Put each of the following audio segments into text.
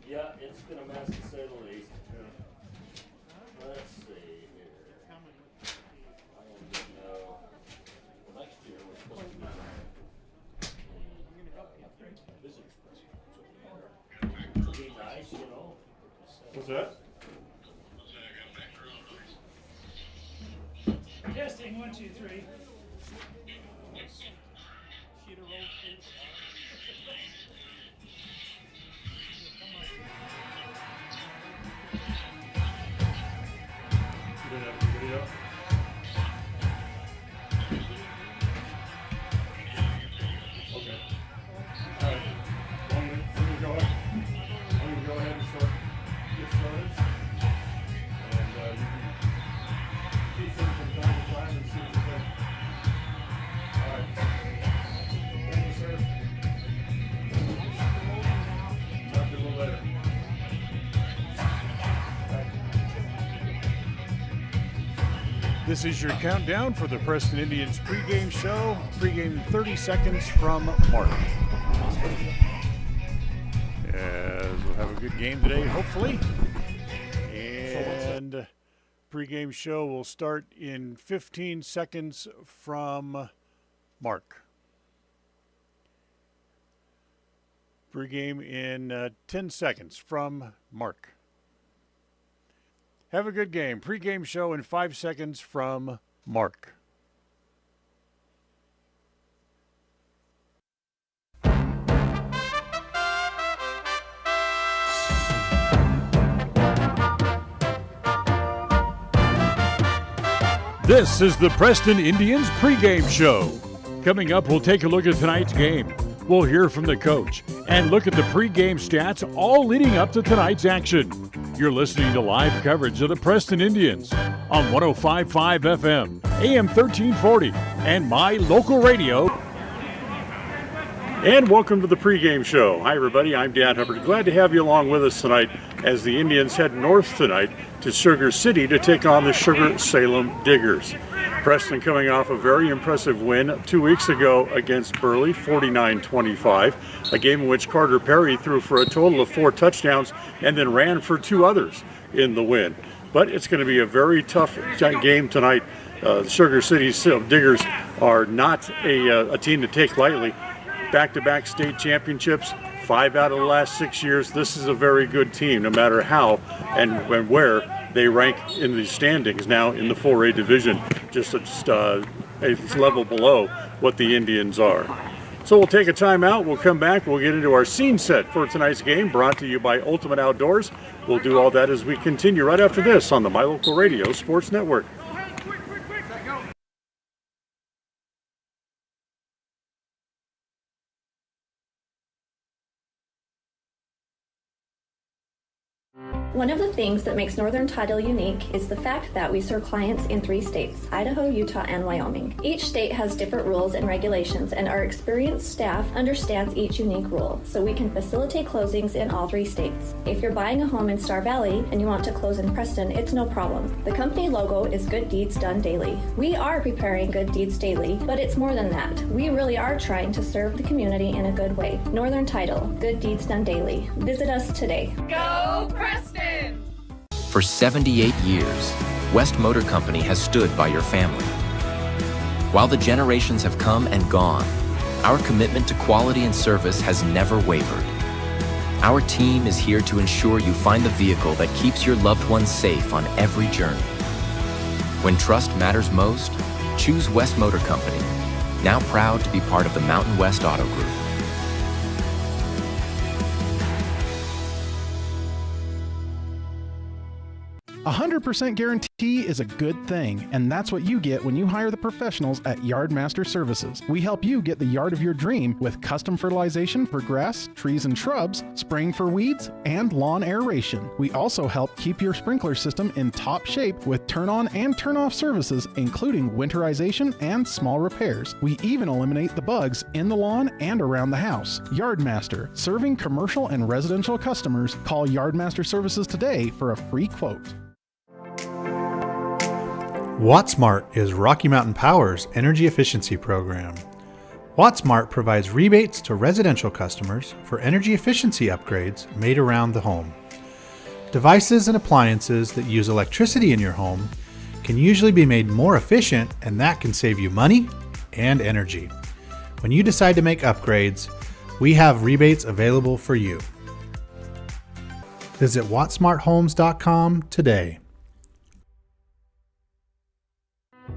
Yeah, it's been a mess to say the least. Let's see here. I don't even know. Well, next year we're supposed to be the visitors press. Which will be nice, you know. What's that? Testing, 1, 2, 3. Sheet of roll, please. You didn't have the video? Okay. All right. I'm gonna go ahead. I'm gonna go ahead and get started. And you can keep them from time to time and see what you think. All right. Thank you, sir. Talk to you a little later. This is your countdown for the Preston Indians pregame show. Pregame 30 seconds from Mark. As we'll have a good game today, hopefully. And pregame show will start in 15 seconds from Mark. Pregame in 10 seconds from Mark. Have a good game. Pre-game show in 5 seconds from Mark. This is the Preston Indians pregame show. Coming up, we'll take a look at tonight's game. We'll hear from the coach and look at the pregame stats, all leading up to tonight's action. You're listening to live coverage of the Preston Indians on 105.5 FM, AM 1340, and My Local Radio. And welcome to the pregame show. Hi, everybody. I'm Dan Hubbard. Glad to have you along with us tonight as the Indians head north tonight to Sugar City to take on the Sugar-Salem Diggers. Preston coming off a very impressive win 2 weeks ago against Burley, 49-25, a game in which Carter Perry threw for a total of 4 touchdowns and then ran for 2 others in the win. But it's going to be a very tough game tonight. The Sugar City Diggers are not a team to take lightly. Back-to-back state championships, 5 out of the last 6 years. This is a very good team, no matter how and where they rank in the standings now in the 4A division, just a level below what the Indians are. So we'll take a timeout. We'll come back. We'll get into our scene set for tonight's game, brought to you by Ultimate Outdoors. We'll do all that as we continue right after this on the My Local Radio Sports Network. One of the things that makes Northern Title unique is the fact that we serve clients in 3 states, Idaho, Utah, and Wyoming. Each state has different rules and regulations, and our experienced staff understands each unique rule, so we can facilitate closings in all 3 states. If you're buying a home in Star Valley and you want to close in Preston, it's no problem. The company logo is Good Deeds Done Daily. We are preparing Good Deeds Daily, but it's more than that. We really are trying to serve the community in a good way. Northern Title, Good Deeds Done Daily. Visit us today. Go Preston! For 78 years, West Motor Company has stood by your family. While the generations have come and gone, our commitment to quality and service has never wavered. Our team is here to ensure you find the vehicle that keeps your loved ones safe on every journey. When trust matters most, choose West Motor Company, now proud to be part of the Mountain West Auto Group. 100% guarantee is a good thing, and that's what you get when you hire the professionals at Yardmaster Services. We help you get the yard of your dream with custom fertilization for grass, trees, and shrubs, spraying for weeds, and lawn aeration. We also help keep your sprinkler system in top shape with turn-on and turn-off services, including winterization and small repairs. We even eliminate the bugs in the lawn and around the house. Yardmaster, serving commercial and residential customers. Call Yardmaster Services today for a free quote. WattSmart is Rocky Mountain Power's energy efficiency program. WattSmart provides rebates to residential customers for energy efficiency upgrades made around the home. Devices and appliances that use electricity in your home can usually be made more efficient, and that can save you money and energy. When you decide to make upgrades, we have rebates available for you. Visit wattsmarthomes.com today.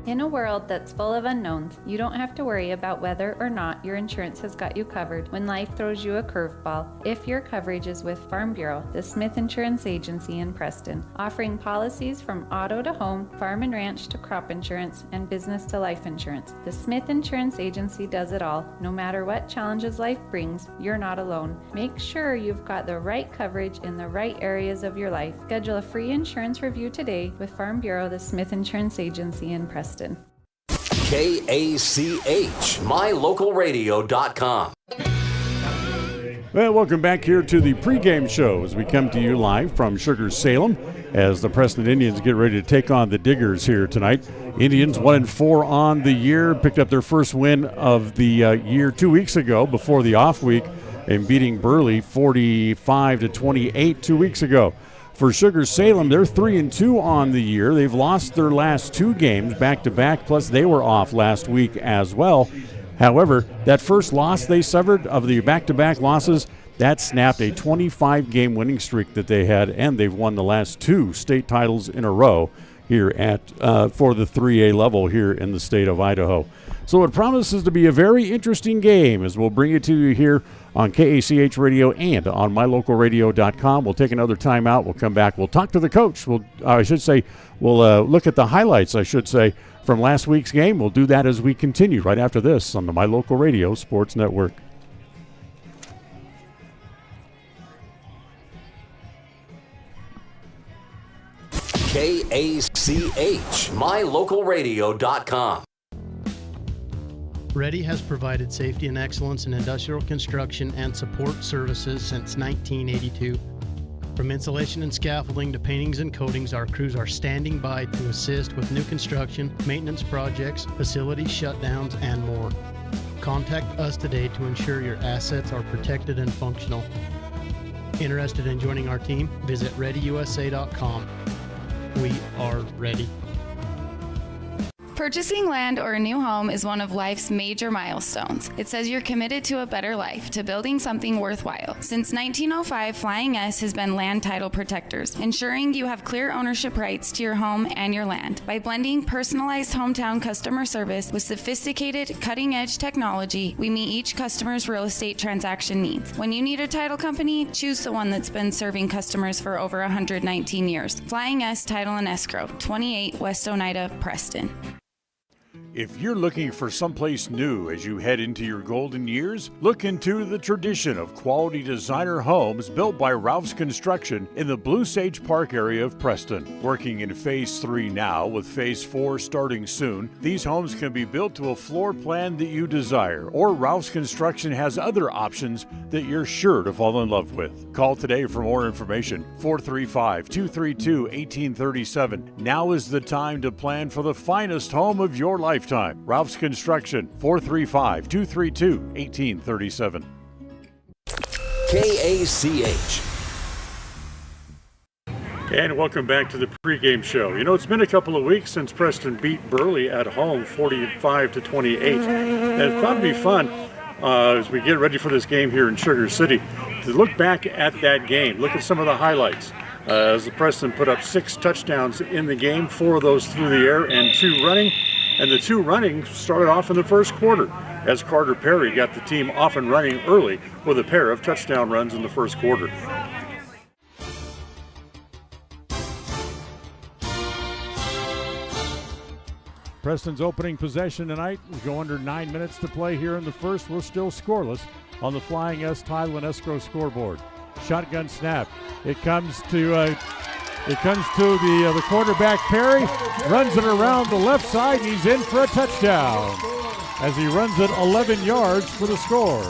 In a world that's full of unknowns, you don't have to worry about whether or not your insurance has got you covered when life throws you a curveball. If your coverage is with Farm Bureau, the Smith Insurance Agency in Preston, offering policies from auto to home, farm and ranch to crop insurance, and business to life insurance. The Smith Insurance Agency does it all. No matter what challenges life brings, you're not alone. Make sure you've got the right coverage in the right areas of your life. Schedule a free insurance review today with Farm Bureau, the Smith Insurance Agency in Preston. KACH, mylocalradio.com. Well, welcome back here to the pregame show as we come to you live from Sugar-Salem as the Preston Indians get ready to take on the Diggers here tonight. Indians 1-4 on the year, picked up their first win of the year 2 weeks ago before the off week and beating Burley 45-28 2 weeks ago. For Sugar-Salem, they're 3-2 on the year. They've lost their last 2 games back-to-back, plus they were off last week as well. However, that first loss they suffered of the back-to-back losses, that snapped a 25-game winning streak that they had, and they've won the last 2 state titles in a row here at for the 3A level here in the state of Idaho. So it promises to be a very interesting game as we'll bring it to you here on KACH Radio and on mylocalradio.com. We'll take another time out. We'll come back. We'll talk to the coach. We'll look at the highlights, from last week's game. We'll do that as we continue right after this on the My Local Radio Sports Network. KACH, mylocalradio.com. Ready has provided safety and excellence in industrial construction and support services since 1982. From insulation and scaffolding to paintings and coatings, our crews are standing by to assist with new construction, maintenance projects, facility shutdowns, and more. Contact us today to ensure your assets are protected and functional. Interested in joining our team? Visit ReadyUSA.com. We are ready. Purchasing land or a new home is one of life's major milestones. It says you're committed to a better life, to building something worthwhile. Since 1905, Flying S has been land title protectors, ensuring you have clear ownership rights to your home and your land. By blending personalized hometown customer service with sophisticated, cutting-edge technology, we meet each customer's real estate transaction needs. When you need a title company, choose the one that's been serving customers for over 119 years. Flying S Title and Escrow, 28 West Oneida, Preston. If you're looking for someplace new as you head into your golden years, look into the tradition of quality designer homes built by Ralph's Construction in the Blue Sage Park area of Preston. Working in Phase 3 now, with Phase 4 starting soon, these homes can be built to a floor plan that you desire, or Ralph's Construction has other options that you're sure to fall in love with. Call today for more information, 435-232-1837. Now is the time to plan for the finest home of your lifetime. Ralph's Construction, 435-232-1837. KACH. And welcome back to the pregame show. You know, it's been a couple of weeks since Preston beat Burley at home 45-28. And it thought it'd be fun as we get ready for this game here in Sugar City to look back at that game. Look at some of the highlights. As the Preston put up 6 touchdowns in the game, 4 of those through the air and 2 running. And the 2 running started off in the first quarter as Carter Perry got the team off and running early with a pair of touchdown runs in the first quarter. Preston's opening possession tonight. We go under 9 minutes to play here in the first. We're still scoreless on the Flying S Title and Escrow scoreboard. Shotgun snap. It comes to the quarterback, Perry, runs it around the left side, and he's in for a touchdown as he runs it 11 yards for the score.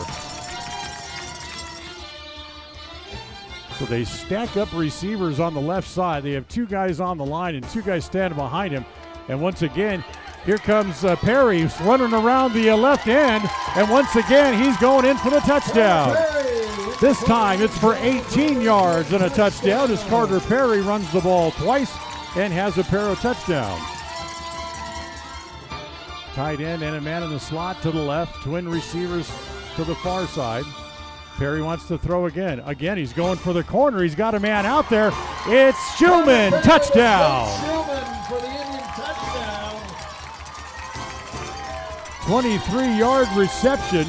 So they stack up receivers on the left side. They have 2 guys on the line and 2 guys standing behind him. And once again, Here comes Perry running around the left end, and once again he's going in for the touchdown. This time it's for 18 yards and a touchdown as Carter Perry runs the ball twice and has a pair of touchdowns. Tight end and a man in the slot to the left, twin receivers to the far side. Perry wants to throw again. Again, he's going for the corner. He's got a man out there. It's Schumann, touchdown. Schumann for the Indian touchdown. 23-yard reception.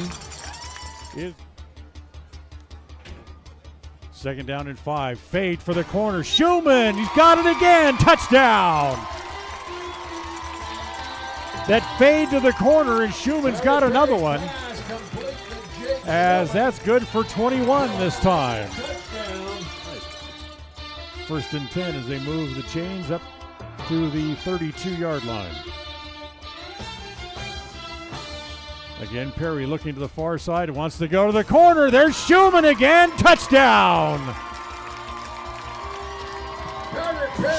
Second down and 5. Fade for the corner. Schumann, he's got it again. Touchdown. That fade to the corner, and Schumann's got another one. As that's good for 21 this time. First and 10 as they move the chains up to the 32-yard line. Again, Perry looking to the far side, wants to go to the corner. There's Schumann again, touchdown!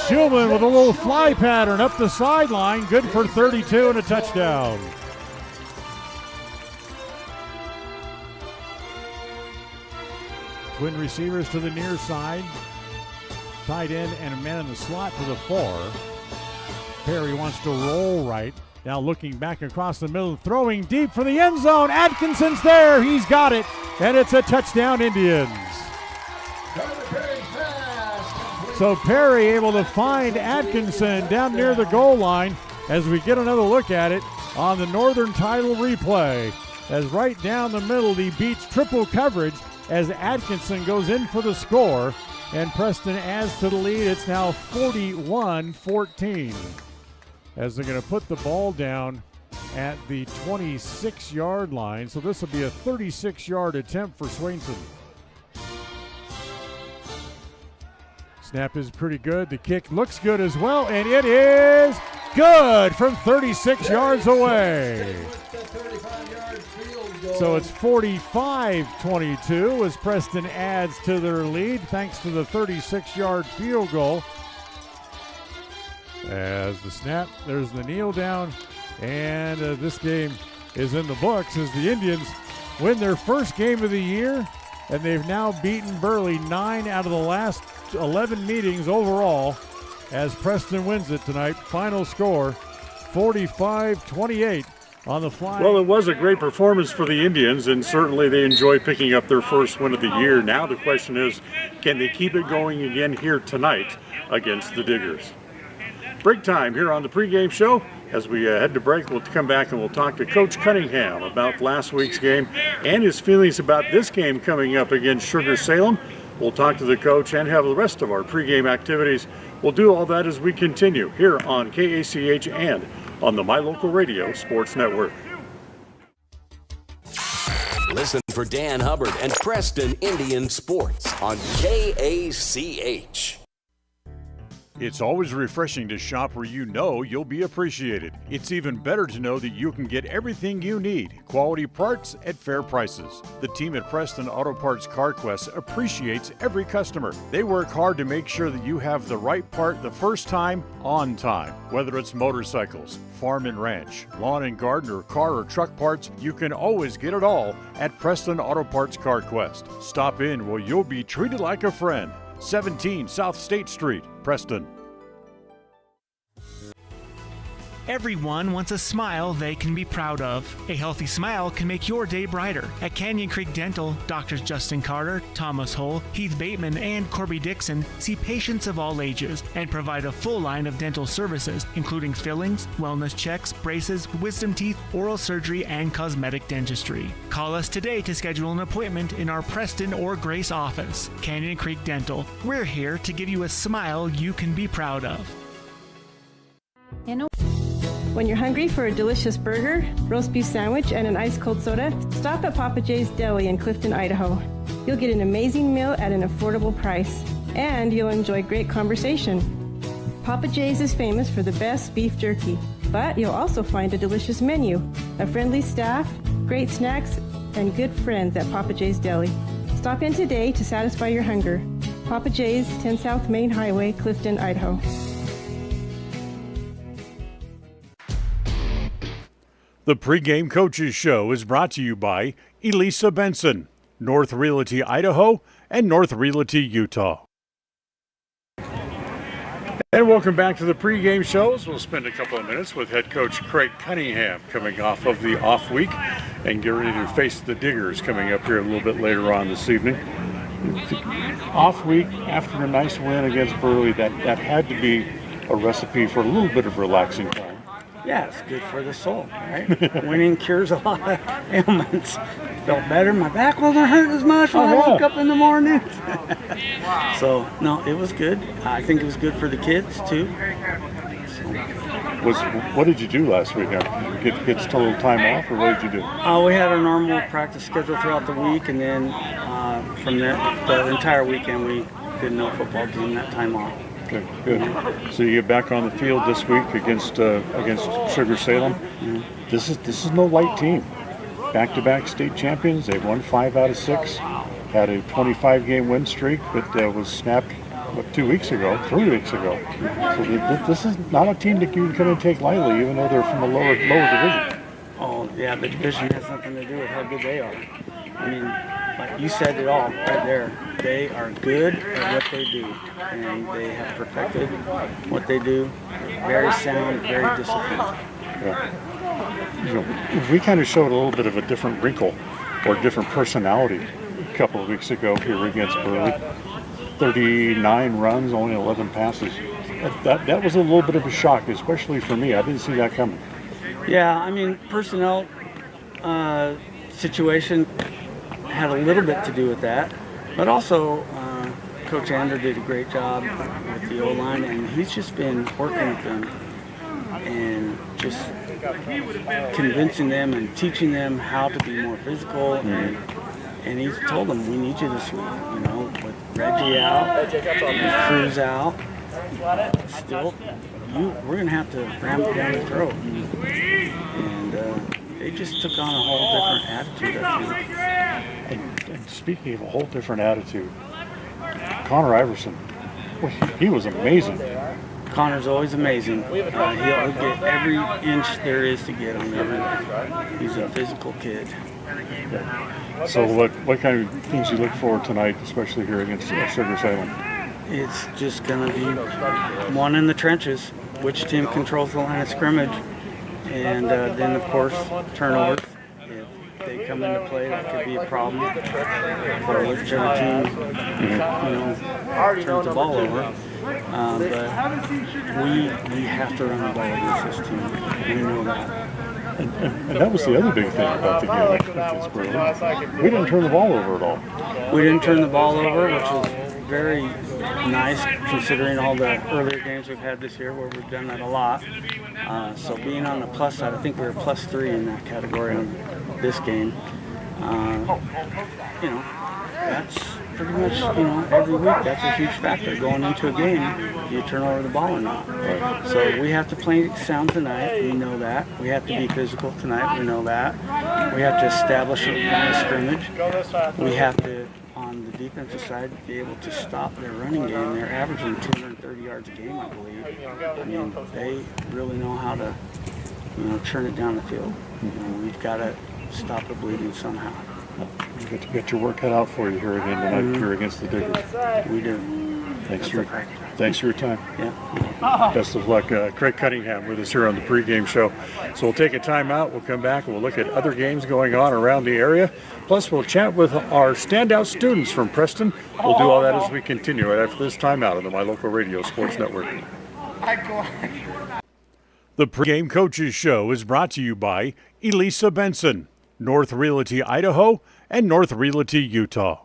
Schumann with a little fly pattern up the sideline, good for 32 and a touchdown. Twin receivers to the near side. Tight end and a man in the slot to the far. Perry wants to roll right. Now looking back across the middle, throwing deep for the end zone. Atkinson's there. He's got it. And it's a touchdown, Indians. So Perry able to find Atkinson down near the goal line as we get another look at it on the Northern Title replay. As right down the middle, he beats triple coverage as Atkinson goes in for the score, and Preston adds to the lead. It's now 41-14 as they're going to put the ball down at the 26-yard line. So this will be a 36-yard attempt for Swainson. Snap is pretty good. The kick looks good as well, and it is good from 36 yards away. So it's 45-22 as Preston adds to their lead thanks to the 36-yard field goal. As the snap, there's the kneel down, and this game is in the books as the Indians win their first game of the year, and they've now beaten Burley 9 out of the last 11 meetings overall as Preston wins it tonight. Final score 45-28 on the fly. Well, it was a great performance for the Indians, and certainly they enjoy picking up their first win of the year. Now the question is, can they keep it going again here tonight against the Diggers? Break time here on the pregame show. As we head to break, we'll come back and we'll talk to Coach Cunningham about last week's game and his feelings about this game coming up against Sugar-Salem. We'll talk to the coach and have the rest of our pregame activities. We'll do all that as we continue here on KACH and on the My Local Radio Sports Network. Listen for Dan Hubbard and Preston Indian Sports on KACH. It's always refreshing to shop where you know you'll be appreciated. It's even better to know that you can get everything you need, quality parts at fair prices. The team at Preston Auto Parts CarQuest appreciates every customer. They work hard to make sure that you have the right part the first time, on time. Whether it's motorcycles, farm and ranch, lawn and garden, or car or truck parts, you can always get it all at Preston Auto Parts CarQuest. Stop in where you'll be treated like a friend. 17 South State Street, Preston. Everyone wants a smile they can be proud of. A healthy smile can make your day brighter. At Canyon Creek Dental, Doctors Justin Carter, Thomas Hull, Heath Bateman, and Corby Dixon see patients of all ages and provide a full line of dental services, including fillings, wellness checks, braces, wisdom teeth, oral surgery, and cosmetic dentistry. Call us today to schedule an appointment in our Preston or Grace office. Canyon Creek Dental. We're here to give you a smile you can be proud of. When you're hungry for a delicious burger, roast beef sandwich, and an ice-cold soda, stop at Papa J's Deli in Clifton, Idaho. You'll get an amazing meal at an affordable price, and you'll enjoy great conversation. Papa J's is famous for the best beef jerky, but you'll also find a delicious menu, a friendly staff, great snacks, and good friends at Papa J's Deli. Stop in today to satisfy your hunger. Papa J's, 10 South Main Highway, Clifton, Idaho. The pregame coaches show is brought to you by Elisa Benson, North Realty Idaho, and North Realty Utah. And welcome back to the pregame shows. We'll spend a couple of minutes with head coach Craig Cunningham coming off of the off week and get ready to face the Diggers coming up here a little bit later on this evening. Off week after a nice win against Burley, that had to be a recipe for a little bit of relaxing time. Yeah, it's good for the soul, right? Winning cures a lot of ailments. Felt better. My back wasn't hurting as much when I woke up in the morning. So, no, it was good. I think it was good for the kids, too. What did you do last week? Did you get a little time off, or what did you do? We had our normal practice schedule throughout the week, and then from there, the entire weekend, we did no football game that time off. Okay, good. So you get back on the field this week against Sugar-Salem. Mm-hmm. This is no light team. Back-to-back state champions. They've won 5 out of 6. Had a 25-game win streak that was snapped 3 weeks ago. So this is not a team that you can come and take lightly, even though they're from a lower division. Oh yeah, the division has something to do with how good they are. I mean, like you said it all right there. They are good at what they do, and they have perfected what they do. Very sound, very disciplined. Yeah. We kind of showed a little bit of a different wrinkle or different personality a couple of weeks ago here against Burley. 39 runs, only 11 passes. That was a little bit of a shock, especially for me. I didn't see that coming. Yeah, I mean, personnel situation had a little bit to do with that, but also Coach Ander did a great job with the O-line, and he's just been working with them and just convincing them and teaching them how to be more physical. And he's told them, we need you this week, with Reggie out, with Cruz out. Still, we're going to have to ram it down the throat. And they just took on a whole different attitude, I think. And speaking of a whole different attitude, Connor Iverson, he was amazing. Connor's always amazing. He'll get every inch there is to get on everything. He's a physical kid. Yeah. So what kind of things you look for tonight, especially here against Sugar-Salem? It's just going to be one in the trenches, which team controls the line of scrimmage, and then, of course, turnovers. If they come into play, that could be a problem for whichever team turns the ball over. But we have to run the ball against this team. We know that. And that was the other big thing about the game against Burley. We didn't turn the ball over at all. We didn't turn the ball over, which was very nice considering all the earlier games we've had this year where we've done that a lot. So being on the plus side, I think we were +3 in that category on this game. That's pretty much, every week that's a huge factor. Going into a game, do you turn over the ball or not? So we have to play sound tonight, we know that. We have to be physical tonight, we know that. We have to establish a line of scrimmage. We have to, on the defensive side, be able to stop their running game. They're averaging 230 yards a game, I believe. I mean, they really know how to, churn it down the field. We've got to stop the bleeding somehow. You get your work cut out for you here again tonight, here against the Diggers. We do. Thanks for your time. Yeah. Best of luck. Craig Cunningham with us here on the pregame show. So we'll take a time out. We'll come back and we'll look at other games going on around the area. Plus, we'll chat with our standout students from Preston. We'll do all that as we continue right after this timeout on the My Local Radio Sports Network. The pregame coaches show is brought to you by Elisa Benson, North Realty Idaho, and North Realty Utah.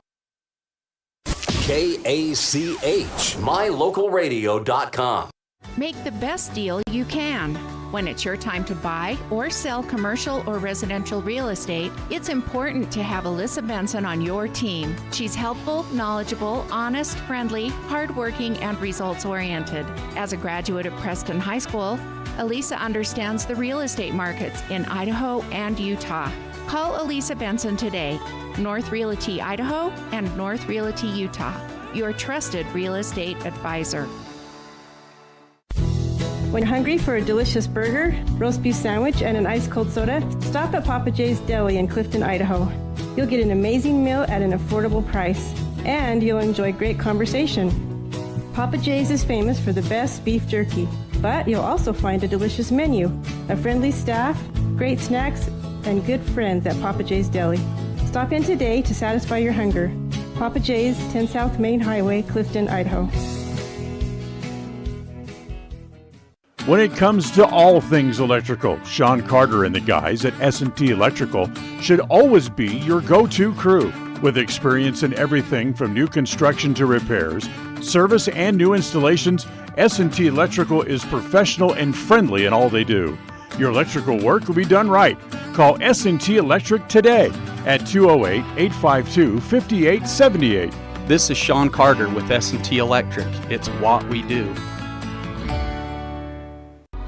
KACH, mylocalradio.com. Make the best deal you can. When it's your time to buy or sell commercial or residential real estate, it's important to have Alyssa Benson on your team. She's helpful, knowledgeable, honest, friendly, hardworking, and results-oriented. As a graduate of Preston High School, Elisa understands the real estate markets in Idaho and Utah. Call Elisa Benson today, North Realty Idaho and North Realty Utah, your trusted real estate advisor. When hungry for a delicious burger, roast beef sandwich, and an ice-cold soda, stop at Papa J's Deli in Clifton, Idaho. You'll get an amazing meal at an affordable price, and you'll enjoy great conversation. Papa J's is famous for the best beef jerky, but you'll also find a delicious menu, a friendly staff, great snacks, and good friends at Papa J's Deli. Stop in today to satisfy your hunger. Papa J's, 10 South Main Highway, Clifton, Idaho. When it comes to all things electrical, Sean Carter and the guys at S&T Electrical should always be your go-to crew. With experience in everything from new construction to repairs, service, and new installations, S&T Electrical is professional and friendly in all they do. Your electrical work will be done right. Call S&T Electric today at 208-852-5878. This is Sean Carter with S&T Electric. It's what we do.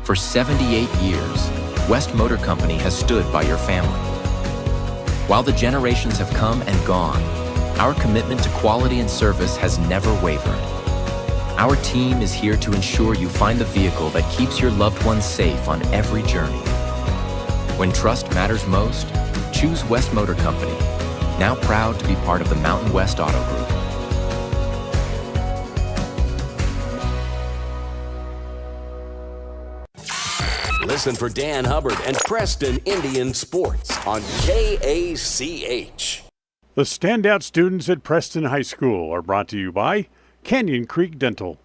For 78 years, West Motor Company has stood by your family. While the generations have come and gone, our commitment to quality and service has never wavered. Our team is here to ensure you find the vehicle that keeps your loved ones safe on every journey. When trust matters most, choose West Motor Company, now proud to be part of the Mountain West Auto Group. Listen for Dan Hubbard and Preston Indian Sports on KACH. The standout students at Preston High School are brought to you by Canyon Creek Dental.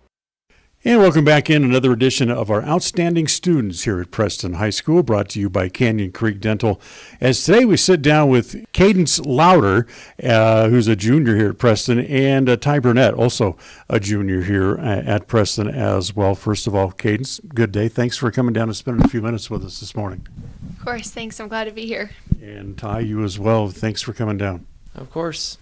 And welcome back in another edition of our Outstanding Students here at Preston High School, brought to you by Canyon Creek Dental. As today we sit down with Cadence Louder, who's a junior here at Preston, and Ty Burnett, also a junior here at Preston as well. First of all, Cadence, good day. Thanks for coming down and spending a few minutes with us this morning. Of course, thanks. I'm glad to be here. And Ty, you as well. Thanks for coming down. Of course.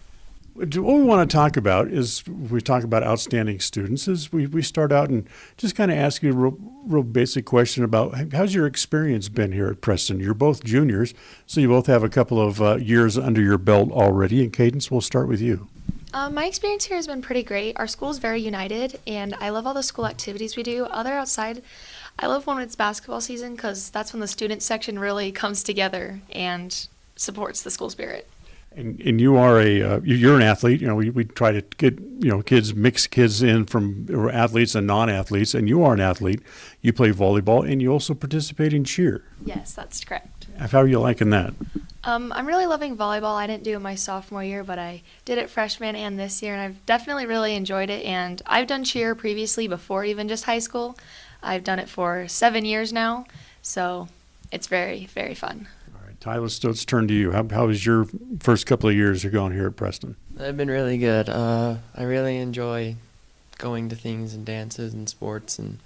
What we want to talk about is, we talk about outstanding students, is we start out and just kind of ask you a real basic question about how's your experience been here at Preston? You're both juniors, so you both have a couple of years under your belt already. And Cadence, we'll start with you. My experience here has been pretty great. Our school is very united, and I love all the school activities we do. Other outside, I love when it's basketball season because that's when the student section really comes together and supports the school spirit. And you are you're an athlete. You know, we try to get, mix kids in from athletes and non-athletes, and you are an athlete. You play volleyball, and you also participate in cheer. Yes, that's correct. How are you liking that? I'm really loving volleyball. I didn't do it my sophomore year, but I did it freshman and this year, and I've definitely really enjoyed it. And I've done cheer previously before even just high school. I've done it for 7 years now, so it's very, very fun. Ty, let's turn to you. How was your first couple of years you're going here at Preston? They've been really good. I really enjoy going to things and dances and sports and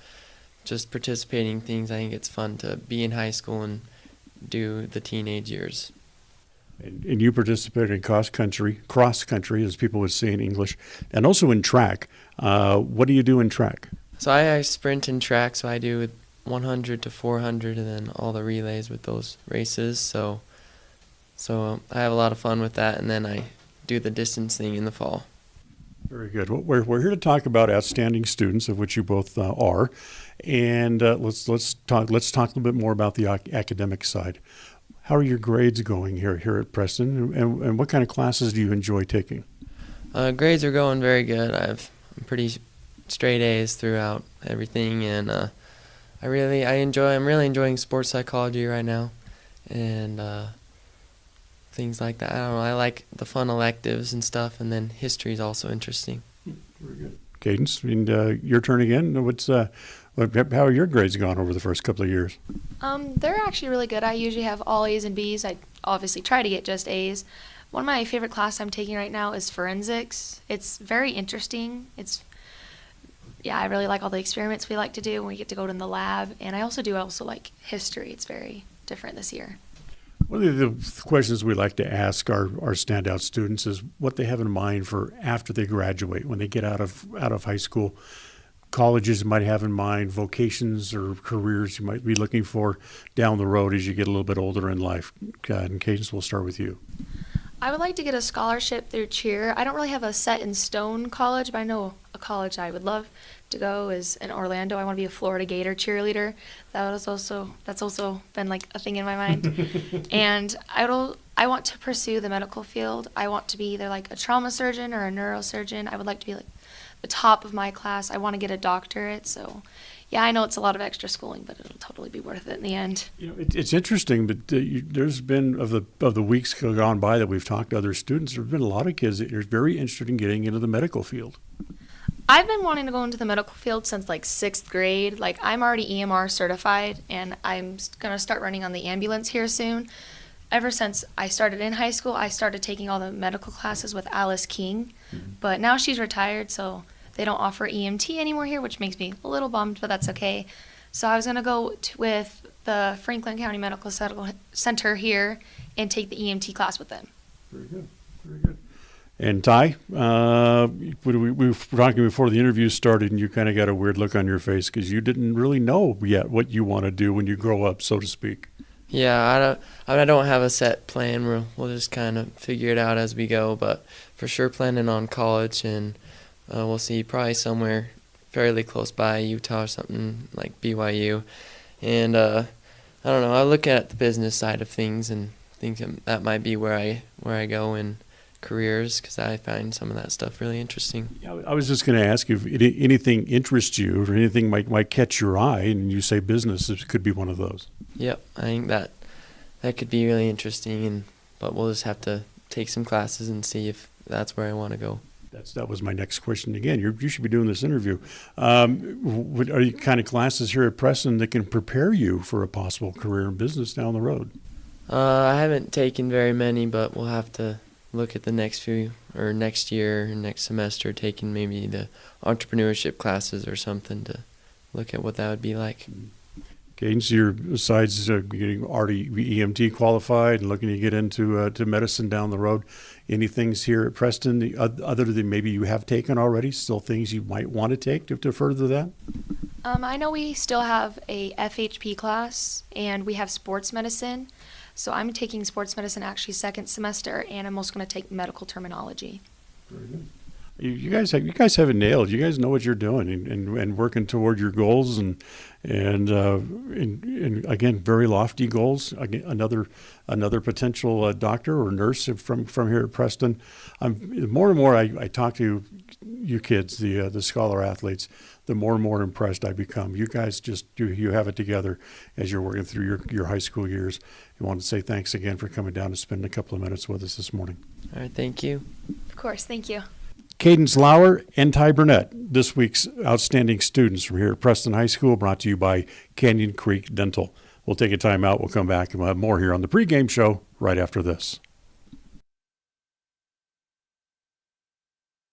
just participating in things. I think it's fun to be in high school and do the teenage years. And you participated in cross country, as people would say in English, and also in track. What do you do in track? So I sprint in track, so I do 100 to 400 and then all the relays with those races. So I have a lot of fun with that, and then I do the distance thing in the fall. Very good. Well, we're here to talk about outstanding students, of which you both are, and let's talk a little bit more about the academic side. How are your grades going here at Preston, and what kind of classes do you enjoy taking? Grades are going very good. I'm pretty straight A's throughout everything, and I'm really enjoying sports psychology right now, and things like that. I don't know. I like the fun electives and stuff, and then history is also interesting. Very good. Cadence, and your turn again. How are your grades gone over the first couple of years? They're actually really good. I usually have all A's and B's. I obviously try to get just A's. One of my favorite classes I'm taking right now is forensics. It's very interesting. I really like all the experiments we like to do when we get to go to the lab, and I also like history. It's very different this year. One of the questions we like to ask our standout students is what they have in mind for after they graduate, when they get out of high school. Colleges might have in mind vocations or careers you might be looking for down the road as you get a little bit older in life. And Cadence, we'll start with you. I would like to get a scholarship through cheer. I don't really have a set in stone college, but I know a college I would love to go is in Orlando. I want to be a Florida Gator cheerleader. That's also been like a thing in my mind. And I want to pursue the medical field. I want to be either like a trauma surgeon or a neurosurgeon. I would like to be like the top of my class. I want to get a doctorate. So yeah, I know it's a lot of extra schooling, but it'll totally be worth it in the end. You know, it's interesting, but there's been of the weeks gone by that we've talked to other students. There's been a lot of kids that are very interested in getting into the medical field. I've been wanting to go into the medical field since like 6th grade. Like I'm already EMR certified, and I'm gonna start running on the ambulance here soon. Ever since I started in high school, I started taking all the medical classes with Alice King, but now she's retired, so they don't offer EMT anymore here, which makes me a little bummed, but that's okay. So I was going to go with the Franklin County Medical Center here and take the EMT class with them. Very good. Very good. And Ty, we were talking before the interview started, and you kind of got a weird look on your face because you didn't really know yet what you want to do when you grow up, so to speak. Yeah, I don't have a set plan. We'll just kind of figure it out as we go, but for sure planning on college, and we'll see, probably somewhere fairly close by, Utah or something like BYU. And I don't know, I look at the business side of things and think that might be where I go in careers, because I find some of that stuff really interesting. Yeah, I was just going to ask you if anything interests you or anything might catch your eye, and you say business could be one of those. Yep, I think that could be really interesting, but we'll just have to take some classes and see if that's where I want to go. That was my next question. Again, you should be doing this interview. What are you kind of classes here at Preston that can prepare you for a possible career in business down the road? I haven't taken very many, but we'll have to look at the next year or next semester, taking maybe the entrepreneurship classes or something to look at what that would be like. Okay, so you're, besides getting already EMT qualified and looking to get into to medicine down the road, any things here at Preston other than maybe you have taken already, still things you might want to take to further that? I know we still have a FHP class, and we have sports medicine. So I'm taking sports medicine actually 2nd semester, and I'm also going to take medical terminology. Very good. You guys have it nailed. You guys know what you're doing and working toward your goals and again, very lofty goals. Again, another potential doctor or nurse from here at Preston. More and more I talk to you kids, the scholar athletes, the more and more impressed I become. You guys you have it together as you're working through your high school years. I want to say thanks again for coming down and spending a couple of minutes with us this morning. All right, thank you. Of course, thank you. Cadence Lauer and Ty Burnett, this week's outstanding students from here at Preston High School, brought to you by Canyon Creek Dental. We'll take a time out. We'll come back and we'll have more here on the pregame show right after this.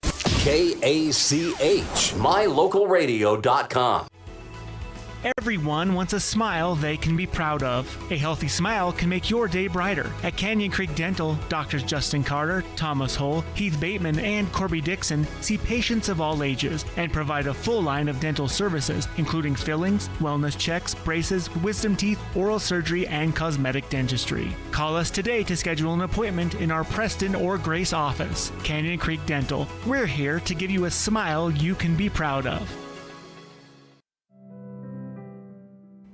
KACH, mylocalradio.com. Everyone wants a smile they can be proud of. A healthy smile can make your day brighter. At Canyon Creek Dental, Doctors Justin Carter, Thomas Hull, Heath Bateman, and Corby Dixon see patients of all ages and provide a full line of dental services, including fillings, wellness checks, braces, wisdom teeth, oral surgery, and cosmetic dentistry. Call us today to schedule an appointment in our Preston or Grace office. Canyon Creek Dental. We're here to give you a smile you can be proud of.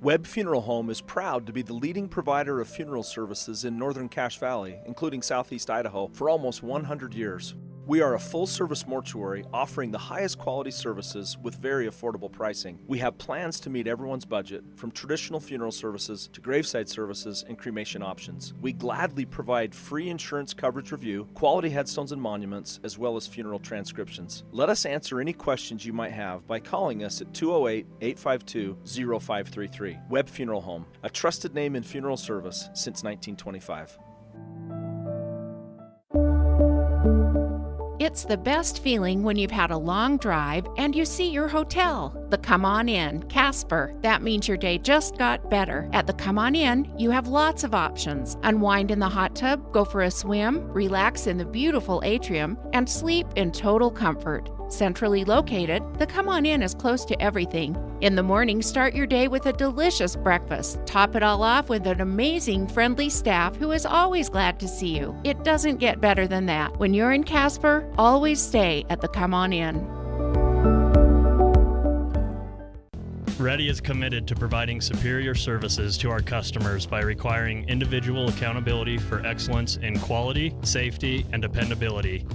Webb Funeral Home is proud to be the leading provider of funeral services in northern Cache Valley, including southeast Idaho, for almost 100 years. We are a full-service mortuary offering the highest quality services with very affordable pricing. We have plans to meet everyone's budget, from traditional funeral services to graveside services and cremation options. We gladly provide free insurance coverage review, quality headstones and monuments, as well as funeral transcriptions. Let us answer any questions you might have by calling us at 208-852-0533. Webb Funeral Home, a trusted name in funeral service since 1925. It's the best feeling when you've had a long drive and you see your hotel, the Come On Inn, Casper. That means your day just got better. At the Come On Inn, you have lots of options. Unwind in the hot tub, go for a swim, relax in the beautiful atrium, and sleep in total comfort. Centrally located, the Come On Inn is close to everything. In the morning, start your day with a delicious breakfast. Top it all off with an amazing, friendly staff who is always glad to see you. It doesn't get better than that. When you're in Casper, always stay at the Come On Inn. Ready is committed to providing superior services to our customers by requiring individual accountability for excellence in quality, safety, and dependability.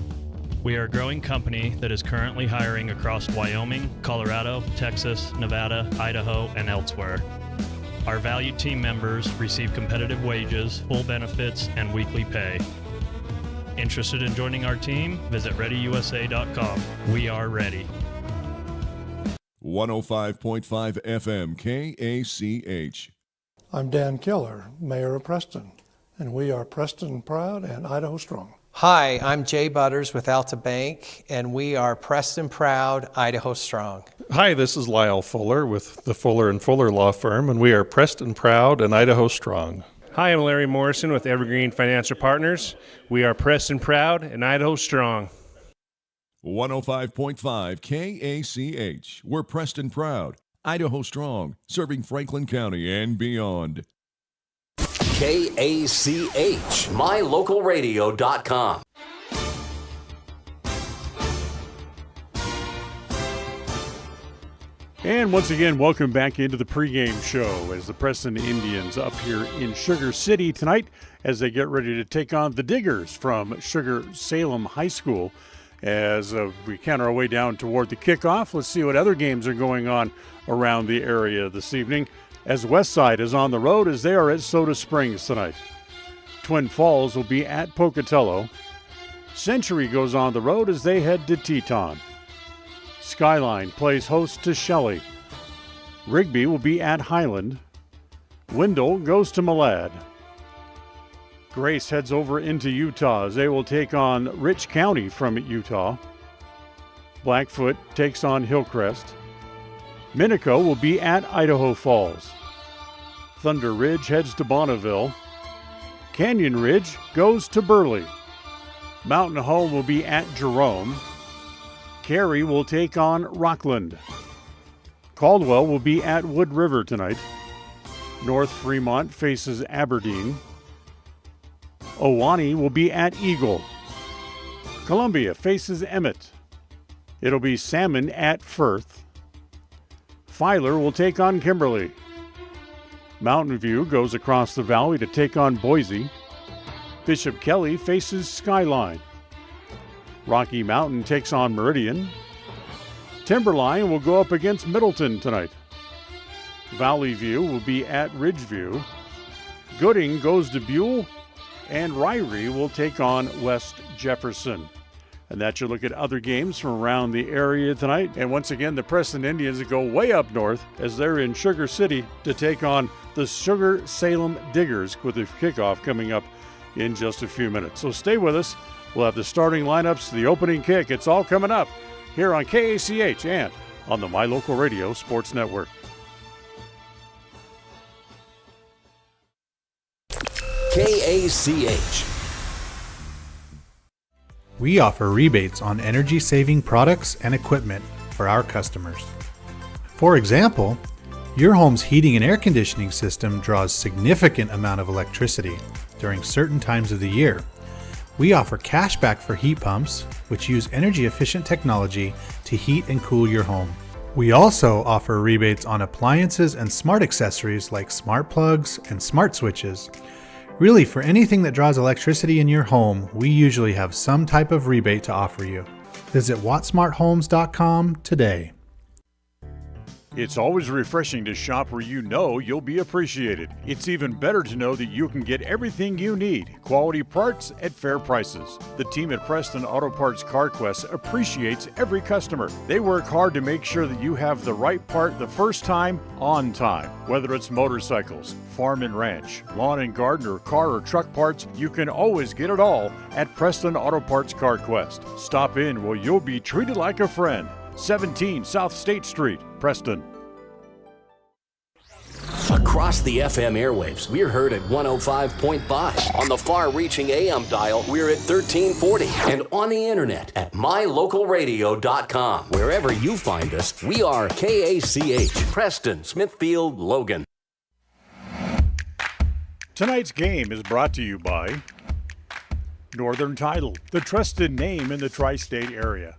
We are a growing company that is currently hiring across Wyoming, Colorado, Texas, Nevada, Idaho, and elsewhere. Our valued team members receive competitive wages, full benefits, and weekly pay. Interested in joining our team? Visit ReadyUSA.com. We are ready. 105.5 FM KACH. I'm Dan Keller, Mayor of Preston, and we are Preston Proud and Idaho Strong. Hi, I'm Jay Butters with Alta Bank, and we are Preston Proud, Idaho Strong. Hi, this is Lyle Fuller with the Fuller & Fuller Law Firm, and we are Preston Proud and Idaho Strong. Hi, I'm Larry Morrison with Evergreen Financial Partners. We are Preston Proud and Idaho Strong. 105.5 KACH. We're Preston Proud, Idaho Strong, serving Franklin County and beyond. KACH, mylocalradio.com. And once again, welcome back into the pregame show as the Preston Indians up here in Sugar City tonight as they get ready to take on the Diggers from Sugar-Salem High School. As we count our way down toward the kickoff, let's see what other games are going on around the area this evening. As Westside is on the road as they are at Soda Springs tonight. Twin Falls will be at Pocatello. Century goes on the road as they head to Teton. Skyline plays host to Shelley. Rigby will be at Highland. Wendell goes to Malad. Grace heads over into Utah as they will take on Rich County from Utah. Blackfoot takes on Hillcrest. Minico will be at Idaho Falls. Thunder Ridge heads to Bonneville. Canyon Ridge goes to Burley. Mountain Home will be at Jerome. Cary will take on Rockland. Caldwell will be at Wood River tonight. North Fremont faces Aberdeen. Owanee will be at Eagle. Columbia faces Emmett. It'll be Salmon at Firth. Filer will take on Kimberly. Mountain View goes across the valley to take on Boise. Bishop Kelly faces Skyline. Rocky Mountain takes on Meridian. Timberline will go up against Middleton tonight. Valley View will be at Ridgeview. Gooding goes to Buell. And Ryrie will take on West Jefferson. And that's your look at other games from around the area tonight. And once again, the Preston Indians go way up north as they're in Sugar City to take on the Sugar-Salem Diggers with the kickoff coming up in just a few minutes. So stay with us. We'll have the starting lineups, the opening kick. It's all coming up here on KACH and on the My Local Radio Sports Network. KACH. We offer rebates on energy-saving products and equipment for our customers. For example, your home's heating and air conditioning system draws significant amount of electricity during certain times of the year. We offer cashback for heat pumps, which use energy-efficient technology to heat and cool your home. We also offer rebates on appliances and smart accessories like smart plugs and smart switches. Really, for anything that draws electricity in your home, we usually have some type of rebate to offer you. Visit wattsmarthomes.com today. It's always refreshing to shop where you know you'll be appreciated. It's even better to know that you can get everything you need, quality parts at fair prices. The team at Preston Auto Parts CarQuest appreciates every customer. They work hard to make sure that you have the right part the first time, on time. Whether it's motorcycles, farm and ranch, lawn and garden, or car or truck parts, you can always get it all at Preston Auto Parts CarQuest. Stop in where you'll be treated like a friend. 17 South State Street, Preston. Across the FM airwaves, we're heard at 105.5. On the far-reaching AM dial, we're at 1340. And on the internet at mylocalradio.com. Wherever you find us, we are KACH, Preston, Smithfield, Logan. Tonight's game is brought to you by Northern Title, the trusted name in the tri-state area.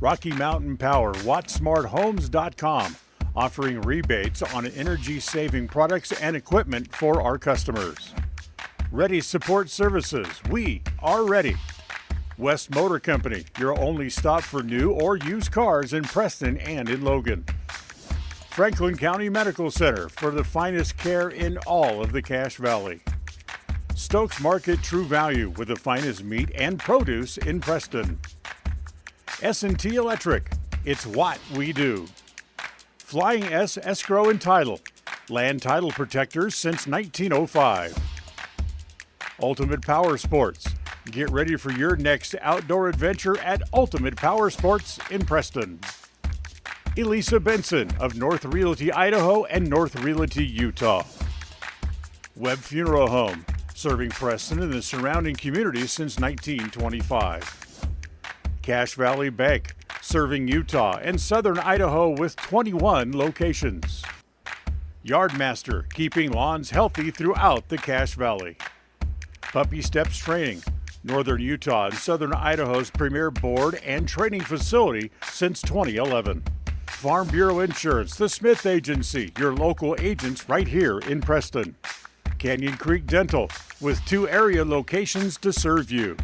Rocky Mountain Power, WattSmartHomes.com, offering rebates on energy-saving products and equipment for our customers. Ready Support Services, we are ready. West Motor Company, your only stop for new or used cars in Preston and in Logan. Franklin County Medical Center for the finest care in all of the Cache Valley. Stokes Market True Value with the finest meat and produce in Preston. S&T Electric, it's what we do. Flying S Escrow and Title, land title protectors since 1905. Ultimate Power Sports, get ready for your next outdoor adventure at Ultimate Power Sports in Preston. Elisa Benson of North Realty, Idaho and North Realty, Utah. Webb Funeral Home, serving Preston and the surrounding community since 1925. Cache Valley Bank, serving Utah and southern Idaho with 21 locations. Yardmaster, keeping lawns healthy throughout the Cache Valley. Puppy Steps Training, northern Utah and southern Idaho's premier board and training facility since 2011. Farm Bureau Insurance, the Smith Agency, your local agents right here in Preston. Canyon Creek Dental, with 2 area locations to serve you.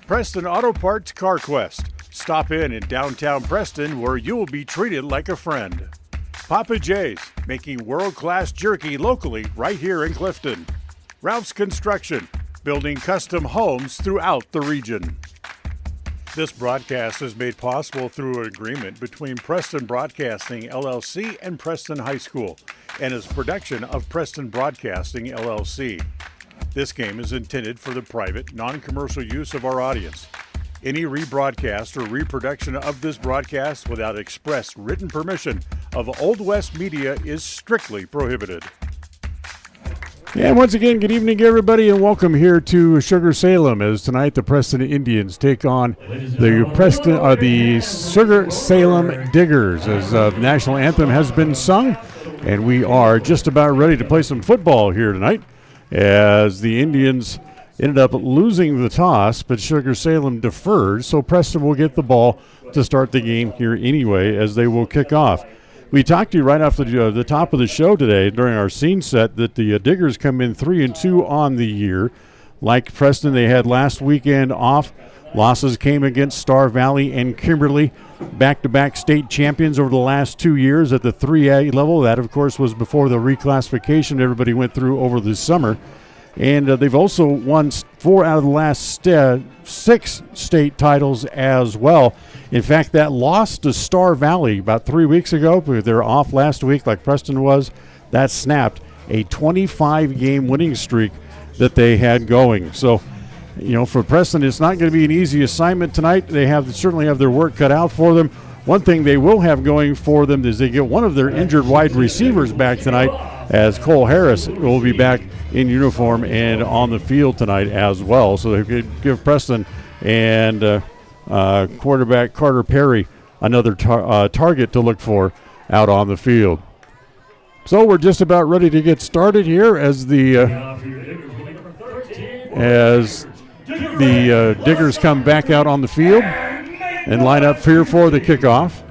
Preston Auto Parts CarQuest. Stop in downtown Preston where you will be treated like a friend. Papa J's, making world-class jerky locally right here in Clifton. Ralph's Construction, building custom homes throughout the region. This broadcast is made possible through an agreement between Preston Broadcasting, LLC and Preston High School, and is a production of Preston Broadcasting, LLC. This game is intended for the private, non-commercial use of our audience. Any rebroadcast or reproduction of this broadcast without express written permission of Old West Media is strictly prohibited. And once again, good evening, everybody, and welcome here to Sugar-Salem as tonight the Preston Indians take on the Sugar-Salem Diggers as the national anthem has been sung, and we are just about ready to play some football here tonight as the Indians ended up losing the toss, but Sugar-Salem deferred, so Preston will get the ball to start the game here anyway as they will kick off. We talked to you right off the top of the show today during our scene set that the Diggers come in 3-2 on the year. Like Preston, they had last weekend off. Losses came against Star Valley and Kimberly, back-to-back state champions over the last 2 years at the 3A level. That, of course, was before the reclassification everybody went through over the summer. And they've also won 4 out of the last 6 state titles as well. In fact, that loss to Star Valley about 3 weeks ago, they were off last week like Preston was, that snapped a 25-game winning streak that they had going. So, you know, for Preston, it's not going to be an easy assignment tonight. They certainly have their work cut out for them. One thing they will have going for them is they get one of their injured wide receivers back tonight, as Cole Harris will be back in uniform and on the field tonight as well. So they could give Preston and quarterback Carter Perry another target to look for out on the field. So we're just about ready to get started here as the Diggers come back out on the field and line up here for the kickoff.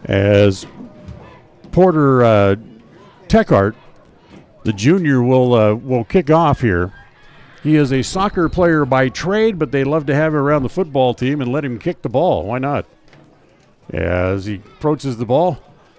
As Porter Techart, the junior, will kick off here. He is a soccer player by trade, but they love to have him around the football team and let him kick the ball. Why not? As he approaches the ball,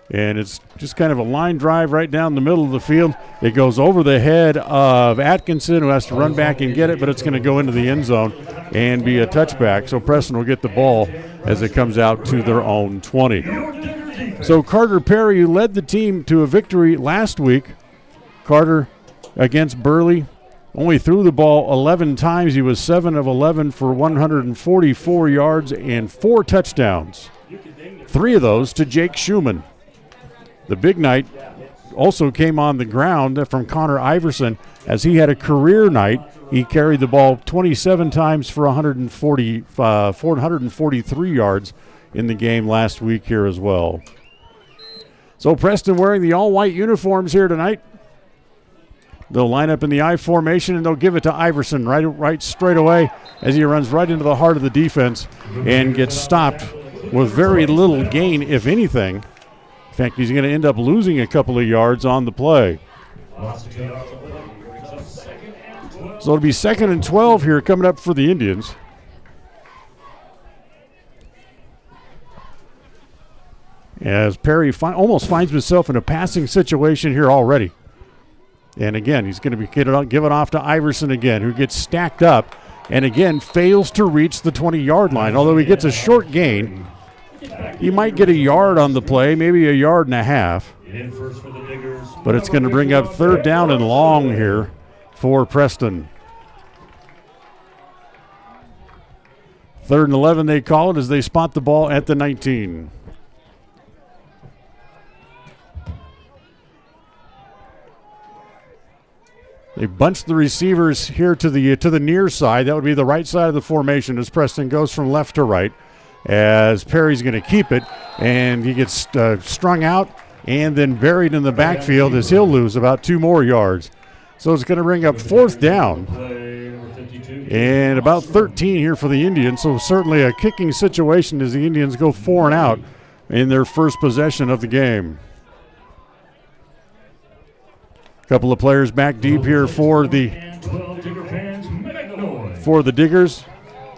and it's just kind of a line drive right down the middle of the field. It goes over the head of Atkinson, who has to run back and get it, but it's going to go into the end zone and be a touchback. So Preston will get the ball as it comes out to their own 20. So Carter Perry, who led the team to a victory last week, Carter against Burley, only threw the ball 11 times. He was 7 of 11 for 144 yards and 4 touchdowns. 3 of those to Jake Schumann. The big night also came on the ground from Connor Iverson as he had a career night. He carried the ball 27 times for 443 yards in the game last week here as well. So Preston wearing the all-white uniforms here tonight. They'll line up in the I formation, and they'll give it to Iverson right straight away as he runs right into the heart of the defense and gets stopped with very little gain, if anything. In fact, he's going to end up losing a couple of yards on the play. So it'll be 2nd and 12 here coming up for the Indians. As Perry almost finds himself in a passing situation here already. And again, he's going to be give it off to Iverson again, who gets stacked up and again fails to reach the 20-yard line. Although he gets a short gain, he might get a yard on the play, maybe a yard and a half. But it's going to bring up 3rd down and long here for Preston. 3rd and 11 they call it as they spot the ball at the 19. They bunched the receivers here to the near side. That would be the right side of the formation as Preston goes from left to right. As Perry's going to keep it, and he gets strung out and then buried in the backfield as he'll lose about 2 more yards. So it's going to bring up 4th down and about 13 here for the Indians. So certainly a kicking situation as the Indians go 4 and out in their first possession of the game. Couple of players back deep here for the Diggers.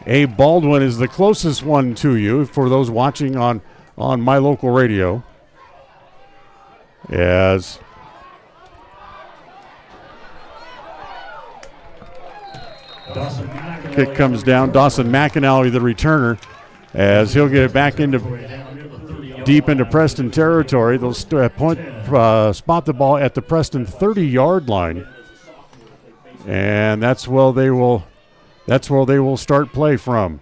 Abe Baldwin is the closest one to you for those watching on My Local Radio. As kick comes down, Dawson McAnally, the returner, as he'll get it back deep into Preston territory. They'll spot the ball at the Preston 30-yard line, and that's where they will start play from.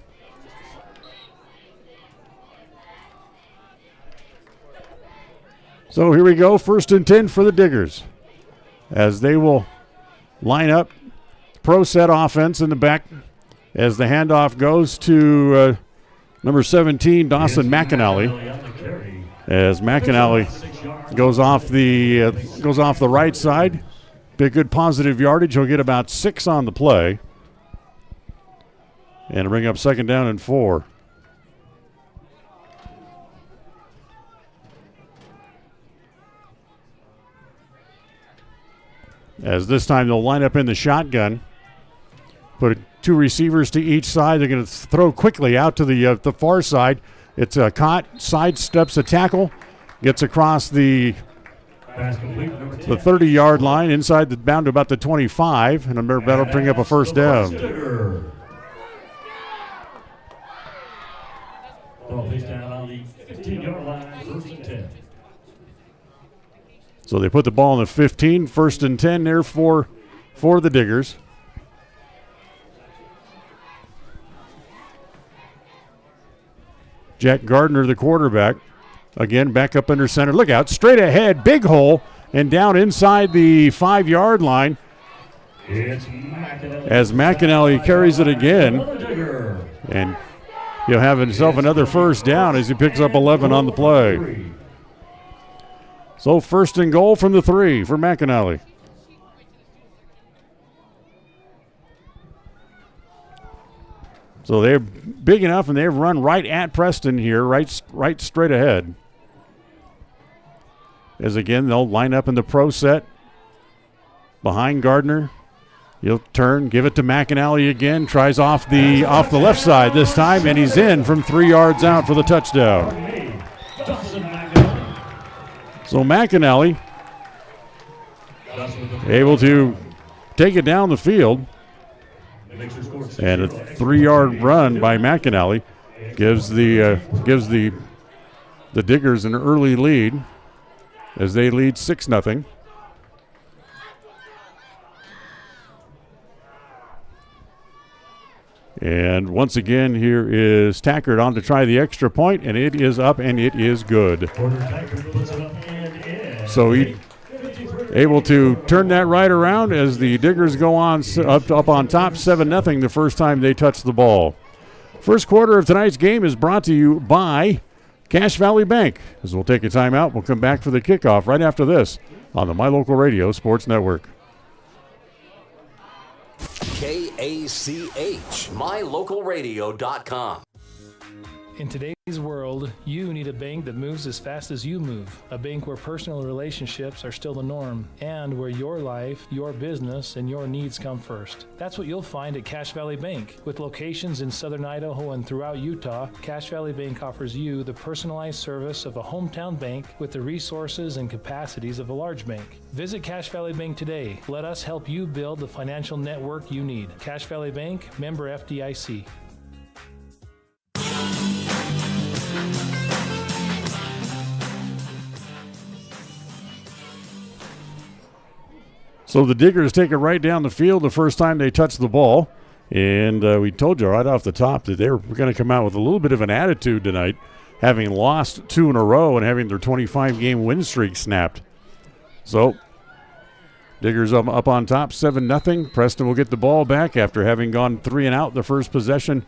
So here we go, 1st and 10 for the Diggers, as they will line up pro set offense in the back as the handoff goes to number 17, Dawson McAnally. As McAnally goes off the right side, be a good positive yardage. He'll get about 6 on the play, and bring up 2nd down and 4. As this time they'll line up in the shotgun, put 2 receivers to each side. They're going to throw quickly out to the far side. It's caught, sidesteps a tackle, gets across the 30-yard line, inside the bound to about the 25, and that'll bring up a 1st down. So they put the ball in the 15, 1st and 10 there for the Diggers. Jack Gardner, the quarterback, again back up under center. Look out, straight ahead, big hole, and down inside the 5-yard line. As McAnally carries it again, and he'll have himself another 1st down as he picks up 11 on the play. So 1st and goal from the 3 for McAnally. So they're big enough, and they've run right at Preston here, right straight ahead. As again, they'll line up in the pro set behind Gardner. He'll turn, give it to McAnally again, tries off the left side this time, and he's in from 3 yards out for the touchdown. So McAnally able to take it down the field. And a 3-yard run by McAnally gives the Diggers an early lead as they lead 6-0. And once again, here is Tackert on to try the extra point, and it is up, and it is good. So he able to turn that right around as the Diggers go on up on top, 7-0 the first time they touch the ball. First quarter of tonight's game is brought to you by Cache Valley Bank. As we'll take a timeout, we'll come back for the kickoff right after this on the My Local Radio Sports Network. KACH, mylocalradio.com. In today's world, you need a bank that moves as fast as you move. A bank where personal relationships are still the norm and where your life, your business, and your needs come first. That's what you'll find at Cache Valley Bank. With locations in southern Idaho and throughout Utah, Cache Valley Bank offers you the personalized service of a hometown bank with the resources and capacities of a large bank. Visit Cache Valley Bank today. Let us help you build the financial network you need. Cache Valley Bank, member FDIC. So the Diggers take it right down the field the first time they touch the ball. And we told you right off the top that they were going to come out with a little bit of an attitude tonight, having lost 2 in a row and having their 25-game win streak snapped. So Diggers up on top, 7-0. Preston will get the ball back after having gone 3 and out the first possession.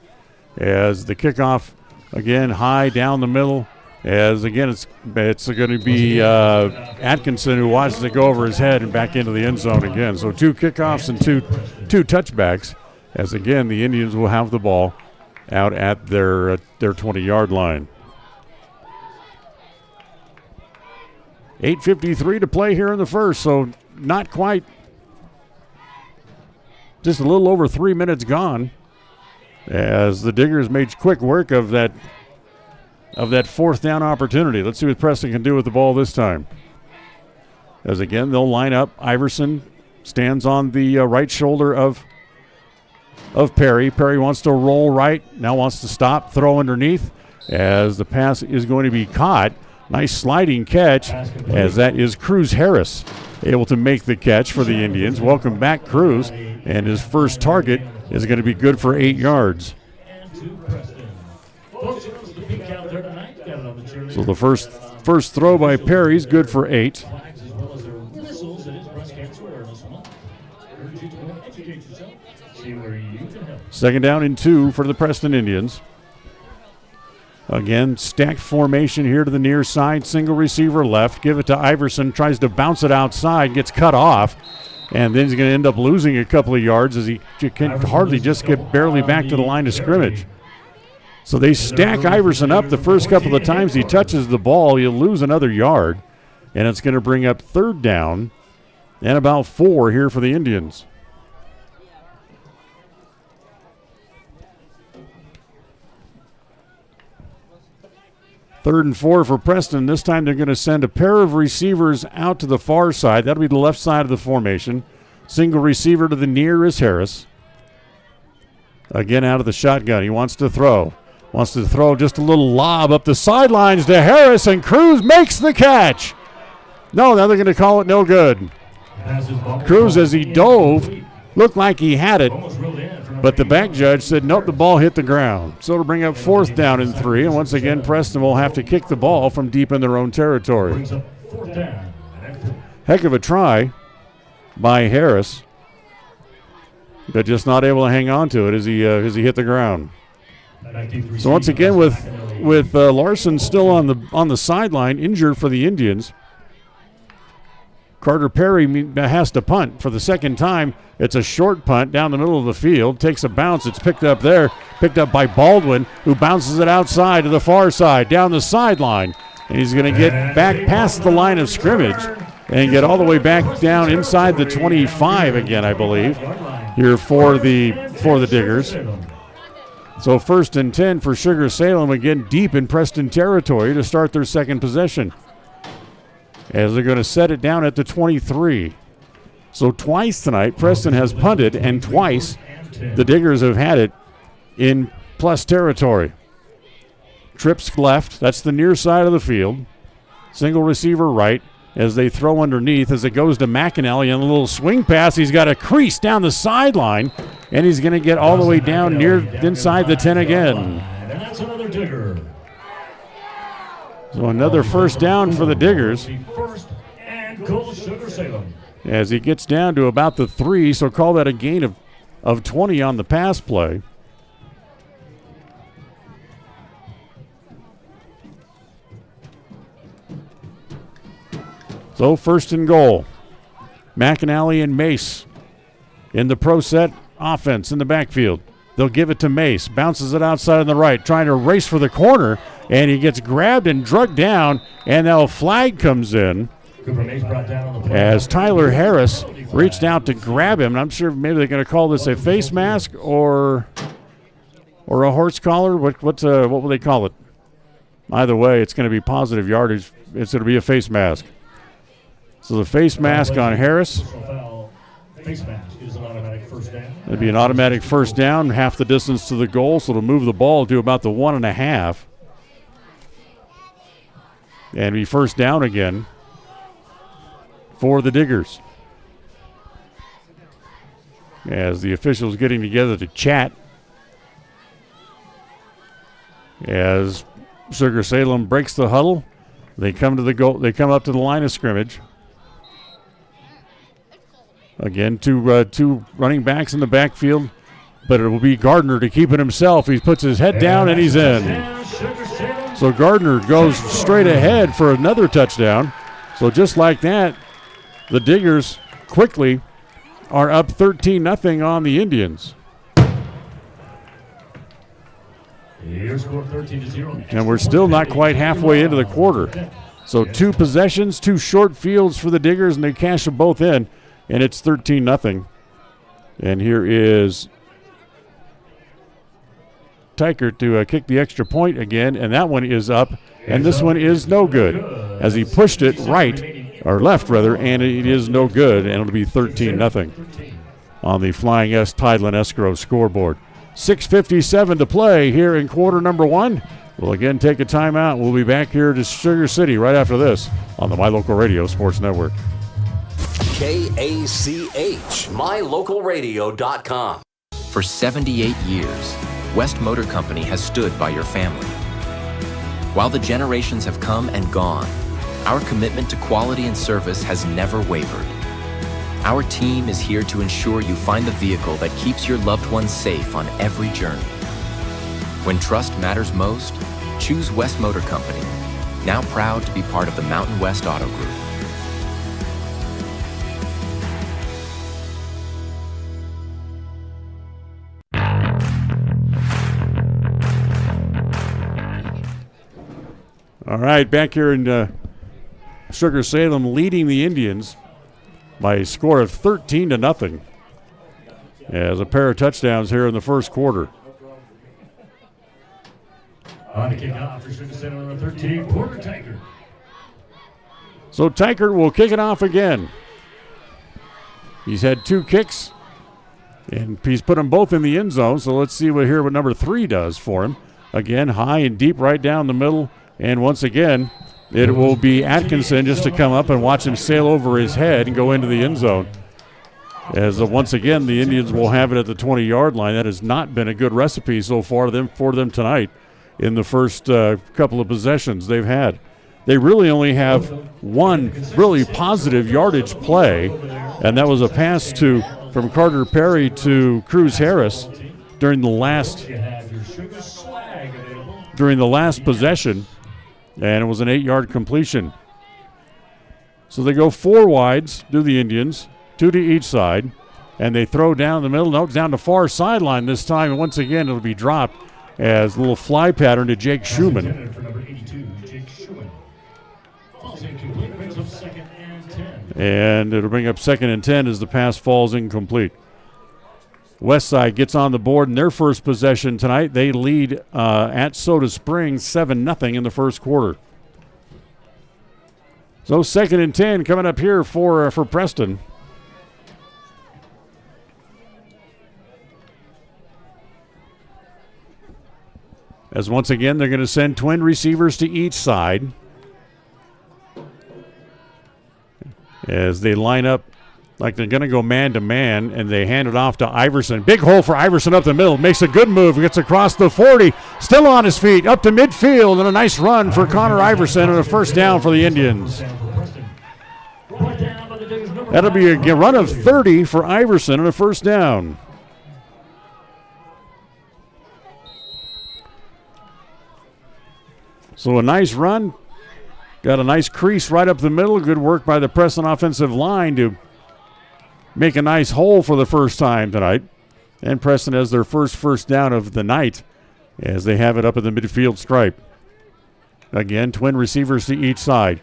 As the kickoff, again, high down the middle. As, again, it's going to be Atkinson who watches it go over his head and back into the end zone again. So 2 kickoffs and two touchbacks. As, again, the Indians will have the ball out at their 20-yard line. 8:53 to play here in the first, so not quite. Just a little over 3 minutes gone as the Diggers made quick work of that fourth down opportunity. Let's see what Preston can do with the ball this time. As again, they'll line up. Iverson stands on the right shoulder of Perry. Perry wants to roll right, now wants to stop, throw underneath as the pass is going to be caught. Nice sliding catch as that is Cruz Harris able to make the catch for the Indians. Welcome back, Cruz, and his first target is going to be good for 8 yards. So the first throw by Perry is good for 8. Second down and 2 for the Preston Indians. Again, stacked formation here to the near side. Single receiver left. Give it to Iverson. Tries to bounce it outside. Gets cut off. And then he's going to end up losing a couple of yards as he can hardly just get barely back to the line of scrimmage. So they stack Iverson up the first couple of times he touches the ball. He'll lose another yard. And it's going to bring up third down and about 4 here for the Indians. Third and 4 for Preston. This time they're going to send a pair of receivers out to the far side. That'll be the left side of the formation. Single receiver to the near is Harris. Again out of the shotgun. He wants to throw. Wants to throw just a little lob up the sidelines to Harris, and Cruz makes the catch. No, now they're going to call it no good. Cruz, as he dove, looked like he had it, but the back judge said, nope, the ball hit the ground. So it'll bring up fourth down and 3, and once again, Preston will have to kick the ball from deep in their own territory. Heck of a try by Harris, but just not able to hang on to it as he hit the ground. So once again, with Larson still on the sideline, injured for the Indians, Carter Perry has to punt for the second time. It's a short punt down the middle of the field. Takes a bounce. It's picked up there. Picked up by Baldwin, who bounces it outside to the far side, down the sideline. And he's going to get back past the line of scrimmage and get all the way back down inside the 25 again, I believe, here for the Diggers. So 1st and 10 for Sugar-Salem, again deep in Preston territory to start their second possession, as they're going to set it down at the 23. So twice tonight, Preston has punted, and twice the Diggers have had it in plus territory. Trips left, that's the near side of the field. Single receiver right as they throw underneath as it goes to McAnally on a little swing pass. He's got a crease down the sideline, and he's going to get all the way down near inside the 10 again. And that's another Digger. So another first down for the Diggers. First and goal, Sugar-Salem. As he gets down to about the 3, so call that a gain of 20 on the pass play. So 1st and goal. McAnally and Mace in the pro set offense in the backfield. They'll give it to Mace. Bounces it outside on the right, trying to race for the corner, and he gets grabbed and drugged down, and now a flag comes in as Tyler Harris reached out to grab him. And I'm sure maybe they're going to call this a face mask or a horse collar. What will they call it? Either way, it's going to be positive yardage. It's going to be a face mask. So the face mask on Harris. It'd be an automatic first down, half the distance to the goal, so it'll move the ball to about the 1.5. And be first down again for the Diggers. As the officials getting together to chat. As Sugar-Salem breaks the huddle, they come to the goal. They come up to the line of scrimmage. Again, two running backs in the backfield, but it will be Gardner to keep it himself. He puts his head down and he's in. So Gardner goes straight ahead for another touchdown. So just like that, the Diggers quickly are up 13-0 on the Indians. And we're still not quite halfway into the quarter. So 2 possessions, 2 short fields for the Diggers, and they cash them both in. And it's 13-0. And here is Tykert to kick the extra point again. And that one is up. And this one is no good. As he pushed it right, or left rather, and it is no good. And it'll be 13-0 on the Flying S Tideland Escrow scoreboard. 6:57 to play here in quarter number 1. We'll again take a timeout. We'll be back here to Sugar City right after this on the My Local Radio Sports Network. KACH, mylocalradio.com. For 78 years, West Motor Company has stood by your family. While the generations have come and gone, our commitment to quality and service has never wavered. Our team is here to ensure you find the vehicle that keeps your loved ones safe on every journey. When trust matters most, choose West Motor Company, now proud to be part of the Mountain West Auto Group. All right, back here in Sugar-Salem, leading the Indians by a score of 13-0. As a pair of touchdowns here in the first quarter. On the kickoff for Sugar-Salem, number 13, Porter Tykert. So Tykert will kick it off again. He's had 2 kicks, and he's put them both in the end zone. So let's see what number 3 does for him. Again, high and deep right down the middle. And once again, it will be Atkinson just to come up and watch him sail over his head and go into the end zone. As once again, the Indians will have it at the 20-yard line. That has not been a good recipe so far for them tonight in the first couple of possessions they've had. They really only have one really positive yardage play, and that was a pass from Carter Perry to Cruz Harris during the last possession. And it was an 8-yard completion. So they go 4 wides, do the Indians, 2 to each side, and they throw down the middle. No, down the far sideline this time, and once again it'll be dropped as a little fly pattern to Jake Schumann. And it'll bring up 2nd and 10 as the pass falls incomplete. Westside gets on the board in their first possession tonight. They lead at Soda Springs 7-0 in the first quarter. So 2nd and 10 coming up here for Preston. As once again they're going to send twin receivers to each side. As they line up like they're going to go man-to-man, and they hand it off to Iverson. Big hole for Iverson up the middle. Makes a good move. Gets across the 40. Still on his feet. Up to midfield, and a nice run for Connor Iverson, and a first down for the Indians. That'll be a run of 30 for Iverson, and a first down. So a nice run. Got a nice crease right up the middle. Good work by the Preston offensive line to make a nice hole for the first time tonight. And Preston has their first down of the night as they have it up at the midfield stripe. Again, twin receivers to each side.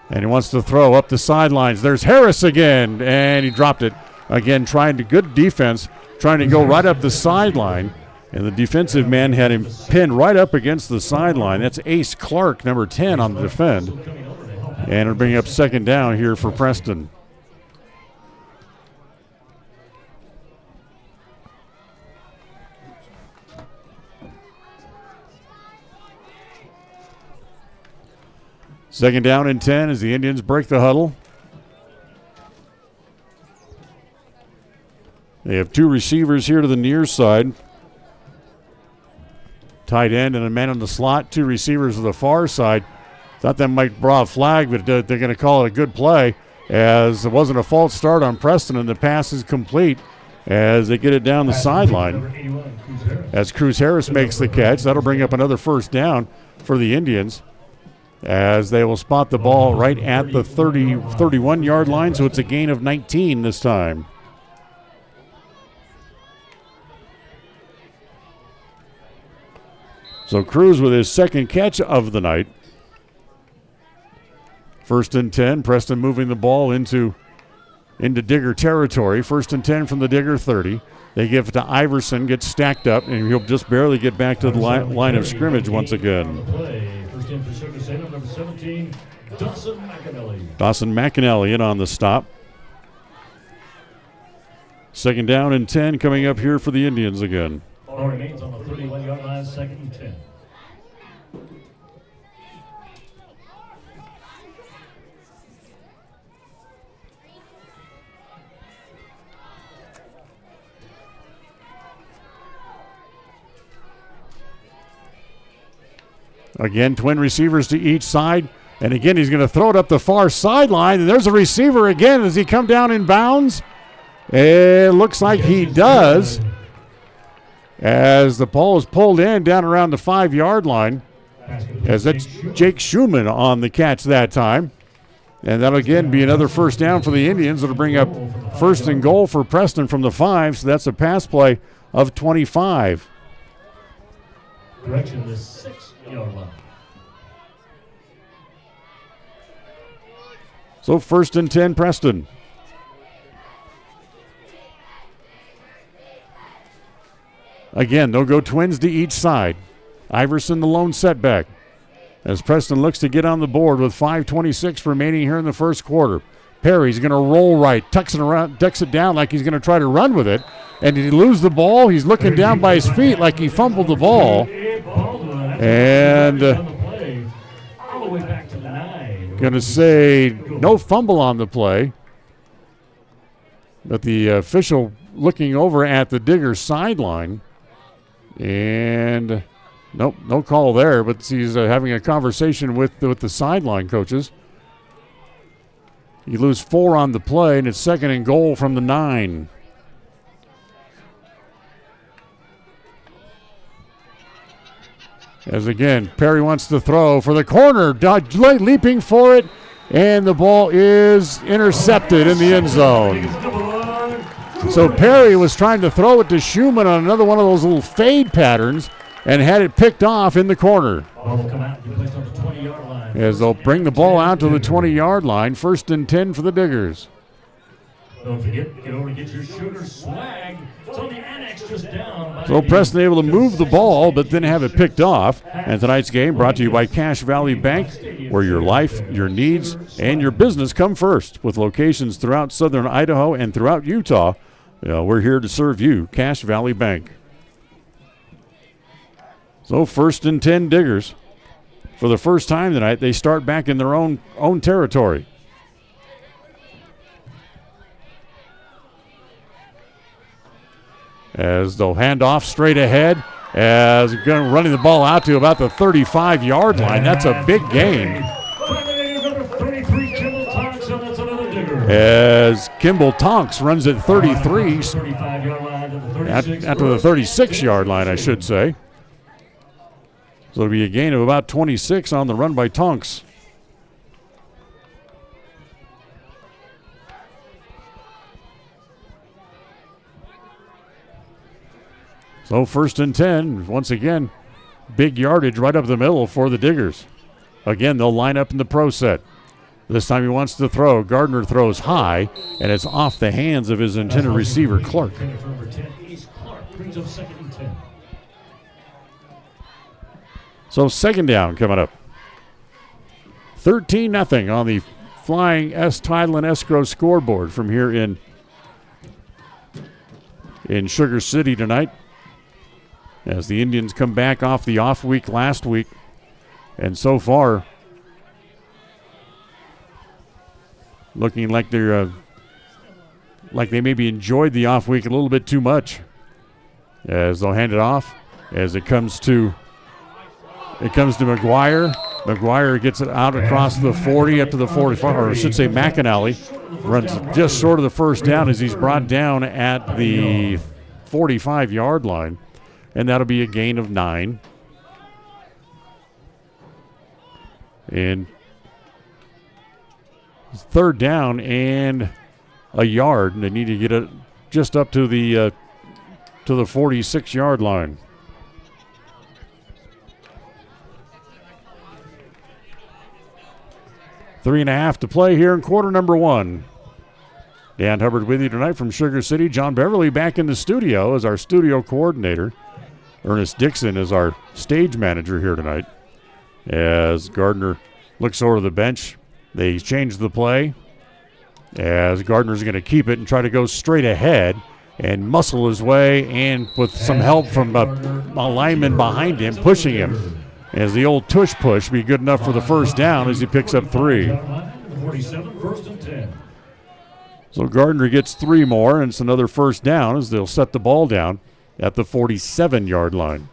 And he wants to throw up the sidelines. There's Harris again, and he dropped it. Again, trying to good defense, trying to go right up the sideline. And the defensive man had him pinned right up against the sideline. That's Ace Clark, number 10 on the defend. And it'll bring up second down here for Preston. Second down and 10 as the Indians break the huddle. They have two receivers here to the near side. Tight end and a man in the slot. Two receivers to the far side. Thought that might draw a flag, but they're going to call it a good play as it wasn't a false start on Preston, and the pass is complete as they get it down the sideline. As Cruz Harris makes the catch, that'll bring up another first down for the Indians as they will spot the ball right at the 31-yard line, so it's a gain of 19 this time. So Cruz with his second catch of the night. First and 10, Preston moving the ball into Digger territory. First and 10 from the Digger 30. They give it to Iverson, gets stacked up, and he'll just barely get back to the line of scrimmage once again. First in for Sugar-Salem, number 17, Dawson McAnally. Dawson McAnally in on the stop. Second down and 10 coming up here for the Indians again. Ball remains on the 31-yard line, second and 10. Again, twin receivers to each side. And again, he's going to throw it up the far sideline. And there's a receiver again. Does he come down in bounds? It looks like he does. As the ball is pulled in down around the 5-yard line. As that's Jake Schumann on the catch that time. And that'll again be another first down for the Indians. It'll bring up first and goal for Preston from the 5. So that's a pass play of 25. Correction, the 6-yard line. So first and 10, Preston. Again, they'll go twins to each side. Iverson the lone setback. As Preston looks to get on the board with 5:26 remaining here in the first quarter. Perry's going to roll right, tucks it down like he's going to try to run with it. And did he lose the ball? He's looking down by his feet like he fumbled the ball. And going to say no fumble on the play. But the official looking over at the Digger sideline. And nope, no call there, but he's having a conversation with the sideline coaches. You lose 4 on the play, and it's second and goal from the 9. As again, Perry wants to throw for the corner, leaping for it, and the ball is intercepted in the end zone. So Perry was trying to throw it to Schumann on another one of those little fade patterns and had it picked off in the corner. As they'll bring the ball out to the 20-yard line, first and 10 for the Diggers. Don't forget, get over and get your Sugar swag. It's on the annex just down. So Preston able to move the ball, but then have it picked off. And tonight's game brought to you by Cache Valley Bank, where your life, your needs, and your business come first. With locations throughout southern Idaho and throughout Utah, we're here to serve you, Cache Valley Bank. So first and 10 Diggers. For the first time tonight, they start back in their own territory. As they'll hand off straight ahead, as running the ball out to about the 35-yard line. That's a big gain. As Kimball Tonks runs at 33, out to the 36-yard line, I should say. So it'll be a gain of about 26 on the run by Tonks. So 1st and 10, once again, big yardage right up the middle for the Diggers. Again, they'll line up in the pro set. This time he wants to throw. Gardner throws high, and it's off the hands of his intended receiver, Clark. So 2nd down coming up. 13-0 on the Flying S. Title and Escrow scoreboard from here in Sugar City tonight, as the Indians come back off the off week last week. And so far, looking like they're like they maybe enjoyed the off week a little bit too much, as they'll hand it off as it comes to McGuire. McGuire gets it out across the 40 up to the 45, or I should say McAnally runs just short of the first down as he's brought down at the 45-yard line, and that'll be a gain of 9. And 3rd down and a yard, and they need to get it just up to the 46-yard line. Three and a half to play here in quarter number 1. Dan Hubbard with you tonight from Sugar City. John Beverly back in the studio as our studio coordinator. Ernest Dixon is our stage manager here tonight. As Gardner looks over the bench, they change the play. As Gardner's going to keep it and try to go straight ahead and muscle his way, and with some help from a lineman behind him pushing him. As the old tush push be good enough for the first down as he picks up 3. 47, 1st and 10. So Gardner gets 3 more, and it's another first down as they'll set the ball down at the 47-yard line.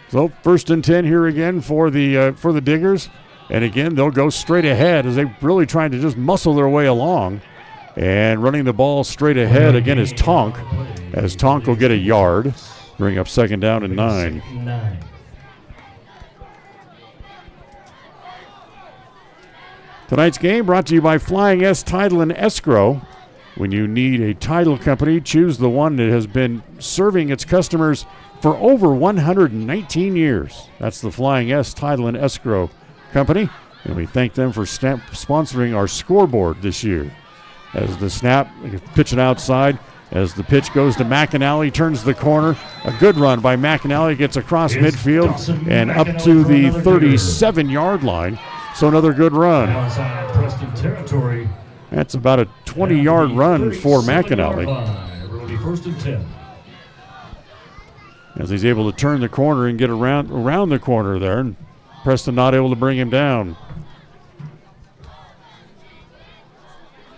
So 1st and 10 here again for the Diggers. And again, they'll go straight ahead as they're really trying to just muscle their way along. And running the ball straight ahead again is Tonk, as Tonk will get a yard, bring up 2nd down and 9. Tonight's game brought to you by Flying S Title and Escrow. When you need a title company, choose the one that has been serving its customers for over 119 years. That's the Flying S Title and Escrow Company, and we thank them for sponsoring our scoreboard this year. As the snap, pitch it outside, as the pitch goes to McAnally, turns the corner. A good run by McAnally, gets across midfield and up to the 37-yard line. So another good run. Preston territory. That's about a 20-yard run for McAnally. 1st and 10. As he's able to turn the corner and get around the corner there, and Preston not able to bring him down.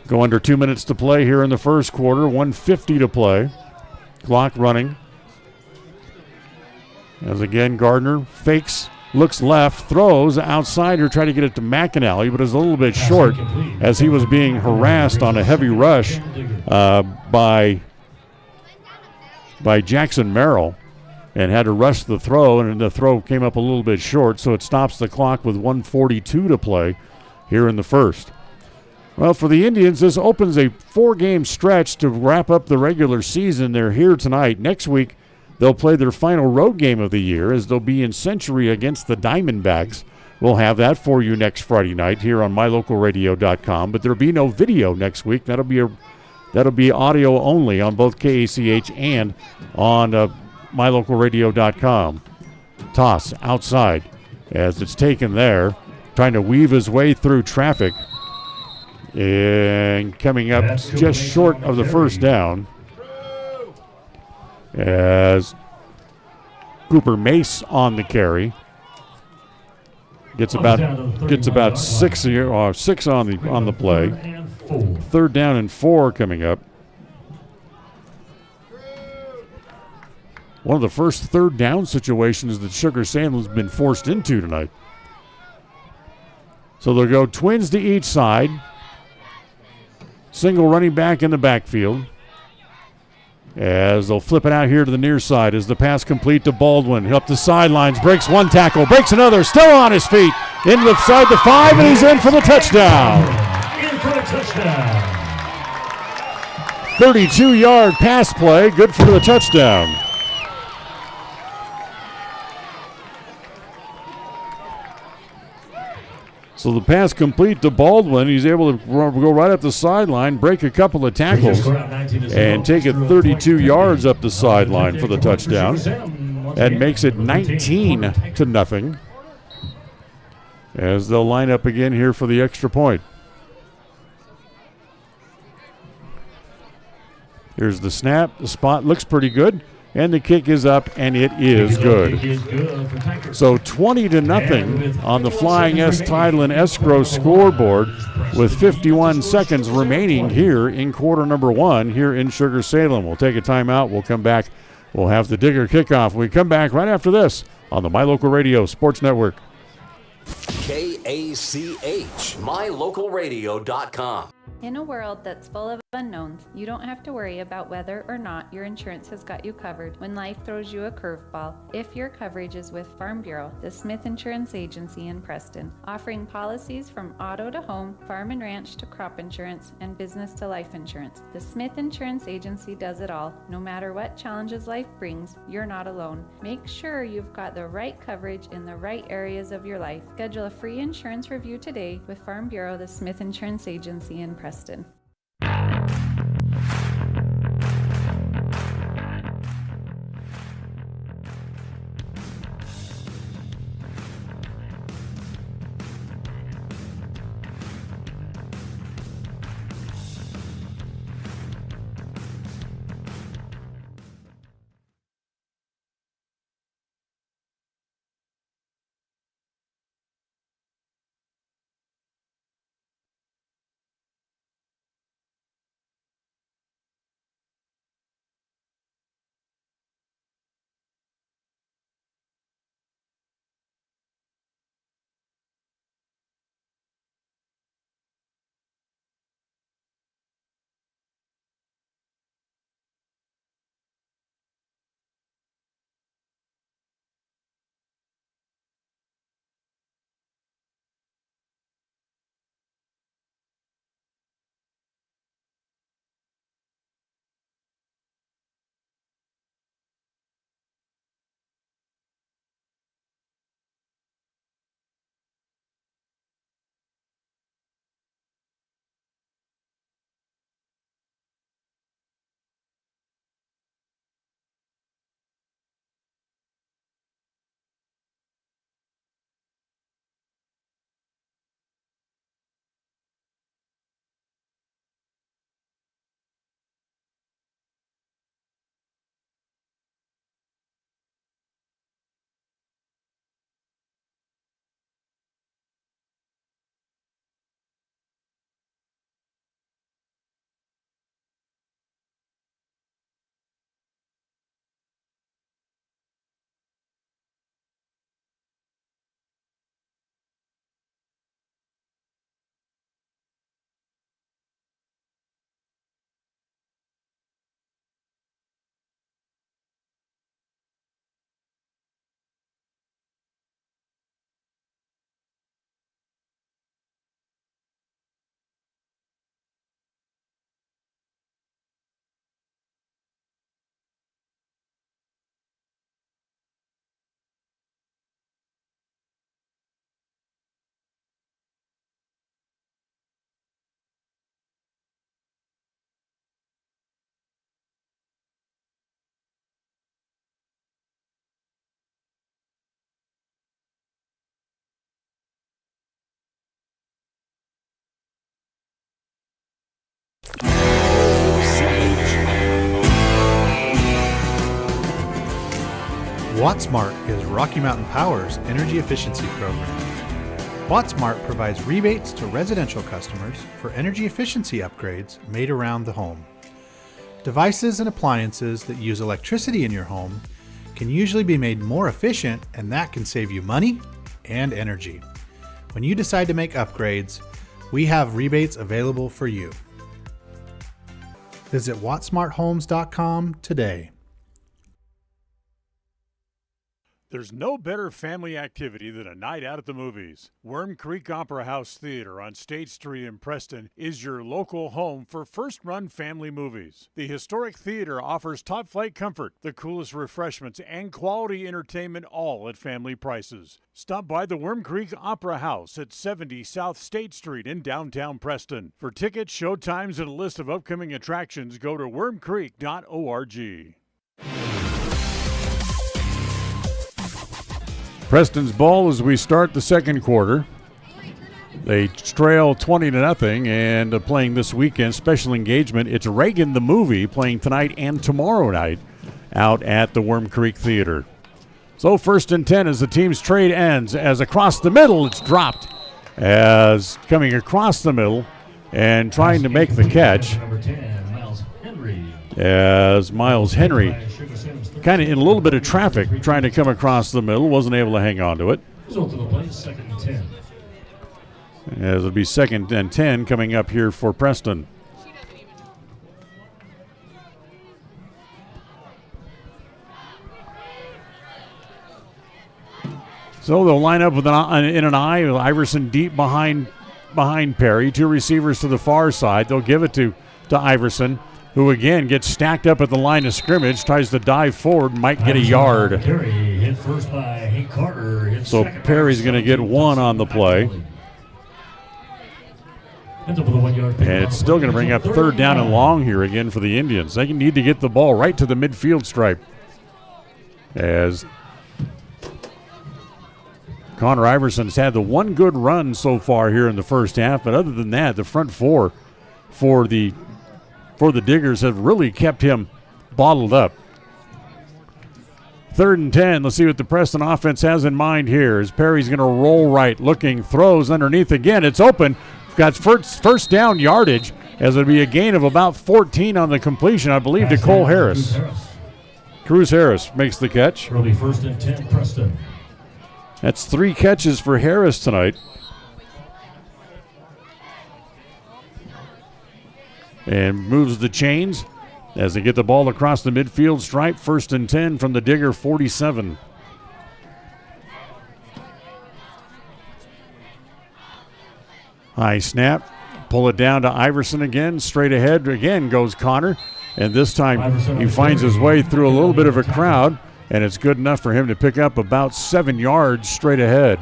Go under 2 minutes to play here in the first quarter. 1:50 to play. Clock running. As again, Gardner fakes, looks left, throws outside or try to get it to McAnally, but is a little bit short as he was being harassed on a heavy rush by Jackson Merrill, and had to rush the throw, and the throw came up a little bit short, so it stops the clock with 1:42 to play here in the first. Well, for the Indians, this opens a 4-game stretch to wrap up the regular season. They're here tonight. Next week, they'll play their final road game of the year, as they'll be in Century against the Diamondbacks. We'll have that for you next Friday night here on mylocalradio.com, but there'll be no video next week. That'll be audio only on both KACH and on mylocalradio.com. Toss outside as it's taken there, trying to weave his way through traffic and coming up just short of the first down as Cooper Mace on the carry gets about 6 on the play. 3rd down and 4 coming up. One of the first 3rd down situations that Sugar-Salem has been forced into tonight. So they'll go twins to each side. Single running back in the backfield. as they'll flip it out here to the near side as the pass complete to Baldwin. Up the sidelines, breaks one tackle, breaks another, still on his feet. Inside the 5, and he's in for the touchdown. In for a touchdown. 32-yard pass play, good for the touchdown. So the pass complete to Baldwin. He's able to go right up the sideline, break a couple of tackles, and take it 32 yards up the sideline for the touchdown. That makes it 19-0 as they'll line up again here for the extra point. Here's the snap. The spot looks pretty good. And the kick is up, and it is good. So 20-0 on the Flying S Title and Escrow scoreboard with 51 seconds remaining here in quarter number 1 here in Sugar-Salem. We'll take a timeout. We'll come back. We'll have the Digger kickoff. We come back right after this on the My Local Radio Sports Network. KACH, mylocalradio.com. In a world that's full of unknowns, you don't have to worry about whether or not your insurance has got you covered when life throws you a curveball. If your coverage is with Farm Bureau, the Smith Insurance Agency in Preston, offering policies from auto to home, farm and ranch to crop insurance, and business to life insurance. The Smith Insurance Agency does it all. No matter what challenges life brings, you're not alone. Make sure you've got the right coverage in the right areas of your life. Schedule a free insurance review today with Farm Bureau, the Smith Insurance Agency in Preston. WattSmart is Rocky Mountain Power's energy efficiency program. WattSmart provides rebates to residential customers for energy efficiency upgrades made around the home. Devices and appliances that use electricity in your home can usually be made more efficient, and that can save you money and energy. When you decide to make upgrades, we have rebates available for you. Visit wattsmarthomes.com today. There's no better family activity than a night out at the movies. Worm Creek Opera House Theater on State Street in Preston is your local home for first-run family movies. The historic theater offers top-flight comfort, the coolest refreshments, and quality entertainment, all at family prices. Stop by the Worm Creek Opera House at 70 South State Street in downtown Preston. For tickets, show times, and a list of upcoming attractions, go to wormcreek.org. Preston's ball as we start the second quarter. They trail 20-0 and playing this weekend, special engagement. It's Reagan the Movie playing tonight and tomorrow night out at the Worm Creek Theater. So 1st and 10 as the team's trade ends. As across the middle, it's dropped. As coming across the middle and trying to make the catch. As Miles Henry kind of in a little bit of traffic trying to come across the middle, wasn't able to hang on to it. Result of the play is 2nd and 10. As it'll be 2nd and 10 coming up here for Preston. So they'll line up with in an eye with Iverson deep behind Perry. 2 receivers to the far side. They'll give it to Iverson, who again gets stacked up at the line of scrimmage, tries to dive forward, might get a yard. Perry hit first by Hank Carter. So Perry's going to get 1 on the play. And it's still going to bring up 3rd down and long here again for the Indians. They need to get the ball right to the midfield stripe. As Connor Iverson's had the one good run so far here in the first half, but other than that, the front four for the Diggers have really kept him bottled up. 3rd and 10. Let's see what the Preston offense has in mind here. As Perry's going to roll right, looking, throws underneath again. It's open. Got first down yardage, as it'll be a gain of about 14 on the completion, I believe, to Cole Harris. Cruz Harris makes the catch. Early 1st and 10, Preston. That's 3 catches for Harris tonight. And moves the chains as they get the ball across the midfield stripe. 1st and 10 from the Digger 47. High snap. Pull it down to Iverson again. Straight ahead again goes Connor. And this time he finds his way through a little bit of a crowd. And it's good enough for him to pick up about 7 yards straight ahead.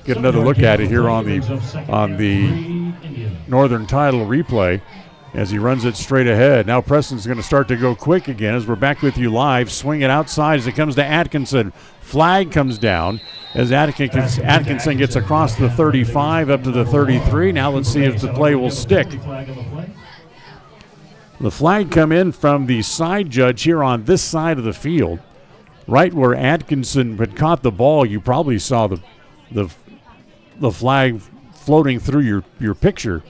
Get another look at it here on the Northern Title replay as he runs it straight ahead. Now Preston's going to start to go quick again as we're back with you live. Swing it outside as it comes to Atkinson. Flag comes down as Atkinson gets across the 35 up to the 33. Now let's see if the play will stick. The flag come in from the side judge here on this side of the field. Right where Atkinson had caught the ball, you probably saw the flag floating through your picture.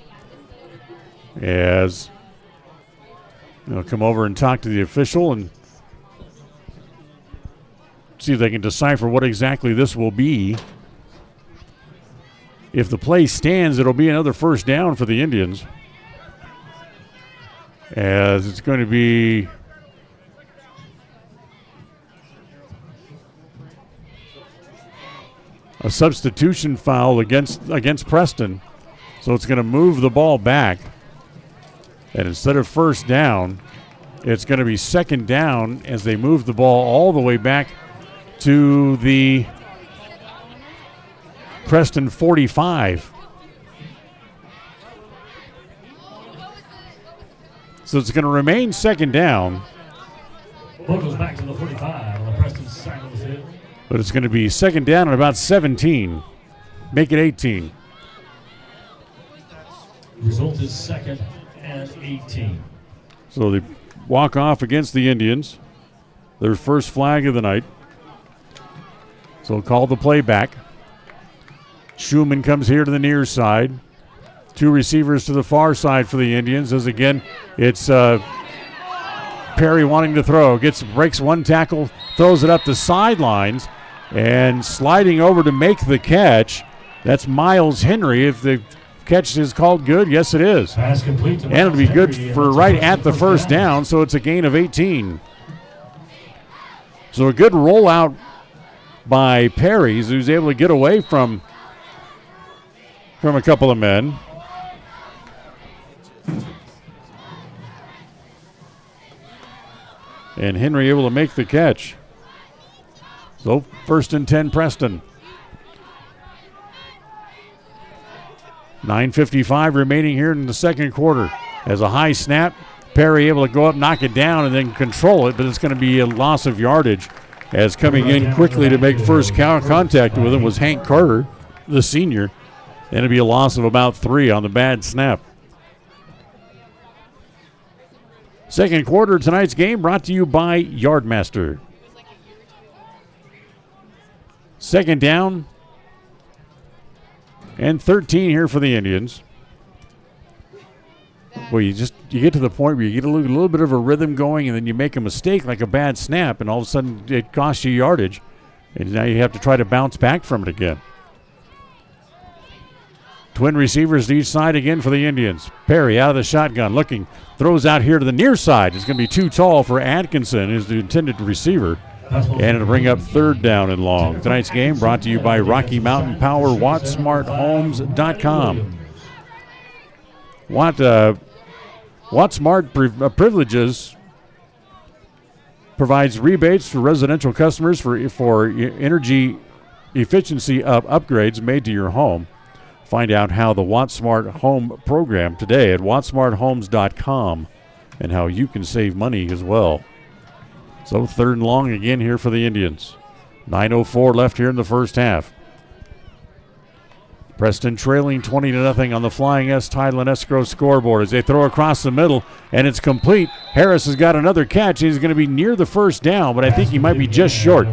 As they'll come over and talk to the official and see if they can decipher what exactly this will be. If the play stands, it'll be another 1st down for the Indians. As it's going to be a substitution foul against Preston. So it's going to move the ball back. And instead of 1st down, it's going to be 2nd down as they move the ball all the way back to the Preston 45. So it's going to remain 2nd down. Ball goes back to the 45 on the Preston side of the field. But it's going to be 2nd down and about 17. Make it 18. Result is 2nd and 18. So they walk off against the Indians. Their first flag of the night. So call the play back. Schumann comes here to the near side. 2 receivers to the far side for the Indians. As again, it's Perry wanting to throw. Breaks 1 tackle, throws it up the sidelines, and sliding over to make the catch. That's Miles Henry. If the catch is called good. Yes, it is. Pass complete to And it'll be good Henry, for and right that's at the first down. down, so it's a gain of 18. So a good rollout by Perry's, who's able to get away from a couple of men. And Henry able to make the catch. So 1st and 10 Preston. 9:55 remaining here in the second quarter. As a high snap, Perry able to go up, knock it down, and then control it, but it's going to be a loss of yardage. As coming in quickly to make first contact with him was Hank Carter, the senior. And it'll be a loss of about 3 on the bad snap. Second quarter of tonight's game brought to you by Yardmaster. Second down and 13 here for the Indians. Well, you get to the point where you get a little bit of a rhythm going, and then you make a mistake like a bad snap, and all of a sudden it costs you yardage, and now you have to try to bounce back from it again. Twin receivers to each side again for the Indians. Perry out of the shotgun, looking, throws out here to the near side. It's going to be too tall for Atkinson, who's the intended receiver, and it'll bring up 3rd down and long. Tonight's game brought to you by Rocky Mountain Power, WattSmartHomes.com. WattSmart Privileges provides rebates for residential customers for energy efficiency upgrades made to your home. Find out how the WattSmart Home program today at WattSmartHomes.com and how you can save money as well. So 3rd and long again here for the Indians. 9:04 left here in the first half. Preston trailing 20-0 on the Flying S Title and Escrow scoreboard as they throw across the middle, and it's complete. Harris has got another catch. He's going to be near the first down, but I think he might be just short.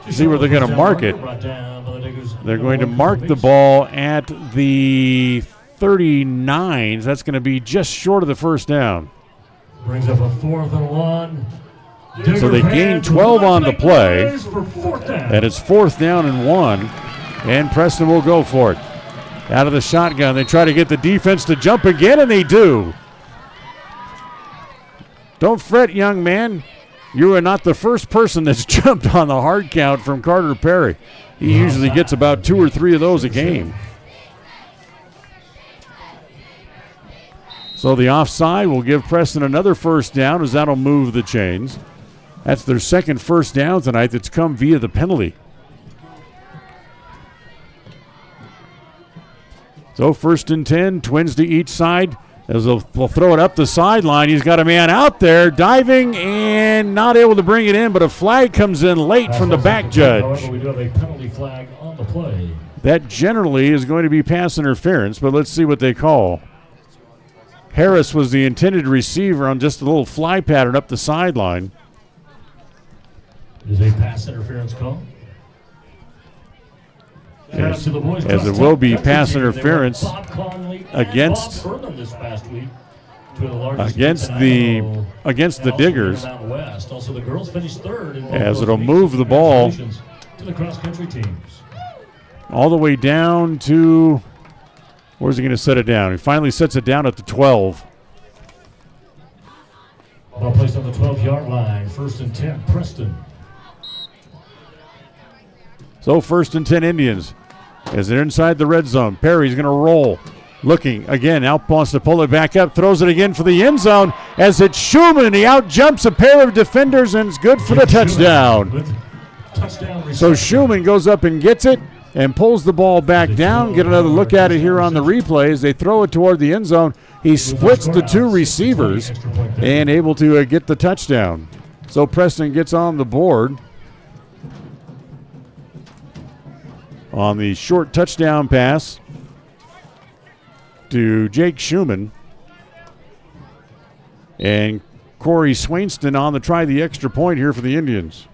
See where they're going to mark it. They're going to mark the ball at the 39. That's going to be just short of the first down. Brings up a 4th and 1. So they gain 12 on the play, and it's 4th down and 1, and Preston will go for it. Out of the shotgun, they try to get the defense to jump again, and they do. Don't fret, young man. You are not the first person that's jumped on the hard count from Carter Perry. He usually gets about 2 or 3 of those a game. So the offside will give Preston another first down, as that'll move the chains. That's their second first down tonight that's come via the penalty. So 1st and 10, Twins to each side. As they'll throw it up the sideline. He's got a man out there diving and not able to bring it in, but a flag comes in late from the back judge. We do have a penalty flag on the play. That generally is going to be pass interference, but let's see what they call. Harris was the intended receiver on just a little fly pattern up the sideline. It is a pass interference call. As it will be pass interference against the Diggers, as it'll move the ball all the way down to, where's he going to set it down? He finally sets it down at the 12. Ball placed on the 12-yard line. 1st and 10, Preston. So 1st and 10 Indians. As they're inside the red zone, Perry's going to roll. Looking again, out wants to pull it back up, throws it again for the end zone as it's Schumann. He out jumps a pair of defenders and it's good for the touchdown. So Schumann goes up and gets it and pulls the ball back down. Get another look at it here on the replay as they throw it toward the end zone. He splits the 2 receivers and able to get the touchdown. So Preston gets on the board on the short touchdown pass to Jake Schumann. And Corey Swainston on the try the extra point here for the Indians.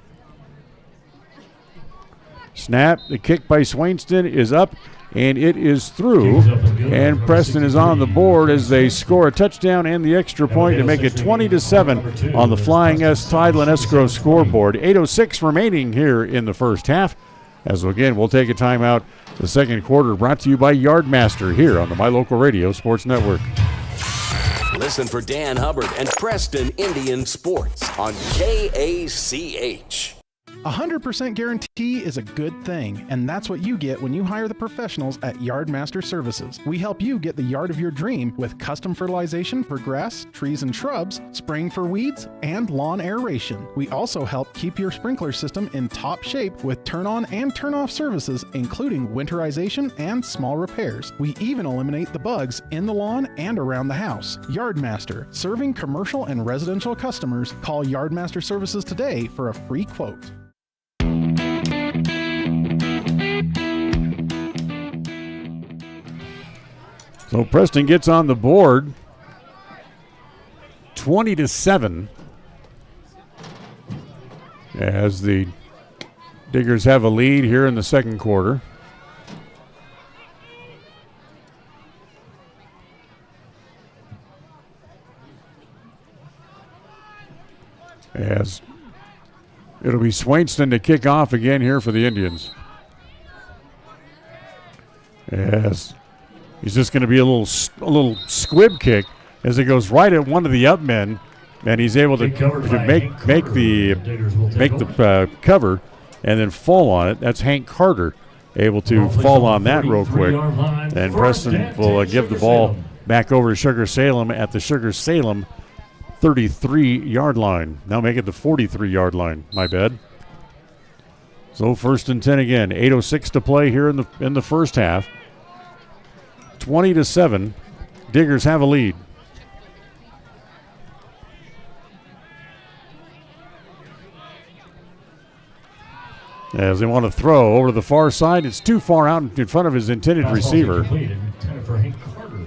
Snap, the kick by Swainston is up, and it is through. And Preston is on the board as they score a touchdown and the extra point to make it 20-7 on the Flying S Title and Escrow scoreboard. 8:06 remaining here in the first half. As again, we'll take a timeout. The second quarter brought to you by Yardmaster here on the My Local Radio Sports Network. Listen for Dan Hubbard and Preston Indian Sports on KACH. 100% guarantee is a good thing, and that's what you get when you hire the professionals at Yardmaster Services. We help you get the yard of your dream with custom fertilization for grass, trees, and shrubs, spraying for weeds, and lawn aeration. We also help keep your sprinkler system in top shape with turn-on and turn-off services, including winterization and small repairs. We even eliminate the bugs in the lawn and around the house. Yardmaster, serving commercial and residential customers. Call Yardmaster Services today for a free quote. So Preston gets on the board 20-7 as the Diggers have a lead here in the second quarter. As it'll be Swainston to kick off again here for the Indians. As he's just going to be a little squib kick as it goes right at one of the up men, and he's able to make the cover and then fall on it. That's Hank Carter able to fall on that real quick. And Preston will give the ball back over to Sugar-Salem at the Sugar-Salem 33-yard line. Now make it the 43-yard line. My bad. So 1st and 10 again. 8:06 to play here in the first half. 20-7. Diggers have a lead. As they want to throw over to the far side, it's too far out in front of his intended receiver.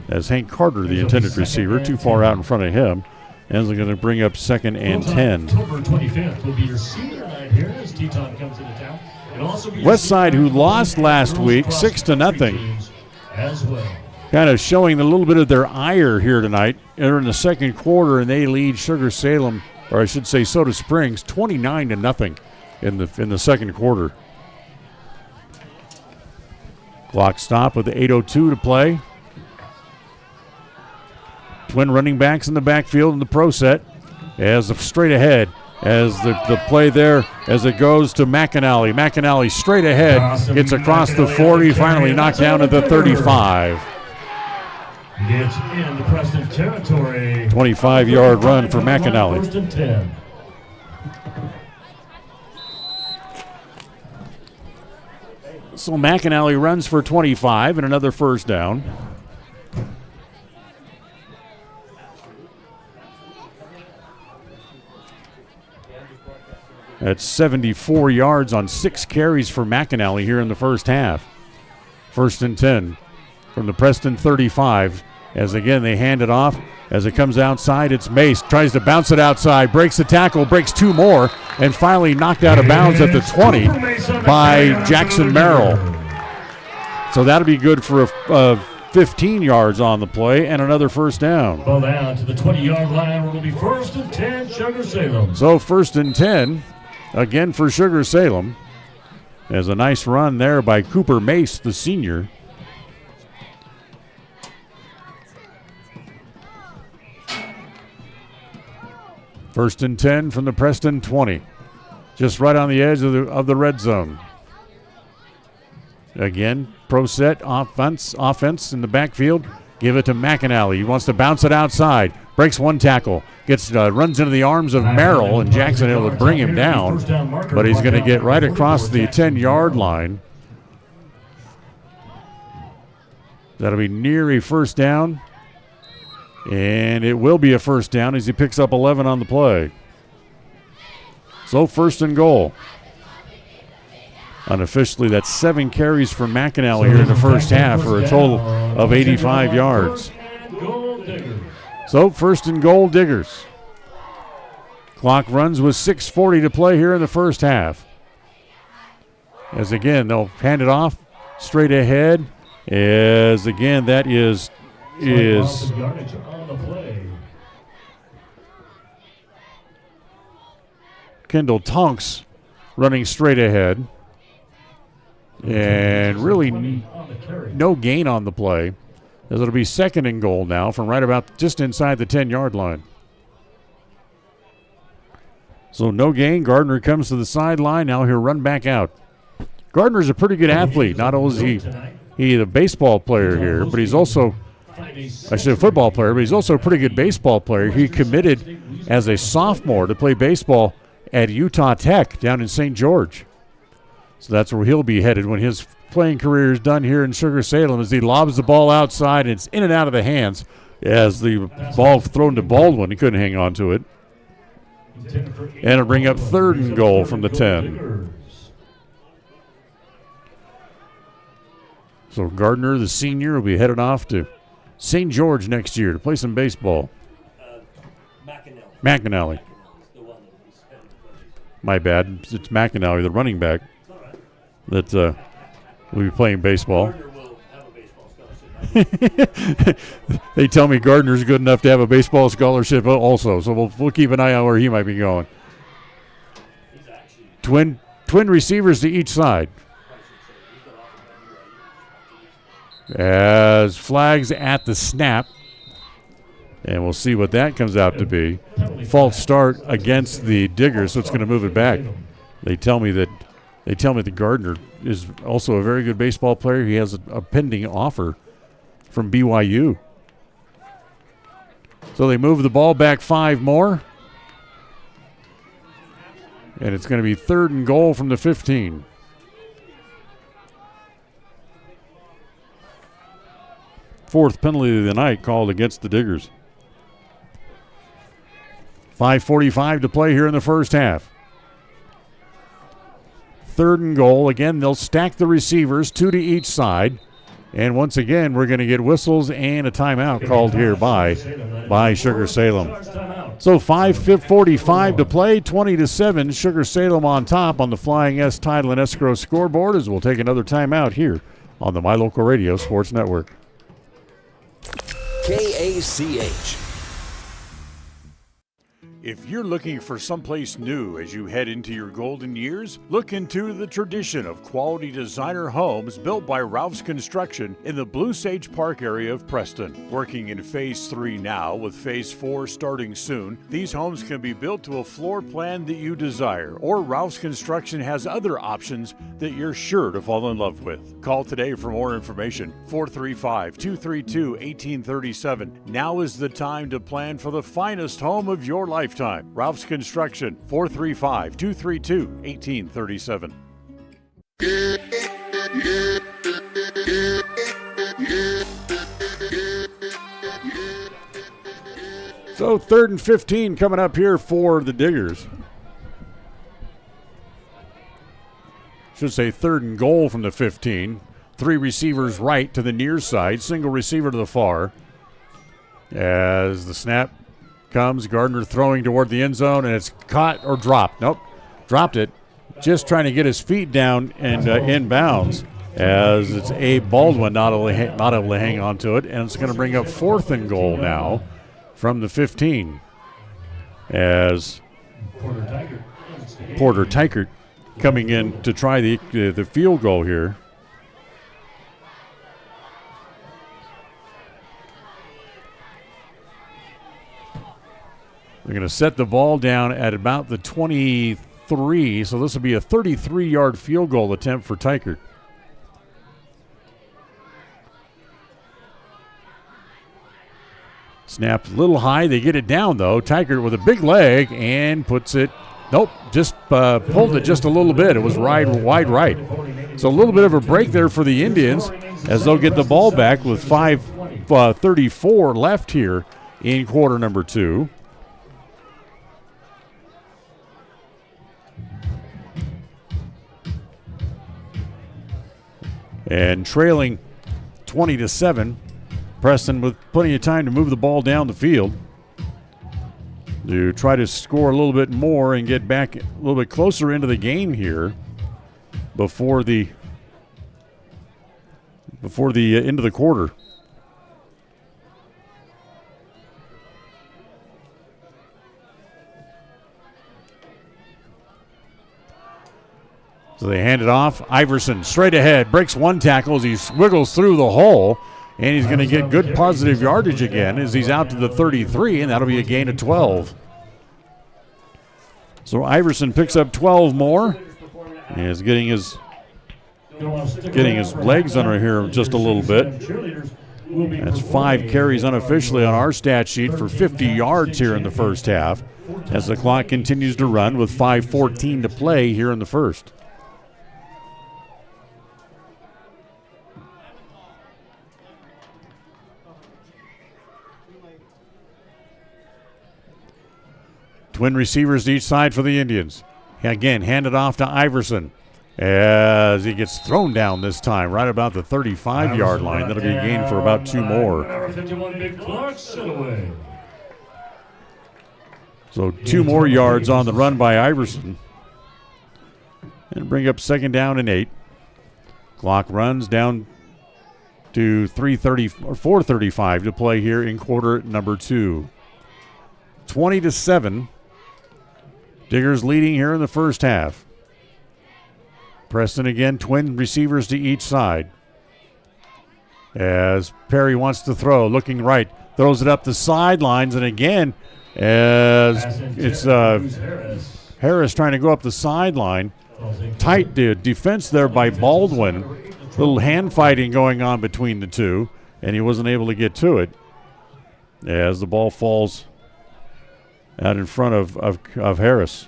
As Hank Carter, the intended receiver, too far out in front of him. And they're going to bring up 2nd and 10. October 25th will be your senior night here as Teton comes into town. Westside, who lost last week 6-0. As well. Kind of showing a little bit of their ire here tonight. They're in the second quarter, and they lead Sugar-Salem, or I should say Soda Springs, 29-0 in the second quarter. Clock stop with 8:02 to play. Twin running backs in the backfield in the pro set. As straight ahead, as the play there, as it goes to McAnally. McAnally straight ahead, gets across the 40, finally knocked down at the 35. Gets into Preston territory. 25-yard run for McAnally. 1st and 10. So McAnally runs for 25 and another first down. That's 74 yards on 6 carries for McAnally here in the first half. 1st and 10 from the Preston 35. As again they hand it off. As it comes outside, it's Mace. Tries to bounce it outside. Breaks the tackle. Breaks 2 more. And finally knocked out of bounds at the 20 by Jackson Merrill. So that'll be good for a 15 yards on the play and another first down. Ball down to the 20-yard line. It'll be 1st and 10, Sugar-Salem. So 1st and 10 again for Sugar-Salem. There's a nice run there by Cooper Mace, the senior. First and 10 from the Preston 20. Just right on the edge of the red zone. Again, pro set offense in the backfield. Give it to McAnally. He wants to bounce it outside. Breaks 1 tackle. Runs into the arms of Merrill, and Jackson able to bring him down. But he's going to get right across the 10-yard line. That'll be near a first down. And it will be a first down as he picks up 11 on the play. So 1st and goal. Unofficially, that's 7 carries for McAnally here in the first half for a total of 85 yards. So 1st and goal, Diggers. Clock runs with 6:40 to play here in the first half. As again, they'll hand it off straight ahead. As again, that is Kendall Tonks running straight ahead. And really no gain on the play, as it'll be 2nd and goal now from right about just inside the 10-yard line. So no gain. Gardner comes to the sideline. Now he'll run back out. Gardner's a pretty good athlete. Not only is he a baseball player here, but he's also, I say a football player, but he's also a pretty good baseball player. He committed as a sophomore to play baseball at Utah Tech down in St. George. So that's where he'll be headed when his playing career is done here in Sugar-Salem, as he lobs the ball outside. And it's in and out of the hands as the ball thrown to Baldwin. He couldn't hang on to it. And it'll bring up 3rd and goal from the 10. So Gardner, the senior, will be headed off to St. George next year to play some baseball. McAnally. My bad. It's McAnally, the running back, that will be playing baseball. They tell me Gardner's good enough to have a baseball scholarship also, so we'll keep an eye on where he might be going. Twin receivers to each side. As flags at the snap, and we'll see what that comes out to be. False start against the Diggers, so it's going to move it back. They tell me that Gardner is also a very good baseball player. He has a pending offer from BYU. So they move the ball back 5 more. And it's going to be 3rd and goal from the 15. Fourth penalty of the night called against the Diggers. 5:45 to play here in the first half. 3rd and goal. Again, they'll stack the receivers, 2 to each side. And once again, we're going to get whistles and a timeout called here by Sugar-Salem. So 5:45 to play, 20-7. Sugar-Salem on top on the Flying S Title and Escrow scoreboard, as we'll take another timeout here on the My Local Radio Sports Network. KACH. If you're looking for someplace new as you head into your golden years, look into the tradition of quality designer homes built by Ralph's Construction in the Blue Sage Park area of Preston. Working in Phase 3 now, with Phase 4 starting soon, these homes can be built to a floor plan that you desire, or Ralph's Construction has other options that you're sure to fall in love with. Call today for more information, 435-232-1837. Now is the time to plan for the finest home of your lifetime. Ralph's Construction, 435-232-1837. So 3rd and 15 coming up here for the Diggers. Should say 3rd and goal from the 15. 3 receivers right to the near side, single receiver to the far. As the snap comes, Gardner throwing toward the end zone, and it's caught or dropped. Nope, dropped it. Just trying to get his feet down and inbounds, as it's Abe Baldwin not able to hang on to it, and it's going to bring up 4th and goal now from the 15. As Porter Tykert coming in to try the field goal here. They're going to set the ball down at about the 23, so this will be a 33-yard field goal attempt for Tykert. Snapped a little high. They get it down, though. Tykert with a big leg and puts it. Nope, just pulled it just a little bit. It was wide right. So a little bit of a break there for the Indians, as they'll get the ball back with 5:34 left here in quarter number 2. And trailing 20-7, Preston with plenty of time to move the ball down the field to try to score a little bit more and get back a little bit closer into the game here before the end of the quarter. So they hand it off. Iverson straight ahead, breaks one tackle as he wiggles through the hole, and he's going to get good positive yardage again as he's out to the 33, and that'll be a gain of 12. So Iverson picks up 12 more, and is getting his legs under here just a little bit. That's 5 carries unofficially on our stat sheet for 50 yards here in the first half as the clock continues to run with 5:14 to play here in the first. Twin receivers to each side for the Indians. Again, handed off to Iverson as he gets thrown down this time, right about the 35-yard line. That'll be a gain for about 2 more. So 2 more yards on the run by Iverson. And bring up 2nd down and 8. Clock runs down to 4:35 to play here in quarter number 2. 20-7. Diggers leading here in the first half. Preston again, twin receivers to each side. As Perry wants to throw, looking right, throws it up the sidelines, and again, as it's Harris trying to go up the sideline. Tight defense there by Baldwin. Little hand fighting going on between the two, and he wasn't able to get to it as the ball falls out in front of Harris.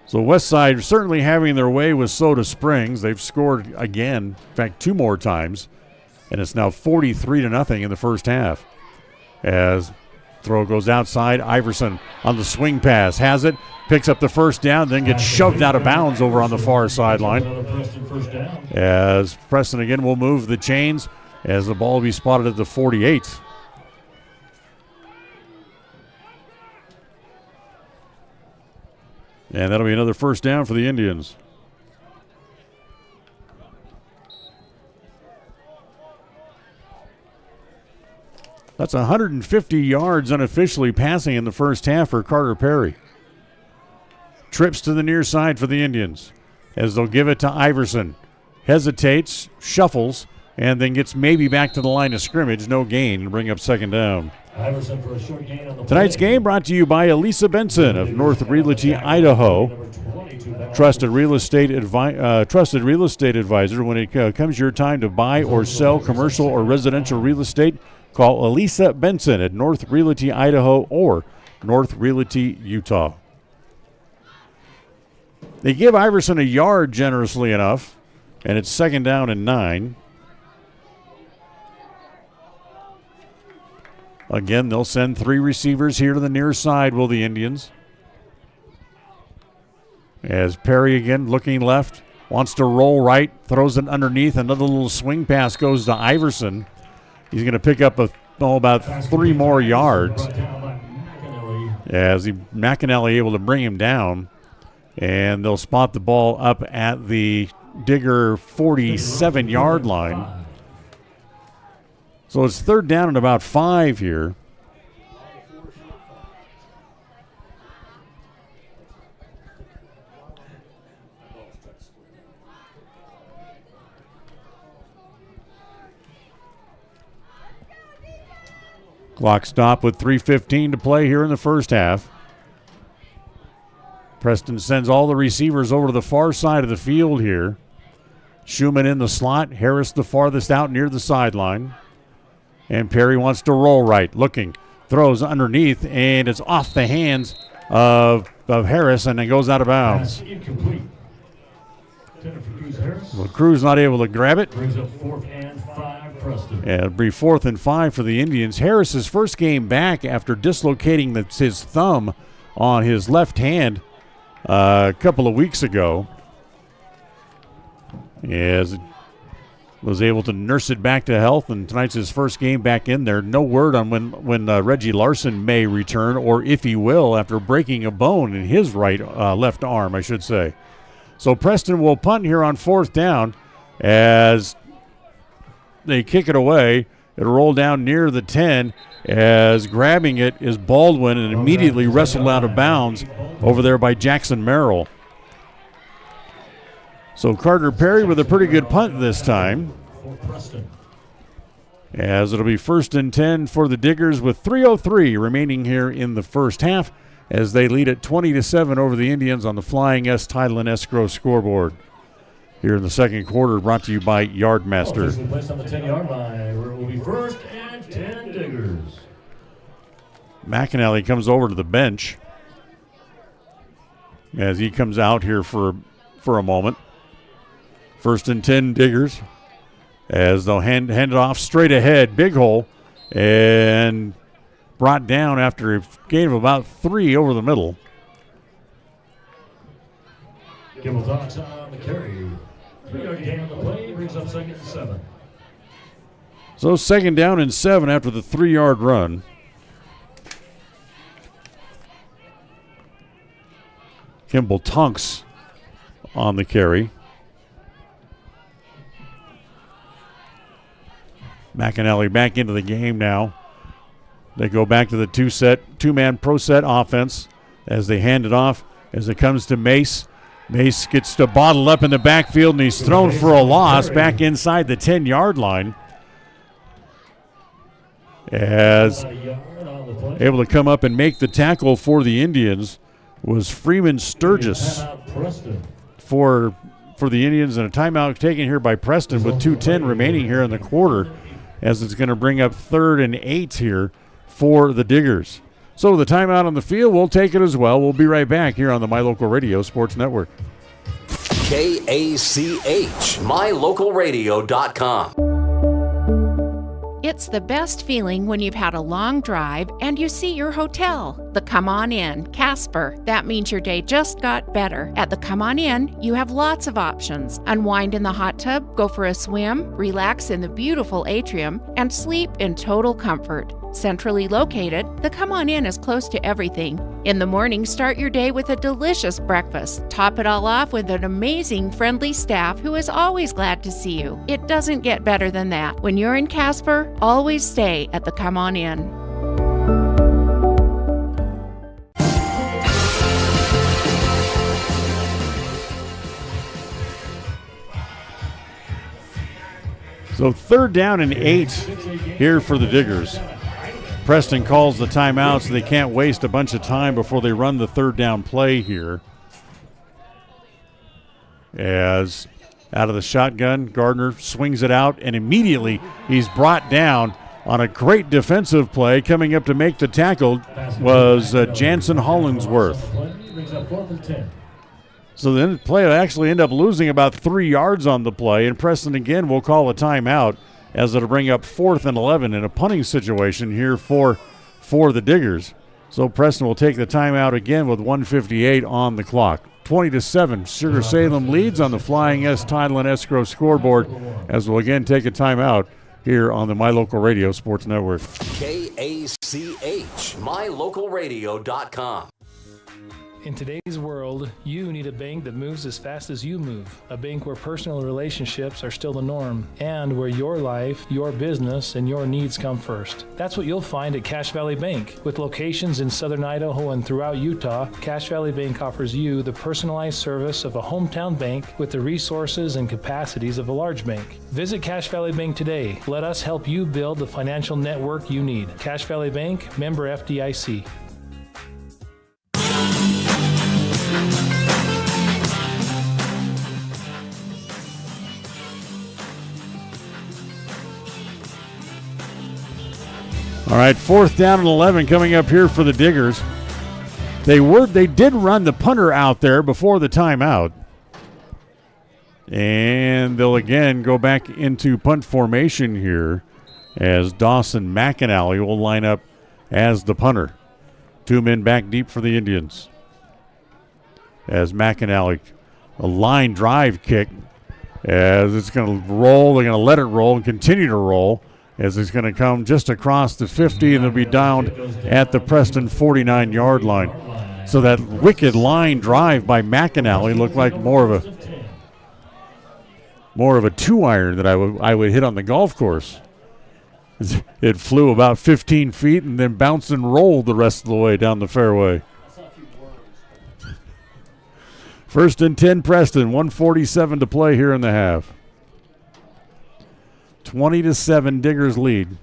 So Westside certainly having their way with Soda Springs. They've scored again, in fact, 2 more times, and it's now 43-0 in the first half. As throw goes outside, Iverson on the swing pass, has it, picks up the first down, then gets shoved out of bounds over on the far sideline. As Preston again will move the chains as the ball will be spotted at the 48. And that'll be another first down for the Indians. That's 150 yards unofficially passing in the first half for Carter Perry. Trips to the near side for the Indians as they'll give it to Iverson. Hesitates, shuffles, and then gets maybe back to the line of scrimmage. No gain to bring up 2nd down. Iverson for a short gain on the Tonight's game brought to you by Elisa Benson of North Realty, Idaho. Trusted real estate advisor. When it comes your time to buy or sell commercial or residential real estate, call Elisa Benson at North Realty, Idaho or North Realty, Utah. They give Iverson a yard generously enough, and it's 2nd down and 9. Again, they'll send 3 receivers here to the near side, will the Indians. As Perry again looking left, wants to roll right, throws it underneath. Another little swing pass goes to Iverson. He's going to pick up about 3 more yards. As McAnally able to bring him down. And they'll spot the ball up at the Digger 47-yard line. So it's 3rd down and about 5 here. Clock stop with 3:15 to play here in the first half. Preston sends all the receivers over to the far side of the field here. Schumann in the slot, Harris the farthest out near the sideline. And Perry wants to roll right, looking, throws underneath, and it's off the hands of Harris, and it goes out of bounds. Well, Cruz not able to grab it. Brings up 4th and 5, Preston. And it'll be 4th and 5 for the Indians. Harris's first game back after dislocating his thumb on his left hand a couple of weeks ago. As was able to nurse it back to health, and tonight's his first game back in there. No word on when Reggie Larson may return, or if he will, after breaking a bone in his left arm, I should say. So Preston will punt here on 4th down as They kick it away. It'll roll down near the 10 as grabbing it is Baldwin and immediately wrestled out of bounds over there by Jackson Merrill. So Carter Perry with a pretty good punt this time. As it'll be 1st and 10 for the Diggers with 3:03 remaining here in the first half as they lead at 20-7 over the Indians on the Flying S Title and Escrow scoreboard. Here in the second quarter, brought to you by Yardmaster. Officially placed on the 10-yard line, where it will be 1st and 10 Diggers. McAnally comes over to the bench as he comes out here for a moment. 1st and 10 Diggers as they'll hand it off straight ahead. Big hole and brought down after a gain of about 3 over the middle. Kimball Talks on the carry. 3-yard gain on the play brings up 2nd and 7. So 2nd down and 7 after the 3-yard run. Kimball Tonks on the carry. McAnally back into the game now. They go back to the two-man pro set offense as they hand it off as it comes to Mace. Mace gets to bottle up in the backfield and he's thrown for a loss back inside the 10-yard line. As able to come up and make the tackle for the Indians was Freeman Sturgis for the Indians, and a timeout taken here by Preston with 2:10 remaining here in the quarter, as it's going to bring up 3rd and 8 here for the Diggers. So the timeout on the field, we'll take it as well. We'll be right back here on the My Local Radio Sports Network. KACH, mylocalradio.com. It's the best feeling when you've had a long drive and you see your hotel, the Come On Inn, Casper. That means your day just got better. At the Come On Inn, you have lots of options. Unwind in the hot tub, go for a swim, relax in the beautiful atrium, and sleep in total comfort. Centrally located, the Come On Inn is close to everything. In the morning, start your day with a delicious breakfast. Top it all off with an amazing, friendly staff who is always glad to see you. It doesn't get better than that. When you're in Casper, always stay at the Come On Inn. So 3rd down and 8 here for the Diggers. Preston calls the timeout so they can't waste a bunch of time before they run the 3rd down play here. As out of the shotgun, Gardner swings it out, and immediately he's brought down on a great defensive play. Coming up to make the tackle was Jansen Hollingsworth. So then the play will actually end up losing about 3 yards on the play, and Preston again will call a timeout as it'll bring up 4th and 11 in a punting situation here for the Diggers. So Preston will take the timeout again with 1:58 on the clock. 20-7, Sugar-Salem leads on the Flying S Title and Escrow scoreboard, as we'll again take a timeout here on the My Local Radio Sports Network. KACH, mylocalradio.com. In today's world, you need a bank that moves as fast as you move. A bank where personal relationships are still the norm, and where your life, your business, and your needs come first. That's what you'll find at Cache Valley Bank. With locations in southern Idaho and throughout Utah, Cache Valley Bank offers you the personalized service of a hometown bank with the resources and capacities of a large bank. Visit Cache Valley Bank today. Let us help you build the financial network you need. Cache Valley Bank, member FDIC. All right, 4th down and 11 coming up here for the Diggers. They did run the punter out there before the timeout. And they'll again go back into punt formation here as Dawson McAnally will line up as the punter. 2 men back deep for the Indians. As McAnally, a line drive kick, as it's going to roll. They're going to let it roll and continue to roll, as it's going to come just across the 50 and they'll be down at the Preston 49-yard line. So that wicked line drive by McAnally looked like more of more of a 2-iron that I would hit on the golf course. It flew about 15 feet and then bounced and rolled the rest of the way down the fairway. First and 10 Preston, 1:47 to play here in the half. 20-7 Diggers lead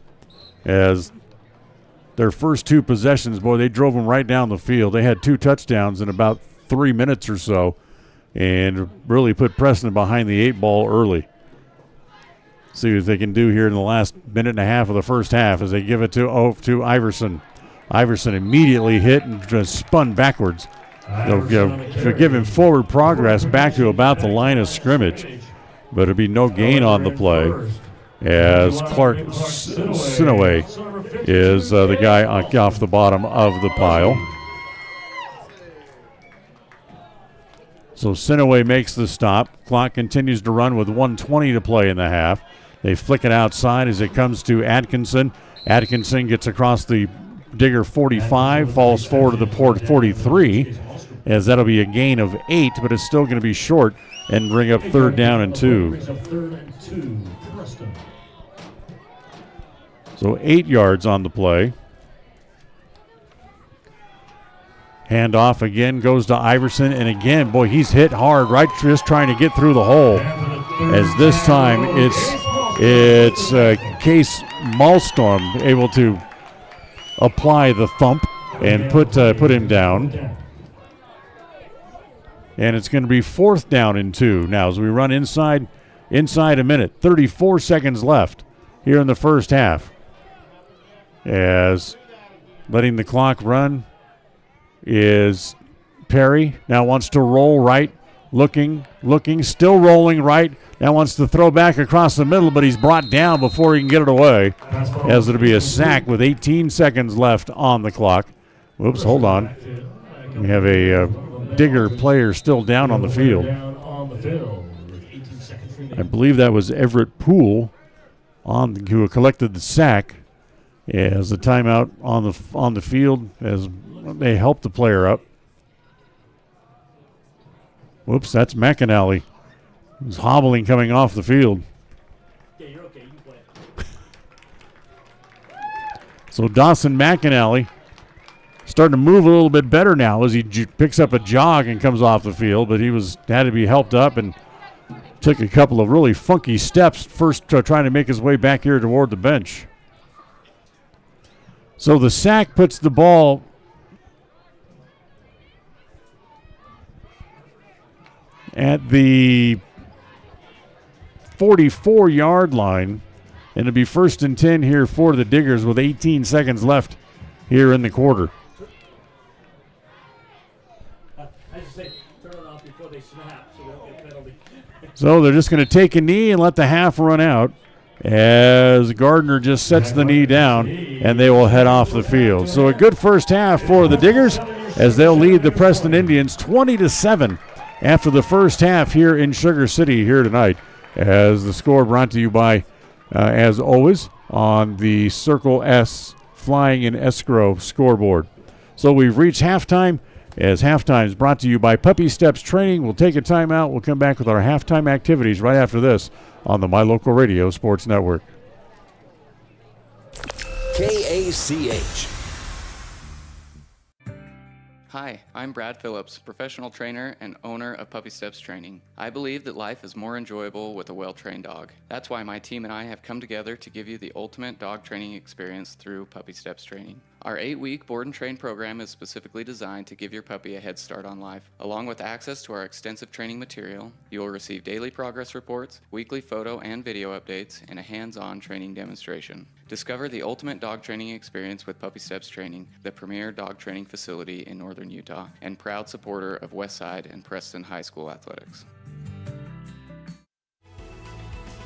as their first 2 possessions, boy, they drove them right down the field. They had 2 touchdowns in about 3 minutes or so and really put Preston behind the 8 ball early. See what they can do here in the last minute and a half of the first half as they give it to Iverson. Iverson immediately hit and just spun backwards. They'll give him forward progress back to about the line of scrimmage, but it'll be no gain on the play as Clark Sinaway is the guy off the bottom of the pile. So Sinaway makes the stop. Clock continues to run with 1:20 to play in the half. They flick it outside as it comes to Atkinson. Atkinson gets across the Digger 45, falls forward to the port 43, as that'll be a gain of 8, but it's still going to be short and bring up 3rd down and 2. So 8 yards on the play. Handoff again goes to Iverson, and again, boy, he's hit hard, right, just trying to get through the hole. As this time it's Case Malstorm able to apply the thump and put him down. And it's going to be 4th down and 2 now as we run inside a minute. 34 seconds left here in the first half. As letting the clock run is Perry. Now wants to roll right, looking, still rolling right. Now wants to throw back across the middle, but he's brought down before he can get it away, as it'll be a sack with 18 seconds left on the clock. Whoops, hold on. We have a Digger player still down on the field. I believe that was Everett Poole who collected the sack as the timeout on the field as they helped the player up. Whoops, that's McAnally. He's hobbling coming off the field. So Dawson McAnally starting to move a little bit better now as he picks up a jog and comes off the field, but he had to be helped up and took a couple of really funky steps first trying to make his way back here toward the bench. So the sack puts the ball at the 44-yard line, and it'll be 1st and 10 here for the Diggers with 18 seconds left here in the quarter. I just say turn it off before they snap so they don't get a penalty. So they're just going to take a knee and let the half run out as Gardner just sets the knee down, and they will head off the field. So a good first half for the Diggers as they'll lead the Preston Indians 20-7 after the first half here in Sugar City here tonight. As the score brought to you by, as always, on the Circle S Flying in Escrow scoreboard. So we've reached halftime, as halftime is brought to you by Puppy Steps Training. We'll take a timeout. We'll come back with our halftime activities right after this on the My Local Radio Sports Network. KACH. Hi, I'm Brad Phillips, professional trainer and owner of Puppy Steps Training. I believe that life is more enjoyable with a well-trained dog. That's why my team and I have come together to give you the ultimate dog training experience through Puppy Steps Training. Our 8-week board and train program is specifically designed to give your puppy a head start on life. Along with access to our extensive training material, you will receive daily progress reports, weekly photo and video updates, and a hands-on training demonstration. Discover the ultimate dog training experience with Puppy Steps Training, the premier dog training facility in northern Utah, and proud supporter of Westside and Preston High School athletics.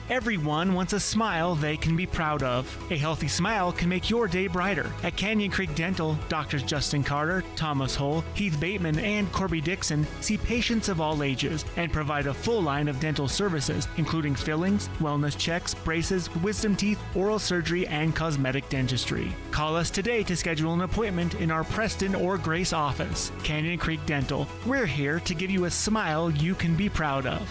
Everyone wants a smile they can be proud of. A healthy smile can make your day brighter. At Canyon Creek Dental, Doctors Justin Carter, Thomas Hull, Heath Bateman, and Corby Dixon see patients of all ages and provide a full line of dental services, including fillings, wellness checks, braces, wisdom teeth, oral surgery, and cosmetic dentistry. Call us today to schedule an appointment in our Preston or Grace office. Canyon Creek Dental. We're here to give you a smile you can be proud of.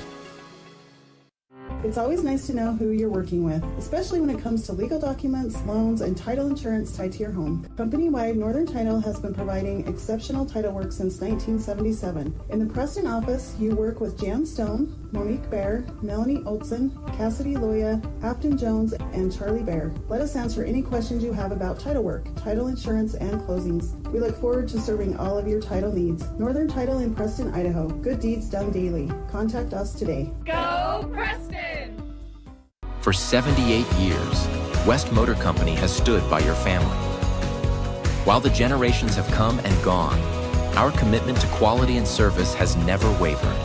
It's always nice to know who you're working with, especially when it comes to legal documents, loans, and title insurance tied to your home. Company-wide, Northern Title has been providing exceptional title work since 1977. In the Preston office, you work with Jan Stone, Monique Bear, Melanie Olson, Cassidy Loya, Afton Jones, and Charlie Bear. Let us answer any questions you have about title work, title insurance, and closings. We look forward to serving all of your title needs. Northern Title in Preston, Idaho. Good deeds done daily. Contact us today. Go Preston! For 78 years, West Motor Company has stood by your family. While the generations have come and gone, our commitment to quality and service has never wavered.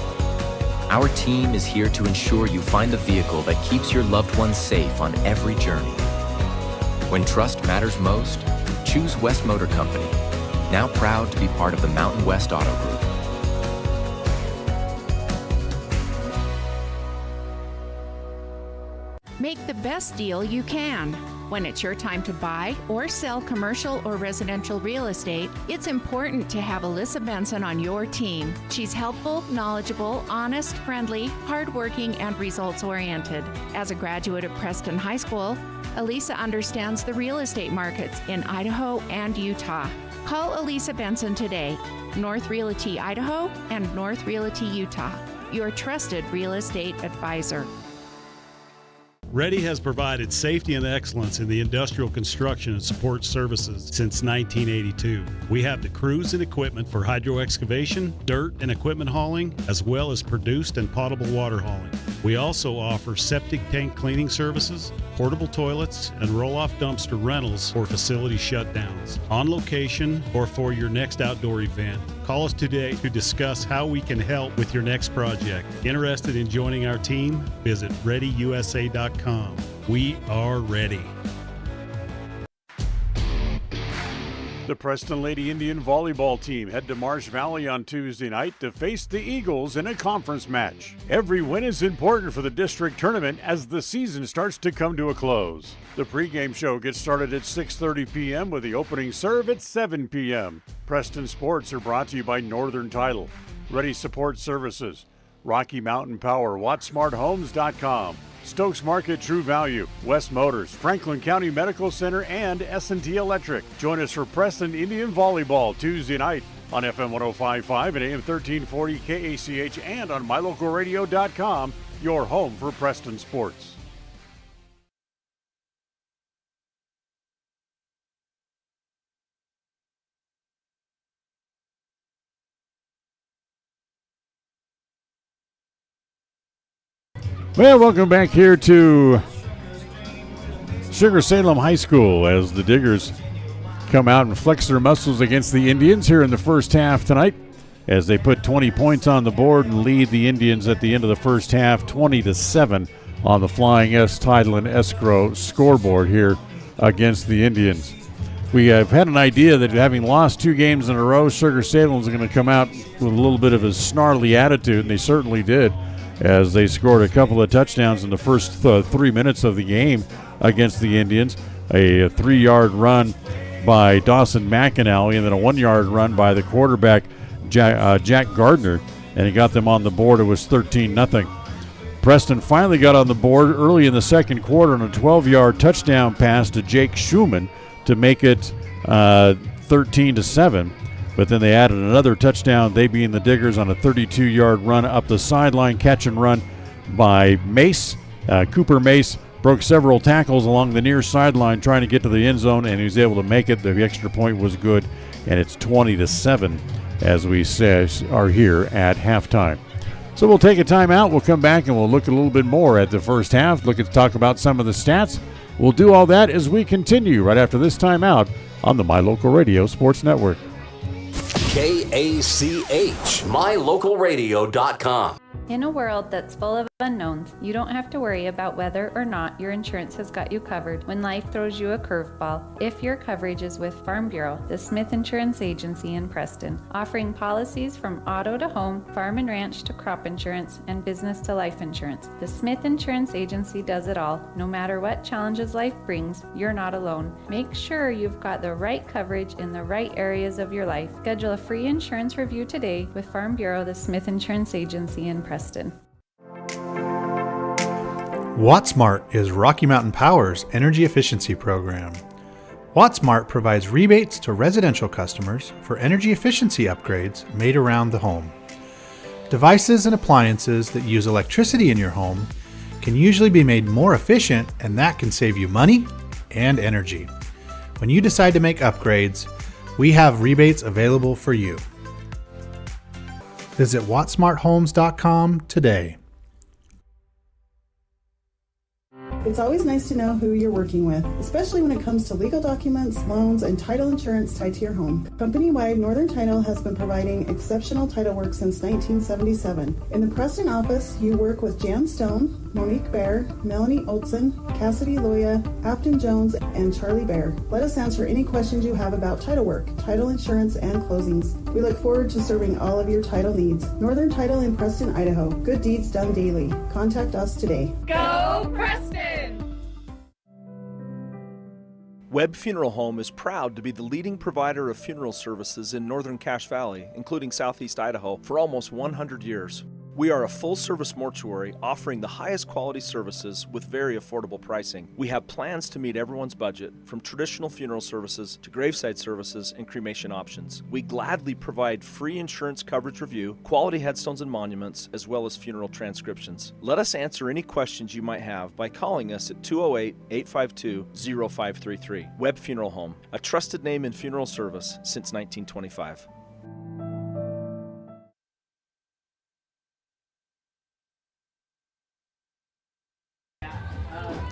Our team is here to ensure you find the vehicle that keeps your loved ones safe on every journey. When trust matters most, choose West Motor Company, now proud to be part of the Mountain West Auto Group. Make the best deal you can. When it's your time to buy or sell commercial or residential real estate, it's important to have Alyssa Benson on your team. She's helpful, knowledgeable, honest, friendly, hardworking, and results-oriented. As a graduate of Preston High School, Alyssa understands the real estate markets in Idaho and Utah. Call Alyssa Benson today, North Realty Idaho and North Realty Utah, your trusted real estate advisor. Ready has provided safety and excellence in the industrial construction and support services since 1982. We have the crews and equipment for hydro excavation, dirt and equipment hauling, as well as produced and potable water hauling. We also offer septic tank cleaning services, portable toilets, and roll-off dumpster rentals for facility shutdowns, on location or for your next outdoor event. Call us today to discuss how we can help with your next project. Interested in joining our team? Visit ReadyUSA.com. We are ready. The Preston Lady Indian volleyball team head to Marsh Valley on Tuesday night to face the Eagles in a conference match. Every win is important for the district tournament as the season starts to come to a close. The pregame show gets started at 6:30 p.m. with the opening serve at 7 p.m. Preston Sports are brought to you by Northern Title, Ready Support Services, Rocky Mountain Power, WattsmartHomes.com, Stokes Market True Value, West Motors, Franklin County Medical Center, and S&T Electric. Join us for Preston Indian Volleyball Tuesday night on FM 105.5 and AM 1340 KACH and on MyLocalRadio.com, your home for Preston sports. Well, welcome back here to Sugar-Salem High School as the Diggers come out and flex their muscles against the Indians here in the first half tonight as they put 20 points on the board and lead the Indians at the end of the first half 20-7 on the Flying S Title and Escrow scoreboard here against the Indians. We have had an idea that having lost 2 games in a row, Sugar-Salem is going to come out with a little bit of a snarly attitude, and they certainly did, as they scored a couple of touchdowns in the first 3 minutes of the game against the Indians. A 3-yard run by Dawson McAnally and then a 1-yard run by the quarterback, Jack Gardner, and he got them on the board. It was 13-0. Preston finally got on the board early in the second quarter on a 12-yard touchdown pass to Jake Schumann to make it 13-7. But then they added another touchdown, they being the Diggers, on a 32-yard run up the sideline, catch and run by Mace. Cooper Mace broke several tackles along the near sideline trying to get to the end zone, and he was able to make it. The extra point was good, and it's 20-7 as we are here at halftime. So we'll take a timeout. We'll come back and we'll look a little bit more at the first half, talk about some of the stats. We'll do all that as we continue right after this timeout on the My Local Radio Sports Network. KACH, MyLocalRadio.com. In a world that's full of unknowns, you don't have to worry about whether or not your insurance has got you covered when life throws you a curveball. If your coverage is with Farm Bureau, the Smith Insurance Agency in Preston, offering policies from auto to home, farm and ranch to crop insurance, and business to life insurance. The Smith Insurance Agency does it all. No matter what challenges life brings, you're not alone. Make sure you've got the right coverage in the right areas of your life. Schedule a free insurance review today with Farm Bureau, the Smith Insurance Agency in Preston. WattSmart is Rocky Mountain Power's energy efficiency program. WattSmart provides rebates to residential customers for energy efficiency upgrades made around the home. Devices and appliances that use electricity in your home can usually be made more efficient, and that can save you money and energy. When you decide to make upgrades, we have rebates available for you. Visit wattsmarthomes.com today. It's always nice to know who you're working with, especially when it comes to legal documents, loans, and title insurance tied to your home. Company-wide, Northern Title has been providing exceptional title work since 1977. In the Preston office, you work with Jan Stone, Monique Bear, Melanie Olson, Cassidy Loya, Afton Jones, and Charlie Bear. Let us answer any questions you have about title work, title insurance, and closings. We look forward to serving all of your title needs. Northern Title in Preston, Idaho. Good deeds done daily. Contact us today. Go Preston! Webb Funeral Home is proud to be the leading provider of funeral services in northern Cache Valley, including southeast Idaho, for almost 100 years. We are a full-service mortuary offering the highest quality services with very affordable pricing. We have plans to meet everyone's budget, from traditional funeral services to graveside services and cremation options. We gladly provide free insurance coverage review, quality headstones and monuments, as well as funeral transcriptions. Let us answer any questions you might have by calling us at 208-852-0533. Webb Funeral Home, a trusted name in funeral service since 1925.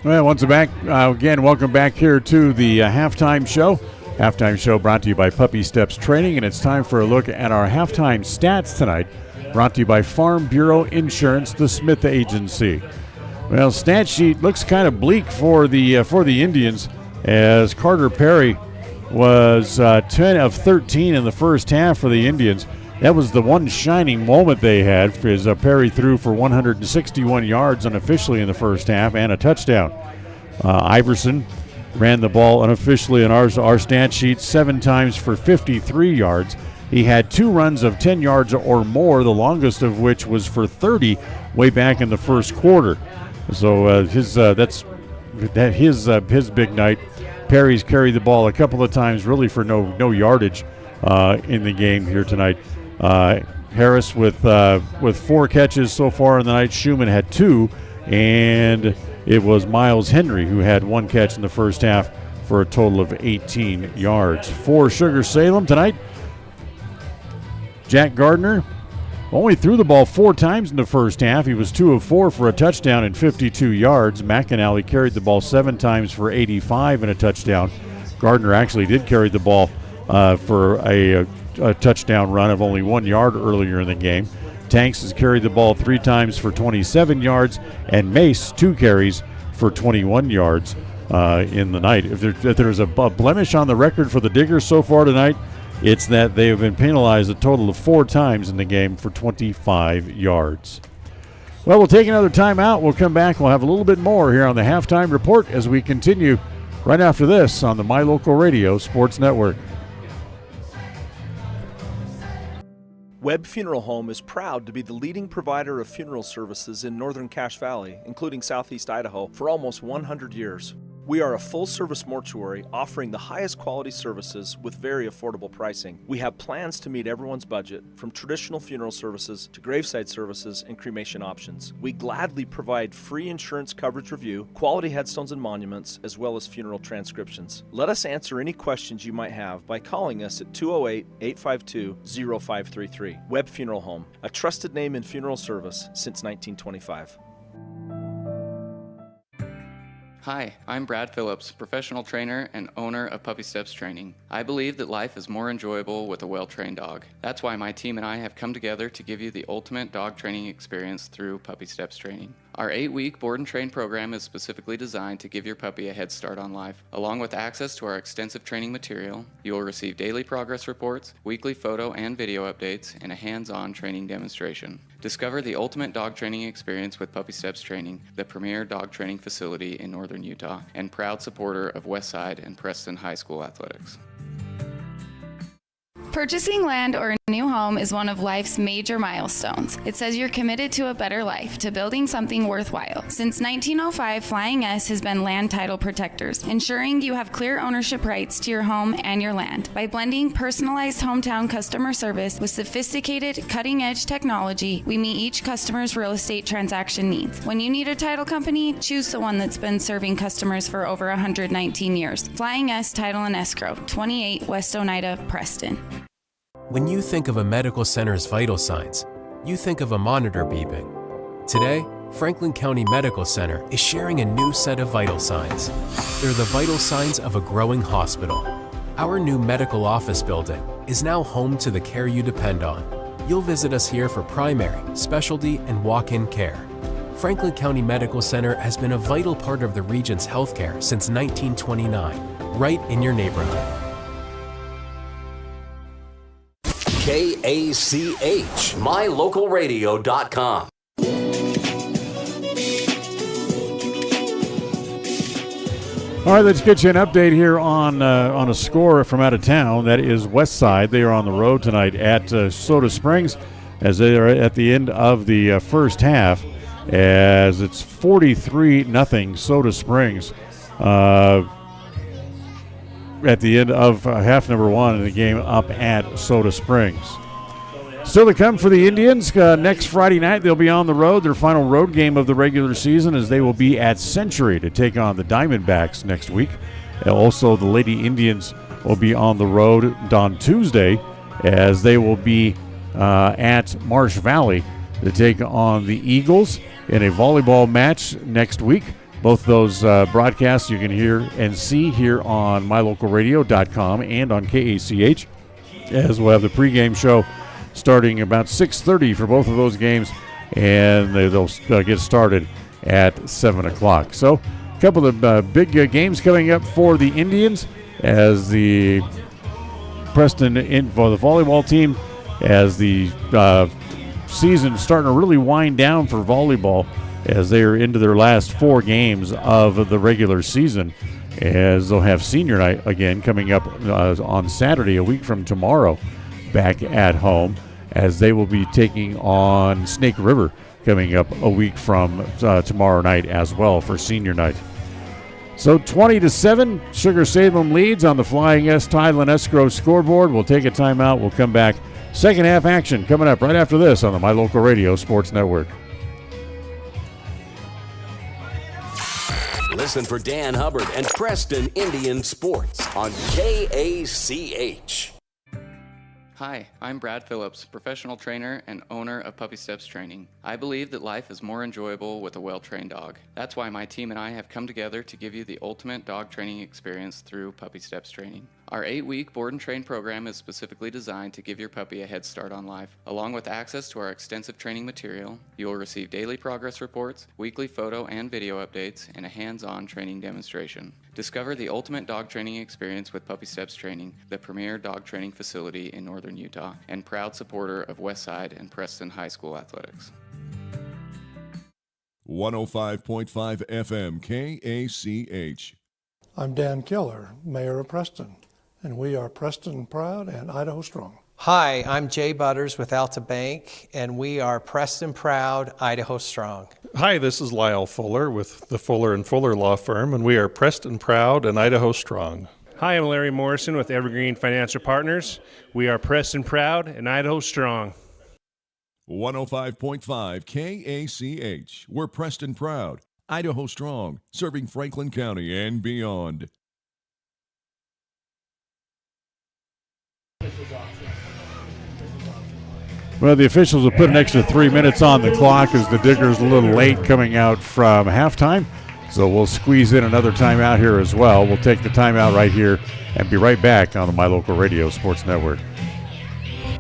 Well, once back, again, welcome back here to the halftime show. Halftime show brought to you by Puppy Steps Training, and it's time for a look at our halftime stats tonight, brought to you by Farm Bureau Insurance, the Smith Agency. Well, stat sheet looks kind of bleak for the Indians, as Carter Perry was 10 of 13 in the first half for the Indians. That was the one shining moment they had, as Perry threw for 161 yards unofficially in the first half and a touchdown. Iverson ran the ball unofficially in our stat sheet 7 times for 53 yards. He had 2 runs of 10 yards or more, the longest of which was for 30 way back in the first quarter. So his big night. Perry's carried the ball a couple of times, really for no yardage in the game here tonight. Harris with 4 catches so far in the night. Schumann had 2, and it was Miles Henry who had 1 catch in the first half for a total of 18 yards. For Sugar-Salem tonight, Jack Gardner only threw the ball 4 times in the first half. He was 2 of 4 for a touchdown and 52 yards. McAnally carried the ball 7 times for 85 and a touchdown. Gardner actually did carry the ball for a touchdown run of only 1 yard earlier in the game. Tanks has carried the ball 3 times for 27 yards, and Mace 2 carries for 21 yards in the night. If there's a blemish on the record for the Diggers so far tonight, it's that they have been penalized a total of 4 times in the game for 25 yards. Well, we'll take another timeout. We'll come back. We'll have a little bit more here on the Halftime Report as we continue right after this on the My Local Radio Sports Network. Webb Funeral Home is proud to be the leading provider of funeral services in northern Cache Valley, including southeast Idaho, for almost 100 years. We are a full-service mortuary offering the highest quality services with very affordable pricing. We have plans to meet everyone's budget, from traditional funeral services to graveside services and cremation options. We gladly provide free insurance coverage review, quality headstones and monuments, as well as funeral transcriptions. Let us answer any questions you might have by calling us at 208-852-0533. Webb Funeral Home, a trusted name in funeral service since 1925. Hi, I'm Brad Phillips, professional trainer and owner of Puppy Steps Training. I believe that life is more enjoyable with a well-trained dog. That's why my team and I have come together to give you the ultimate dog training experience through Puppy Steps Training. Our 8-week board and train program is specifically designed to give your puppy a head start on life. Along with access to our extensive training material, you will receive daily progress reports, weekly photo and video updates, and a hands-on training demonstration. Discover the ultimate dog training experience with Puppy Steps Training, the premier dog training facility in northern Utah, and proud supporter of Westside and Preston High School athletics. Purchasing land or new home is one of life's major milestones. It says you're committed to a better life, to building something worthwhile. Since 1905, Flying S has been land title protectors, ensuring you have clear ownership rights to your home and your land. By blending personalized hometown customer service with sophisticated, cutting-edge technology, we meet each customer's real estate transaction needs. When you need a title company, choose the one that's been serving customers for over 119 years. Flying S Title and Escrow, 28 West Oneida, Preston. When you think of a medical center's vital signs, you think of a monitor beeping. Today, Franklin County Medical Center is sharing a new set of vital signs. They're the vital signs of a growing hospital. Our new medical office building is now home to the care you depend on. You'll visit us here for primary, specialty, and walk-in care. Franklin County Medical Center has been a vital part of the region's healthcare since 1929, right in your neighborhood. KACH, mylocalradio.com. All right, let's get you an update here on a score from out of town. That is West Side. They are on the road tonight at Soda Springs as they are at the end of the first half, as it's 43-0 Soda Springs at the end of half number one in the game up at Soda Springs. Still to come for the Indians. Next Friday night, they'll be on the road. Their final road game of the regular season, as they will be at Century to take on the Diamondbacks next week. Also, the Lady Indians will be on the road on Tuesday, as they will be at Marsh Valley to take on the Eagles in a volleyball match next week. Both those broadcasts you can hear and see here on mylocalradio.com and on KACH, as we'll have the pregame show starting about 6:30 for both of those games, and they'll get started at 7 o'clock. So a couple of big games coming up for the Indians, as the Preston for the volleyball team, as the season starting to really wind down for volleyball, as they are into their last 4 games of the regular season, as they'll have senior night again coming up on Saturday, a week from tomorrow, back at home, as they will be taking on Snake River coming up a week from tomorrow night as well for senior night. So 20-7, Sugar-Salem leads on the Flying S Title and Escrow scoreboard. We'll take a timeout. We'll come back. Second half action coming up right after this on the My Local Radio Sports Network. Listen for Dan Hubbard and Preston Indian Sports on KACH. Hi, I'm Brad Phillips, professional trainer and owner of Puppy Steps Training. I believe that life is more enjoyable with a well-trained dog. That's why my team and I have come together to give you the ultimate dog training experience through Puppy Steps Training. Our 8-week board and train program is specifically designed to give your puppy a head start on life. Along with access to our extensive training material, you will receive daily progress reports, weekly photo and video updates, and a hands-on training demonstration. Discover the ultimate dog training experience with Puppy Steps Training, the premier dog training facility in northern Utah, and proud supporter of Westside and Preston High School athletics. 105.5 FM KACH. I'm Dan Keller, Mayor of Preston, and we are Preston proud and Idaho strong. Hi, I'm Jay Butters with Alta Bank, and we are Preston proud, Idaho strong. Hi, this is Lyle Fuller with the Fuller & Fuller Law Firm, and we are Preston proud and Idaho strong. Hi, I'm Larry Morrison with Evergreen Financial Partners. We are Preston proud and Idaho strong. 105.5 KACH. We're Preston proud, Idaho strong, serving Franklin County and beyond. Well, the officials have put an extra 3 minutes on the clock as the Diggers a little late coming out from halftime. So we'll squeeze in another timeout here as well. We'll take the timeout right here and be right back on the My Local Radio Sports Network.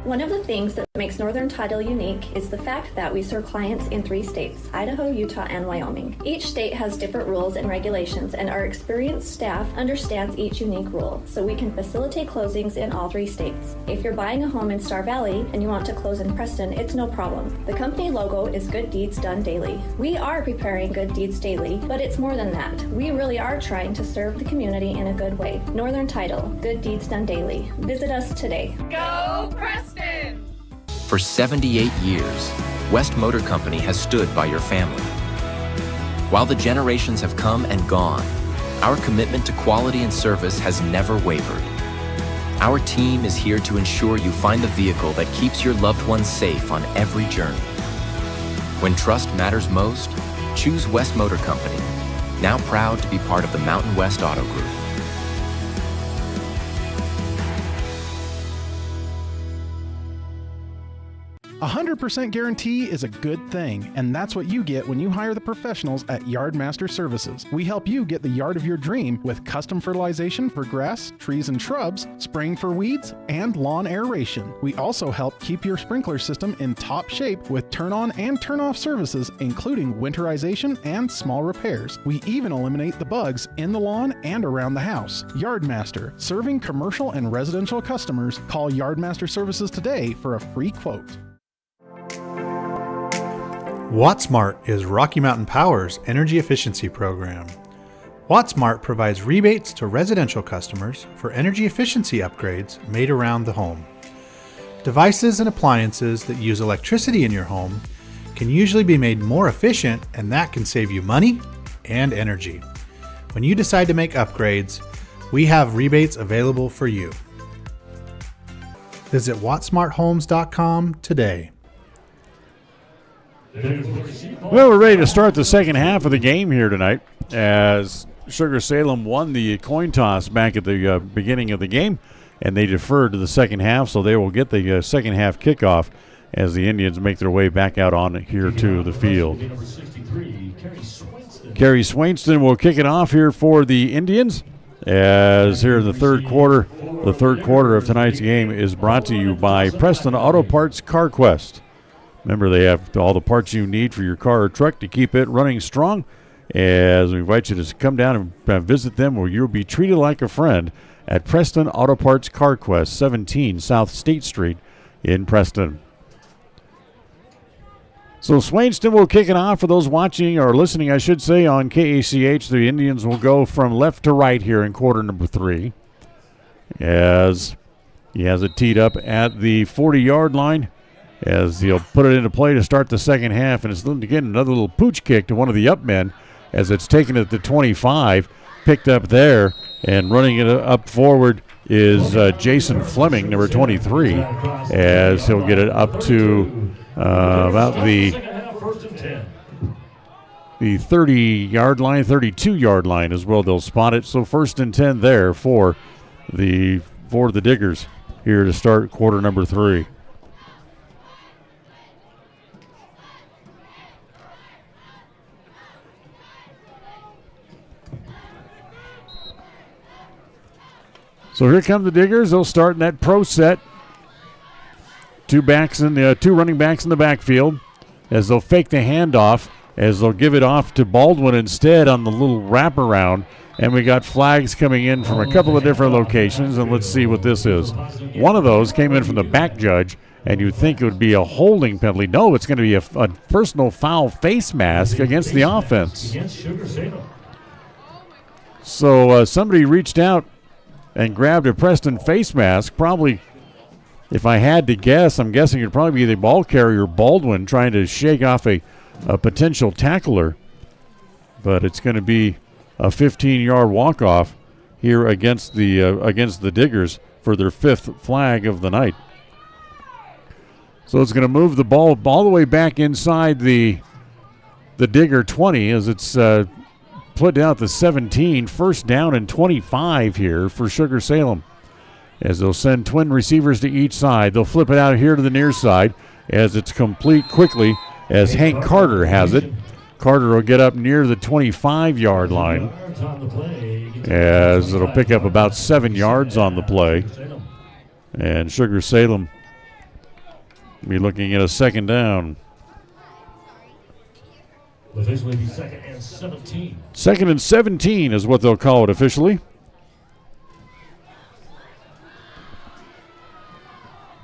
One of the things that makes Northern Title unique is the fact that we serve clients in 3 states, Idaho, Utah, and Wyoming. Each state has different rules and regulations, and our experienced staff understands each unique rule, so we can facilitate closings in all 3 states. If you're buying a home in Star Valley and you want to close in Preston, it's no problem. The company logo is Good Deeds Done Daily. We are preparing Good Deeds Daily, but it's more than that. We really are trying to serve the community in a good way. Northern Title, Good Deeds Done Daily. Visit us today. Go Preston! For 78 years, West Motor Company has stood by your family. While the generations have come and gone, our commitment to quality and service has never wavered. Our team is here to ensure you find the vehicle that keeps your loved ones safe on every journey. When trust matters most, choose West Motor Company, now proud to be part of the Mountain West Auto Group. 100% guarantee is a good thing, and that's what you get when you hire the professionals at Yardmaster Services. We help you get the yard of your dream with custom fertilization for grass, trees, and shrubs, spraying for weeds, and lawn aeration. We also help keep your sprinkler system in top shape with turn-on and turn-off services, including winterization and small repairs. We even eliminate the bugs in the lawn and around the house. Yardmaster, serving commercial and residential customers. Call Yardmaster Services today for a free quote. WattSmart is Rocky Mountain Power's energy efficiency program. WattSmart provides rebates to residential customers for energy efficiency upgrades made around the home. Devices and appliances that use electricity in your home can usually be made more efficient, and that can save you money and energy. When you decide to make upgrades, we have rebates available for you. Visit wattsmarthomes.com today. Well, we're ready to start the second half of the game here tonight as Sugar-Salem won the coin toss back at the beginning of the game, and they deferred to the second half, so they will get the second half kickoff as the Indians make their way back out on here to the field. Kerry Swainston will kick it off here for the Indians as here in the third quarter. The third quarter of tonight's game is brought to you by Preston Auto Parts Car Quest. Remember, they have all the parts you need for your car or truck to keep it running strong. As we invite you to come down and visit them, where you'll be treated like a friend at Preston Auto Parts Car Quest, 17 South State Street in Preston. So Swainston will kick it off. For those watching or listening, I should say, on KACH, the Indians will go from left to right here in quarter number 3. As he has it teed up at the 40-yard line, as he'll put it into play to start the second half. And it's, again, another little pooch kick to one of the up men as it's taken at the 25, picked up there, and running it up forward is Jason Fleming, number 23, as he'll get it up to about the 30-yard line, 32-yard line as well. They'll spot it. So 1st and 10 there for the Diggers here to start quarter number 3. So here come the Diggers. They'll start in that pro set. Two running backs in the backfield as they'll fake the handoff, as they'll give it off to Baldwin instead on the little wraparound. And we got flags coming in from a couple of different locations, and let's see what this is. One of those came in from the back judge, and you'd think it would be a holding penalty. No, it's going to be a personal foul face mask against the offense. So somebody reached out and grabbed a Preston face mask. Probably, if I had to guess, I'm guessing it'd probably be the ball carrier Baldwin trying to shake off a potential tackler. But it's going to be a 15-yard walk-off here against the Diggers for their 5th flag of the night. So it's going to move the ball all the way back inside the Digger 20 as it's put down at the 17. 1st down and 25 here for Sugar-Salem, as they'll send twin receivers to each side. They'll flip it out here to the near side as it's complete quickly as Hank Carter has it. Carter will get up near the 25-yard line as it'll pick up about 7 yards on the play. And Sugar-Salem be looking at a 2nd down. Officially be 2nd and 17. 2nd and 17 is what they'll call it officially.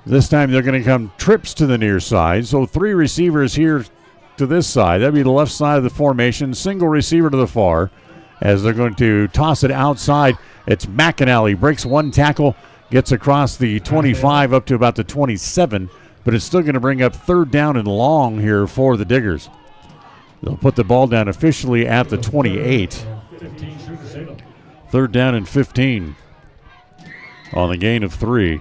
This time they're going to come trips to the near side. So 3 receivers here to this side. That'd be the left side of the formation. Single receiver to the far as they're going to toss it outside. It's McAnally. Breaks 1 tackle. Gets across the 25 up to about the 27 but it's still going to bring up 3rd down and long here for the Diggers. They'll put the ball down officially at the 28. 3rd down and 15 on the gain of 3.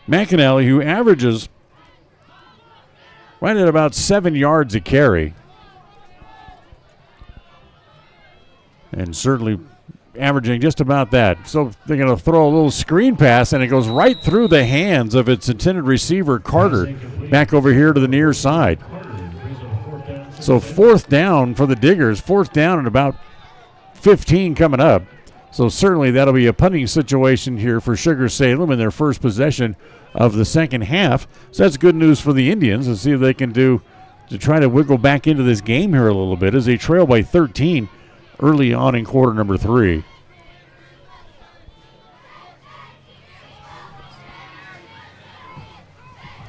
McAnally, who averages right at about 7 yards a carry, and certainly averaging just about that. So they're going to throw a little screen pass, and it goes right through the hands of its intended receiver, Carter, back over here to the near side. So 4th down for the Diggers, 4th down and about 15 coming up. So certainly that'll be a punting situation here for Sugar-Salem in their first possession of the second half. So that's good news for the Indians to see if they can do to try to wiggle back into this game here a little bit as they trail by 13 early on in quarter number 3.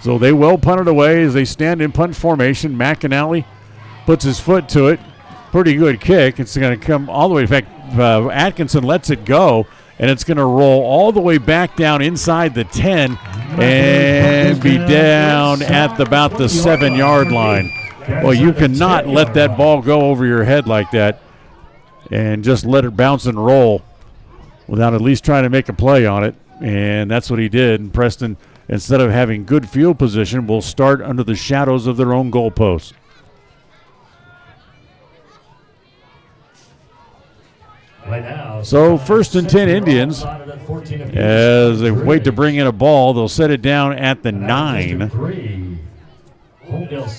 So they will punt it away as they stand in punt formation. McAnally puts his foot to it. Pretty good kick. It's going to come all the way back. Atkinson lets it go, and it's going to roll all the way back down inside the 10 and be down at about the 7-yard line. Well, you cannot let that ball go over your head like that and just let it bounce and roll without at least trying to make a play on it. And that's what he did. And Preston, instead of having good field position, will start under the shadows of their own goalpost. So 1st and 10 Indians, as they wait to bring in a ball, they'll set it down at the 9,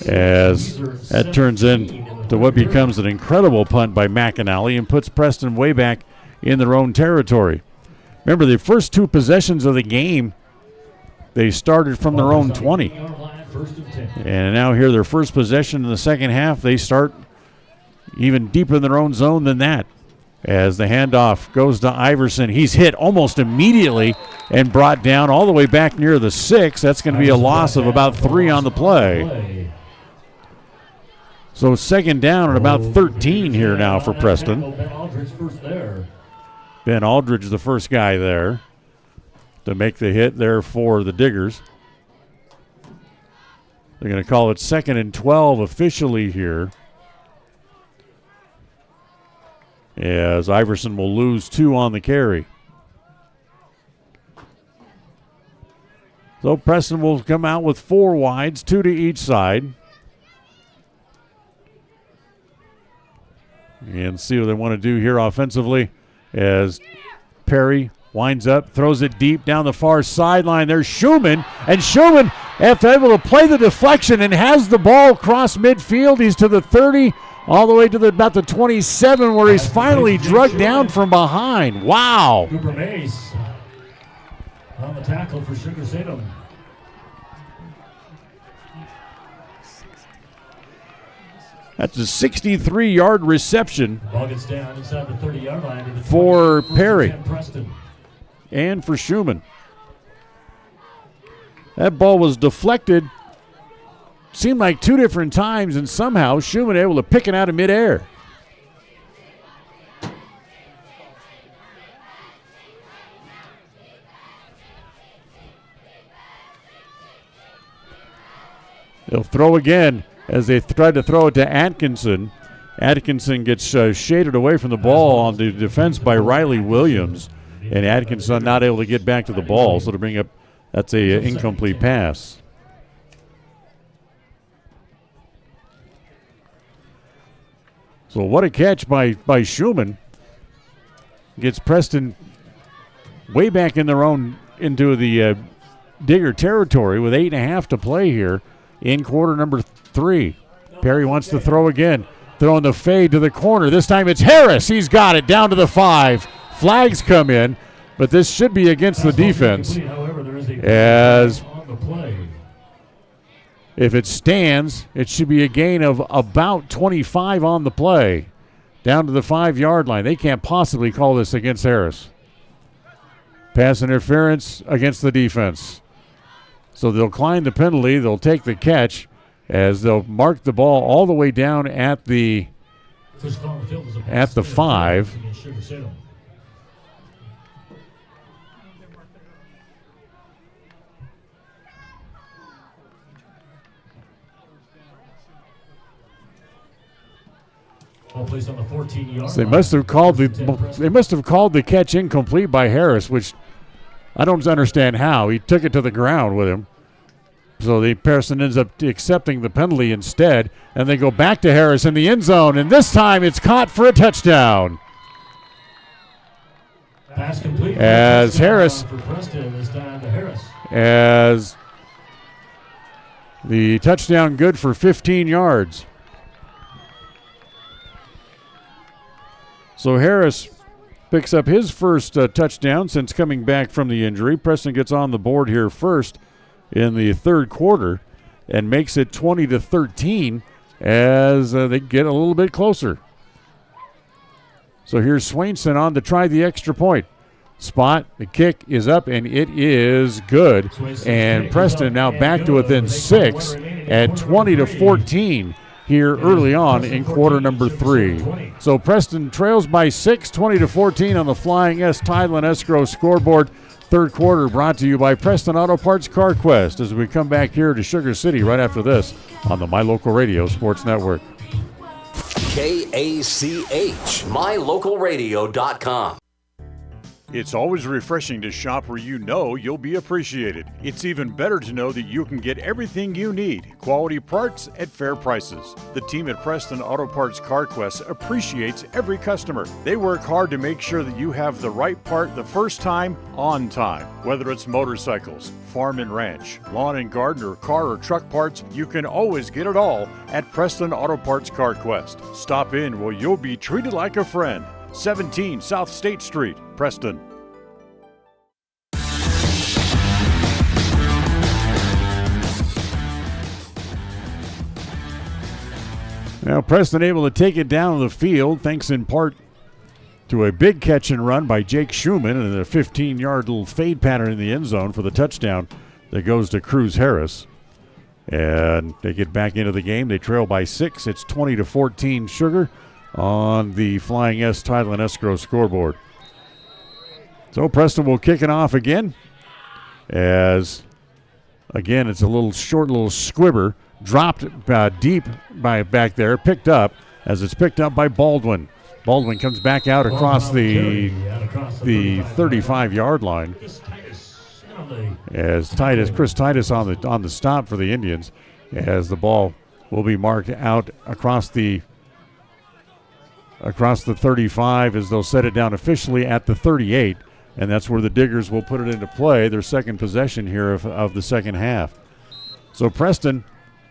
as that turns into what becomes an incredible punt by McAnally and puts Preston way back in their own territory. Remember, the first 2 possessions of the game, they started from their own 20. And now here, their first possession in the second half, they start even deeper in their own zone than that. As the handoff goes to Iverson, he's hit almost immediately and brought down all the way back near the 6. That's going to be a loss of about 3 on the play. So 2nd down and about 13 here now for Preston. Ben Aldridge, the first guy there to make the hit there for the Diggers. They're going to call it 2nd and 12 officially here, as Iverson will lose 2 on the carry. So Preston will come out with 4 wides, 2 to each side. And see what they want to do here offensively as Perry winds up, throws it deep down the far sideline. There's Schumann, and Schumann able to play the deflection and has the ball cross midfield. He's to the 30, all the way to about the 27, where he's finally drugged down from behind. Wow. Cooper Mace on the tackle for Sugar-Salem. That's a 63-yard reception Ball gets down inside the 30-yard line to the for 20, Perry Preston. and for Schumann. That ball was deflected, seemed like 2 different times, and somehow Schumann able to pick it out of midair. They'll throw again as they try to throw it to Atkinson. Atkinson gets shaded away from the ball on the defense by Riley Williams, and Atkinson not able to get back to the ball, so to bring up, that's a incomplete pass. So what a catch by Schumann. Gets Preston way back in their own, into the Digger territory with 8.5 to play here in quarter number 3. Perry wants to throw again. Throwing the fade to the corner. This time it's Harris. He's got it down to the 5. Flags come in, but this should be against the defense. As if it stands, it should be a gain of about 25 on the play. Down to the 5-yard line. They can't possibly call this against Harris. Pass interference against the defense. So they'll climb the penalty. They'll take the catch as they'll mark the ball all the way down at the 5. Ball placed on the 14-yard So they line. must have called the catch incomplete by Harris, which I don't understand how. He took it to the ground with him. So the Preston ends up accepting the penalty instead, and they go back to Harris in the end zone, and this time it's caught for a touchdown. Pass complete. As Harris, For Preston, this time to Harris. as the touchdown good for 15 yards. So Harris picks up his first touchdown since coming back from the injury. Preston gets on the board here first in the third quarter and makes it 20-13 as they get a little bit closer. So here's Swainson on to try the extra point. Spot, the kick is up, and it is good. And Preston now back to within 6 at 20-14 here early on in quarter number 3. So Preston trails by 6, 20-14 on the Flying S Tideland Escrow scoreboard. Third quarter brought to you by Preston Auto Parts Car Quest as we come back here to Sugar City right after this on the My Local Radio Sports Network. KACH, mylocalradio.com. It's always refreshing to shop where you know you'll be appreciated. It's even better to know that you can get everything you need, quality parts at fair prices. The team at Preston Auto Parts Car Quest appreciates every customer. They work hard to make sure that you have the right part the first time, on time. Whether it's motorcycles, farm and ranch, lawn and garden, or car or truck parts, you can always get it all at Preston Auto Parts Car Quest. Stop in where you'll be treated like a friend. 17 South State Street, Preston. Now Preston able to take it down the field thanks in part to a big catch and run by Jake Schumann and a 15-yard little fade pattern in the end zone for the touchdown that goes to Cruz Harris. And they get back into the game. They trail by 6. It's 20-14 Sugar on the Flying S Tideland Escrow scoreboard. So Preston will kick it off again as, again, it's a little short little squibber. Dropped deep by back there, picked up as it's picked up by Baldwin. Baldwin comes back out across the 35-yard line as Chris Titus on the stop for the Indians as the ball will be marked out across the 35 as they'll set it down officially at the 38, and that's where the Diggers will put it into play, their second possession here of the second half. So Preston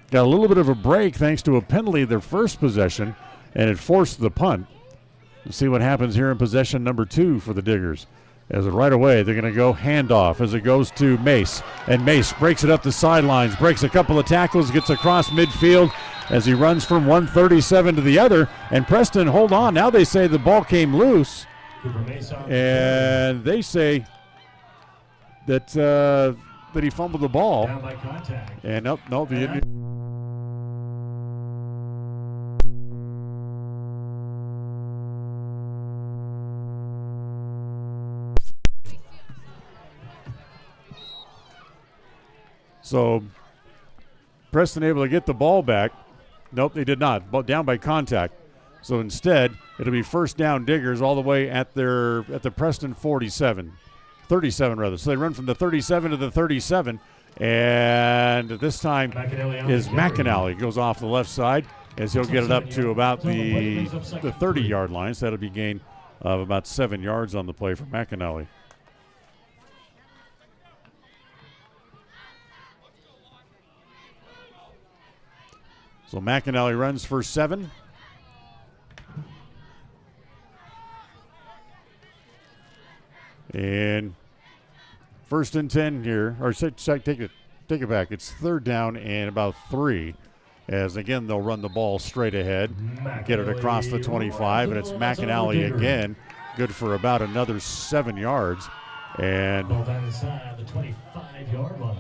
got a little bit of a break thanks to a penalty their first possession, and it forced the punt. Let's see what happens here in possession number 2 for the Diggers. As right away, they're going to go handoff as it goes to Mace. And Mace breaks it up the sidelines, breaks a couple of tackles, gets across midfield as he runs from 137 to the other. And Preston, hold on. Now they say the ball came loose. And they say that that he fumbled the ball. Down by contact. And no, the Indians. So Preston able to get the ball back. Nope, they did not. But down by contact. So instead, it'll be first down Diggers all the way at the Preston 37 rather. So they run from the 37 to the 37, and this time is McAnally goes off the left side as he'll get it up to about the 30-yard line. So that'll be gain of about 7 yards on the play for McAnally. So McAnally runs for 7. And first and 10 here, or take it back. It's third down and about 3. As again, they'll run the ball straight ahead, get it across the 25, and it's McAnally again, good for about another 7 yards. And Ball down inside the 25-yard line.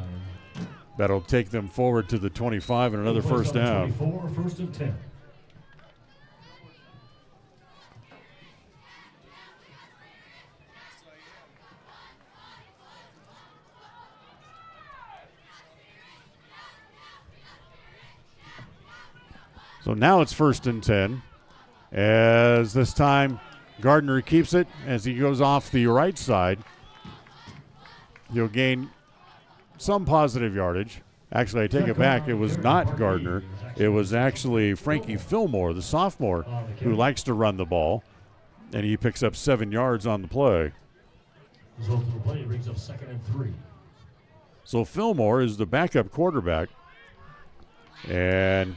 that'll take them forward to the 25 and another first down. 24, first and 10. So now it's first and 10 as this time Gardner keeps it as he goes off the right side. He'll gain some positive yardage. Actually, I take it back. It was not Gardner. It was actually Frankie Fillmore, the sophomore, who likes to run the ball, and he picks up 7 yards on the play. Result of the play brings up 2nd and 3. So Fillmore is the backup quarterback, and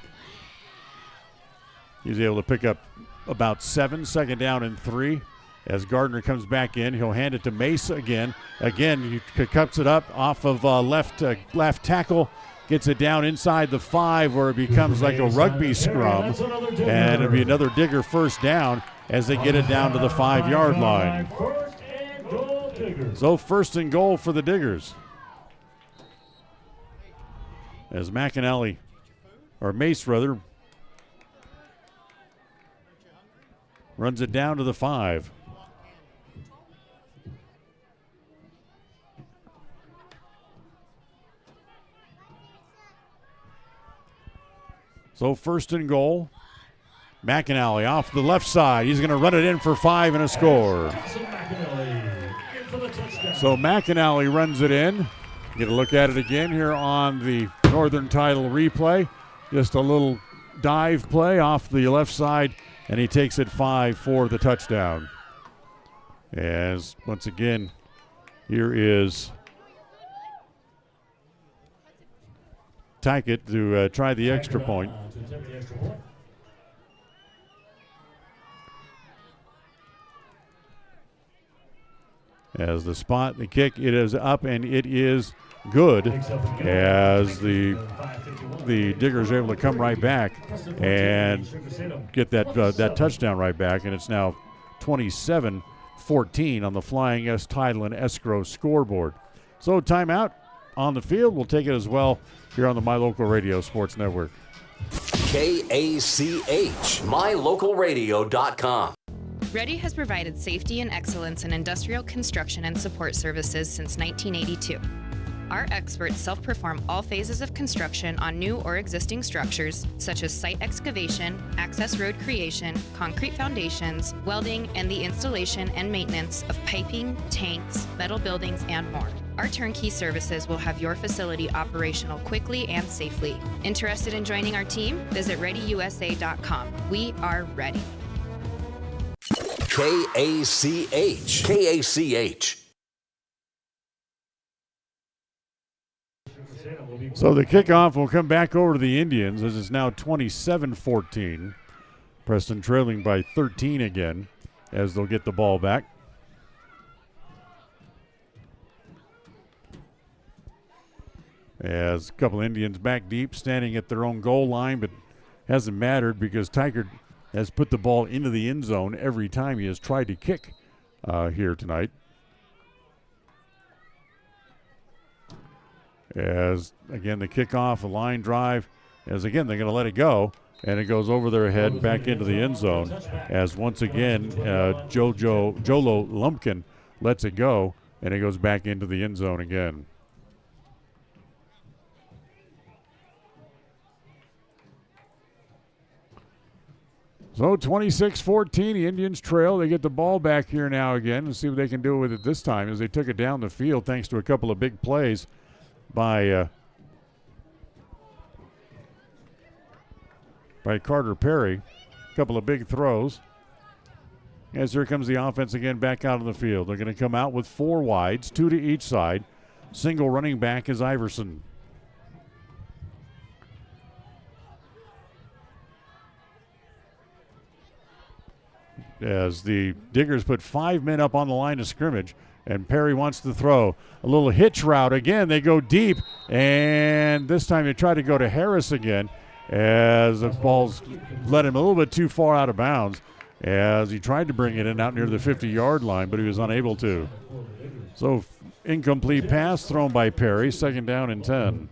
he's able to pick up about 7, 2nd down and 3. As Gardner comes back in, he'll hand it to Mace again. Again, he cuts it up off of left tackle, gets it down inside the 5 where it becomes like a rugby scrum, and it'll be another Digger first down as they get it down to the 5-yard line. So 1st and goal for the Diggers. As McAnally, or Mace rather, runs it down to the 5. So 1st and goal. McAnally off the left side. He's going to run it in for 5 and a score. So McAnally runs it in. Get a look at it again here on the Northern Title replay. Just a little dive play off the left side, and he takes it 5 for the touchdown. As once again, here is Tackett to try the extra point. As the spot, the kick, it is up and it is good. As the Diggers are able to come right back and get that touchdown right back, and it's now 27-14 on the Flying S Title and Escrow scoreboard. So timeout on the field. We'll take it as well here on the My Local Radio Sports Network. KACH, mylocalradio.com. Ready has provided safety and excellence in industrial construction and support services since 1982. Our experts self-perform all phases of construction on new or existing structures, such as site excavation, access road creation, concrete foundations, welding, and the installation and maintenance of piping, tanks, metal buildings, and more. Our turnkey services will have your facility operational quickly and safely. Interested in joining our team? Visit ReadyUSA.com. We are ready. KACH. KACH. So the kickoff will come back over to the Indians as it's now 27-14. Preston trailing by 13 again as they'll get the ball back. As a couple Indians back deep, standing at their own goal line, but hasn't mattered because Tykert has put the ball into the end zone every time he has tried to kick here tonight. As, again, the kickoff, a line drive, as, again, they're going to let it go, and it goes over their head back into the end zone as, once again, Jolo Lumpkin lets it go, and it goes back into the end zone again. So 26-14, the Indians trail. They get the ball back here now again and see what they can do with it this time as they took it down the field thanks to a couple of big plays by Carter Perry. A couple of big throws. As here comes the offense again back out on the field. They're going to come out with 4 wides, 2 to each side. Single running back is Iverson. As the Diggers put 5 men up on the line of scrimmage, and Perry wants to throw a little hitch route. Again, they go deep, and this time they try to go to Harris again as the ball's led him a little bit too far out of bounds as he tried to bring it in out near the 50-yard line, but he was unable to. So incomplete pass thrown by Perry, 2nd down and 10.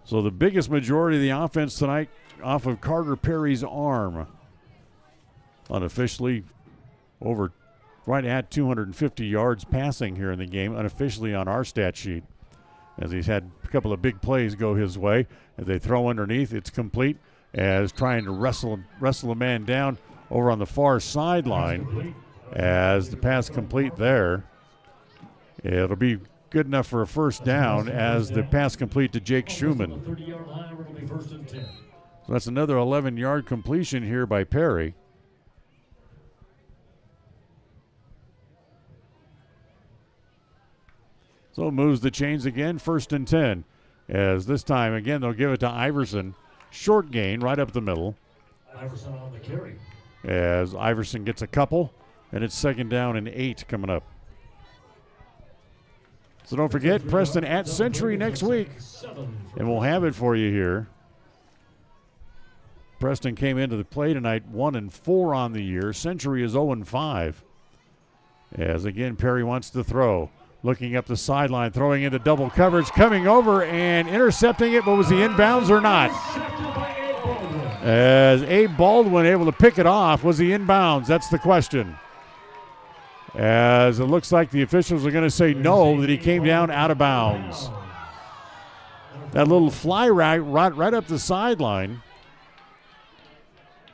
So the biggest majority of the offense tonight off of Carter Perry's arm. Unofficially over right at 250 yards passing here in the game, unofficially on our stat sheet, as he's had a couple of big plays go his way. As they throw underneath, it's complete, as trying to wrestle a man down over on the far sideline. As the pass complete there, it'll be good enough for a first down as the pass complete to Jake Schumann. So that's another 11-yard completion here by Perry. So it moves the chains again, 1st and 10. As this time, again, they'll give it to Iverson. Short gain right up the middle. Iverson on the carry. As Iverson gets a couple, and it's 2nd down and 8 coming up. So don't forget, Preston at Century next week. And we'll have it for you here. Preston came into the play tonight 1-4 on the year. Century is 0-5. As again, Perry wants to throw. Looking up the sideline, throwing into double coverage, coming over and intercepting it, but was he inbounds or not? As Abe Baldwin able to pick it off, was he inbounds? That's the question. As it looks like the officials are going to say no, that he came down out of bounds. That little fly right up the sideline.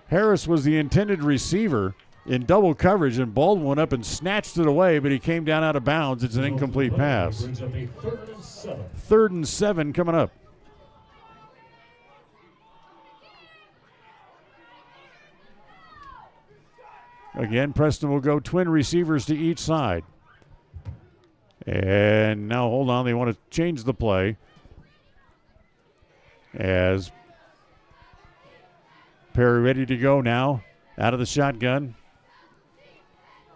Harris was the intended receiver in double coverage, and Baldwin went up and snatched it away, but he came down out of bounds. It's an incomplete pass. 3rd and 7 coming up. Again, Preston will go twin receivers to each side. And now, hold on, they want to change the play. As Perry ready to go now, out of the shotgun.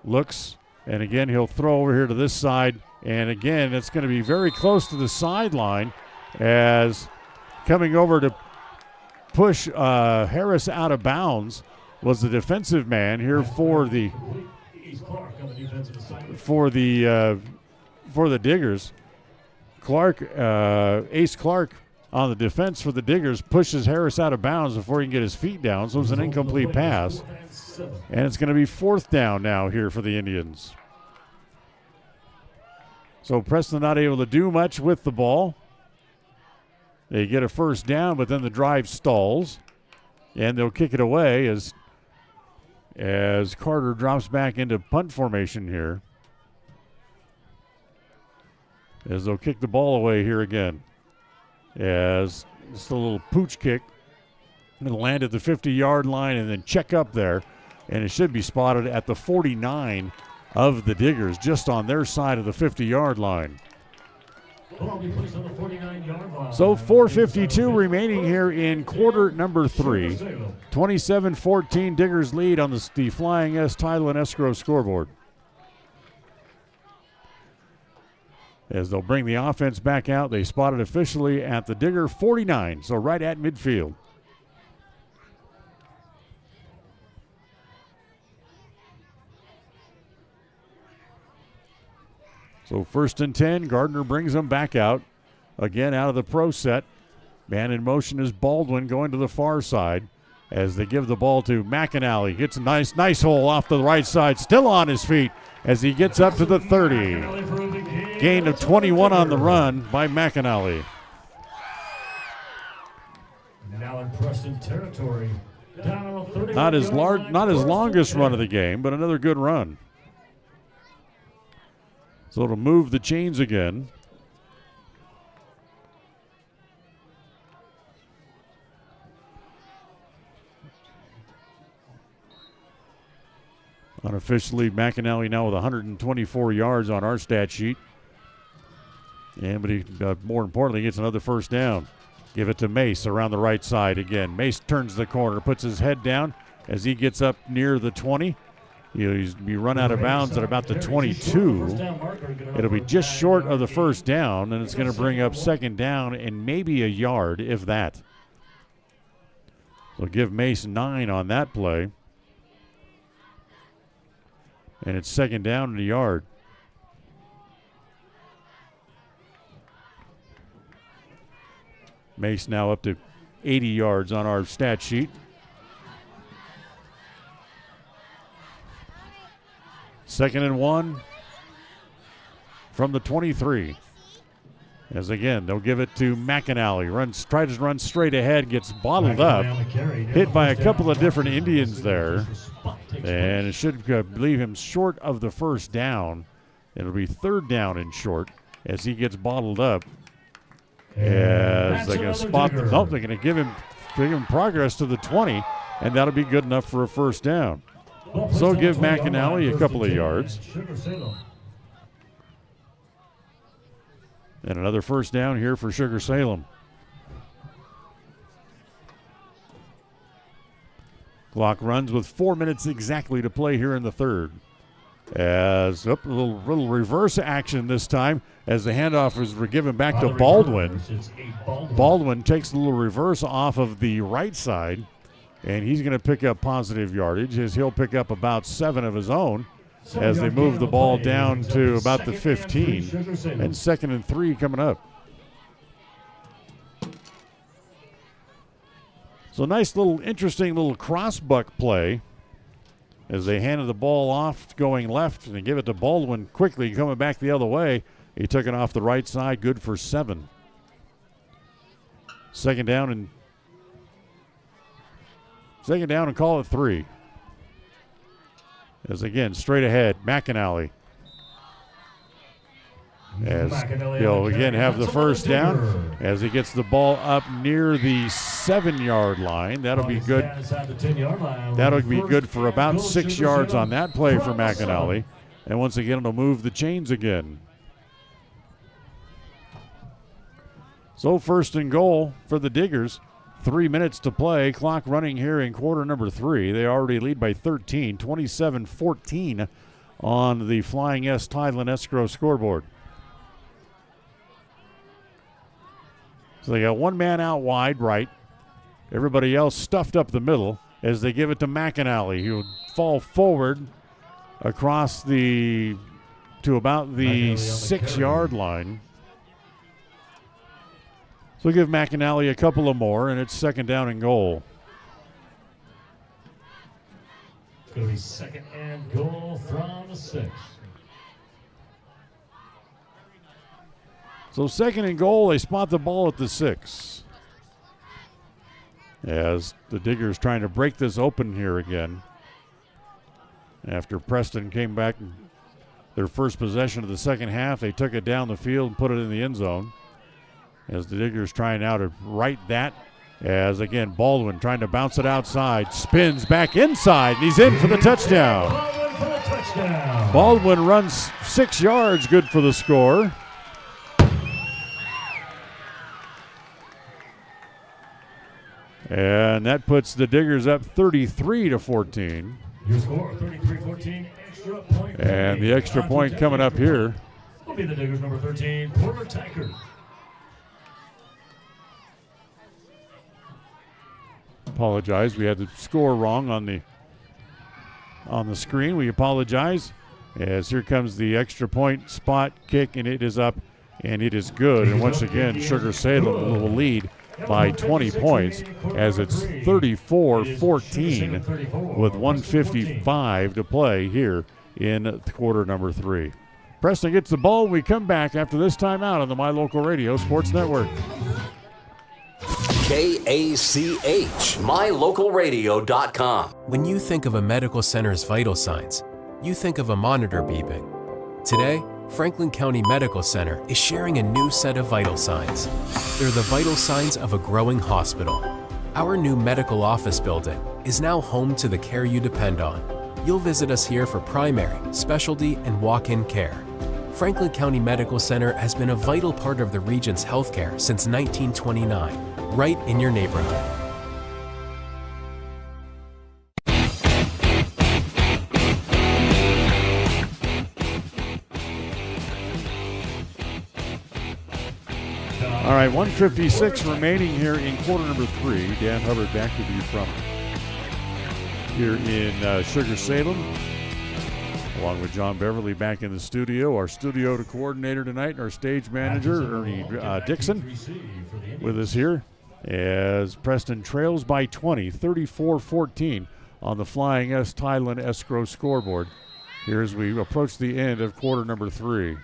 Looks, and again, he'll throw over here to this side. And again, it's going to be very close to the sideline, as coming over to push Harris out of bounds was the defensive man here for the Diggers. Ace Clark on the defense for the Diggers pushes Harris out of bounds before he can get his feet down, so it was an incomplete pass. And it's going to be 4th down now here for the Indians. So Preston not able to do much with the ball. They get a first down, but then the drive stalls. And they'll kick it away as Carter drops back into punt formation here. As they'll kick the ball away here again. As just a little pooch kick. It'll land at the 50-yard line and then check up there. And it should be spotted at the 49 of the Diggers, just on their side of the 50-yard line. So 4:52 remaining here in quarter number 3. 27-14 Diggers lead on the Flying S Title and Escrow scoreboard. As they'll bring the offense back out, they spot it officially at the Digger 49, so right at midfield. So 1st and 10, Gardner brings them back out. Again, out of the pro set. Man in motion is Baldwin going to the far side as they give the ball to McAnally. Gets a nice hole off the right side, still on his feet as he gets up to the 30. Gain of 21 on the run by McAnally. Now in Preston territory. Not his longest run of the game, but another good run. So it'll move the chains again. Unofficially, McAnally now with 124 yards on our stat sheet. But he, more importantly, gets another first down. Give it to Mace around the right side again. Mace turns the corner, puts his head down as he gets up near the 20. He's be run out of bounds at about the 22. It'll be just short of the first down, and it's going to bring up 2nd down and maybe a yard, if that. So give Mace 9 on that play. And it's 2nd down and a yard. Mace now up to 80 yards on our stat sheet. 2nd and 1 from the 23. As again, they'll give it to McAnally. Tries to run straight ahead, gets bottled up. Hit by a couple of different Indians there. And it should leave him short of the first down. It'll be 3rd down and short as he gets bottled up. As they're going to spot the, nope, they're going to give him progress to the 20, and that'll be good enough for a first down. So give McAnally a couple of yards. And another first down here for Sugar-Salem. Clock runs with 4 minutes exactly to play here in the third. As a little reverse action this time as the handoff is given back to Baldwin. Baldwin takes a little reverse off of the right side, and he's going to pick up positive yardage as he'll pick up about 7 of his own as they move the ball down to about the 15. And 2nd and 3 coming up. So nice little interesting little cross-buck play as they handed the ball off going left and they give it to Baldwin quickly coming back the other way. He took it off the right side, good for 7. 2nd down and call it 3. As again, straight ahead, McAnally. As he'll again have the first down as he gets the ball up near the 7-yard line. That'll be good. That'll be good for about 6 yards on that play for McAnally. And once again, it'll move the chains again. So 1st and goal for the Diggers. 3 minutes to play. Clock running here in quarter number 3. They already lead by 13, 27-14 on the Flying S Tideland Escrow scoreboard. So they got one man out wide right. Everybody else stuffed up the middle as they give it to McAnally. He'll fall forward across to about the 6-yard line. So give McAnally a couple of more, and it's 2nd down and goal. It's going to be 2nd and goal from the 6. So 2nd and goal, they spot the ball at the 6. As the Diggers trying to break this open here again. After Preston came back their first possession of the second half, they took it down the field and put it in the end zone. As the Diggers trying now to right that. As again, Baldwin trying to bounce it outside, spins back inside, and he's in for the touchdown. Baldwin runs 6 yards, good for the score. And that puts the Diggers up 33-14. Your score, 33-14, extra point. And the extra point coming up here will be the Diggers number 13, Porter Tykert. Apologize, we had the score wrong on the screen. We apologize. As here comes the extra point spot kick, and it is up, and it is good. And once again, Sugar-Salem will lead by 20 points as it's 34-14 with 1:55 to play here in quarter number 3. Preston gets the ball. We come back after this timeout on the My Local Radio Sports Network. KACH, mylocalradio.com. When you think of a medical center's vital signs, you think of a monitor beeping. Today, Franklin County Medical Center is sharing a new set of vital signs. They're the vital signs of a growing hospital. Our new medical office building is now home to the care you depend on. You'll visit us here for primary, specialty, and walk-in care. Franklin County Medical Center has been a vital part of the region's healthcare since 1929, right in your neighborhood. All right, 1:56 remaining here in quarter number 3. Dan Hubbard back with you from here in Sugar-Salem, along with John Beverly back in the studio. Our studio coordinator tonight, our stage manager, Ernie Dixon, with us here as Preston trails by 20, 34-14 on the Flying S Tideland Escrow scoreboard. here as we approach the end of quarter number 3.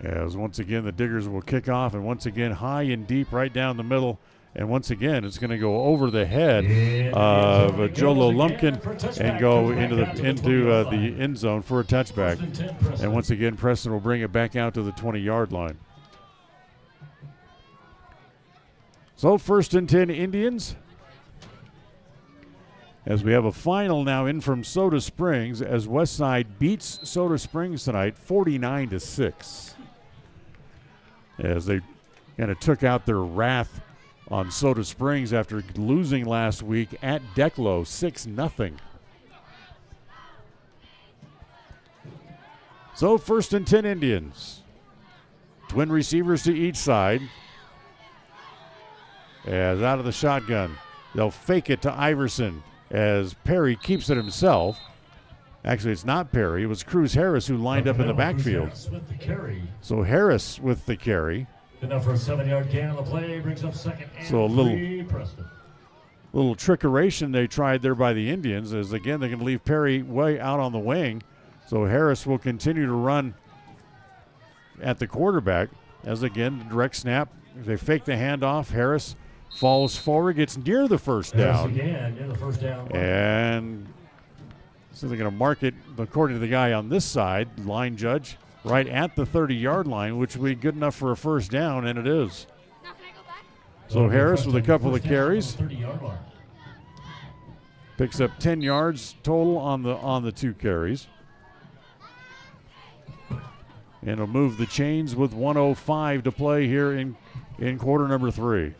As once again the Diggers will kick off, and once again high and deep right down the middle. And once again, it's going to go over the head of Jolo Lumpkin and go into the end zone for a touchback. And once again, Preston will bring it back out to the 20-yard line. So 1st and 10 Indians. As we have a final now in from Soda Springs, as Westside beats Soda Springs tonight 49-6. As they kind of took out their wrath on Soda Springs after losing last week at Declo 6-0. So 1st and 10 Indians. Twin receivers to each side. As out of the shotgun, they'll fake it to Iverson as Perry keeps it himself. Actually, it's not Perry. It was Cruz Harris who lined up in the backfield. So Harris with the carry. Enough for a 7-yard gain on the play. Brings up 2nd and So a 3, Preston. little trickeration they tried there by the Indians, as again they can leave Perry way out on the wing. So Harris will continue to run at the quarterback. As again, the direct snap. They fake the handoff. Harris falls forward, gets near the first down. Again, near the first down. And so they're going to mark it, according to the guy on this side, line judge, right at the 30-yard line, which would be good enough for a first down, and it is. So Harris with a couple of carries. Picks up 10 yards total on the 2 carries. And will move the chains with 1:05 to play here in quarter number 3.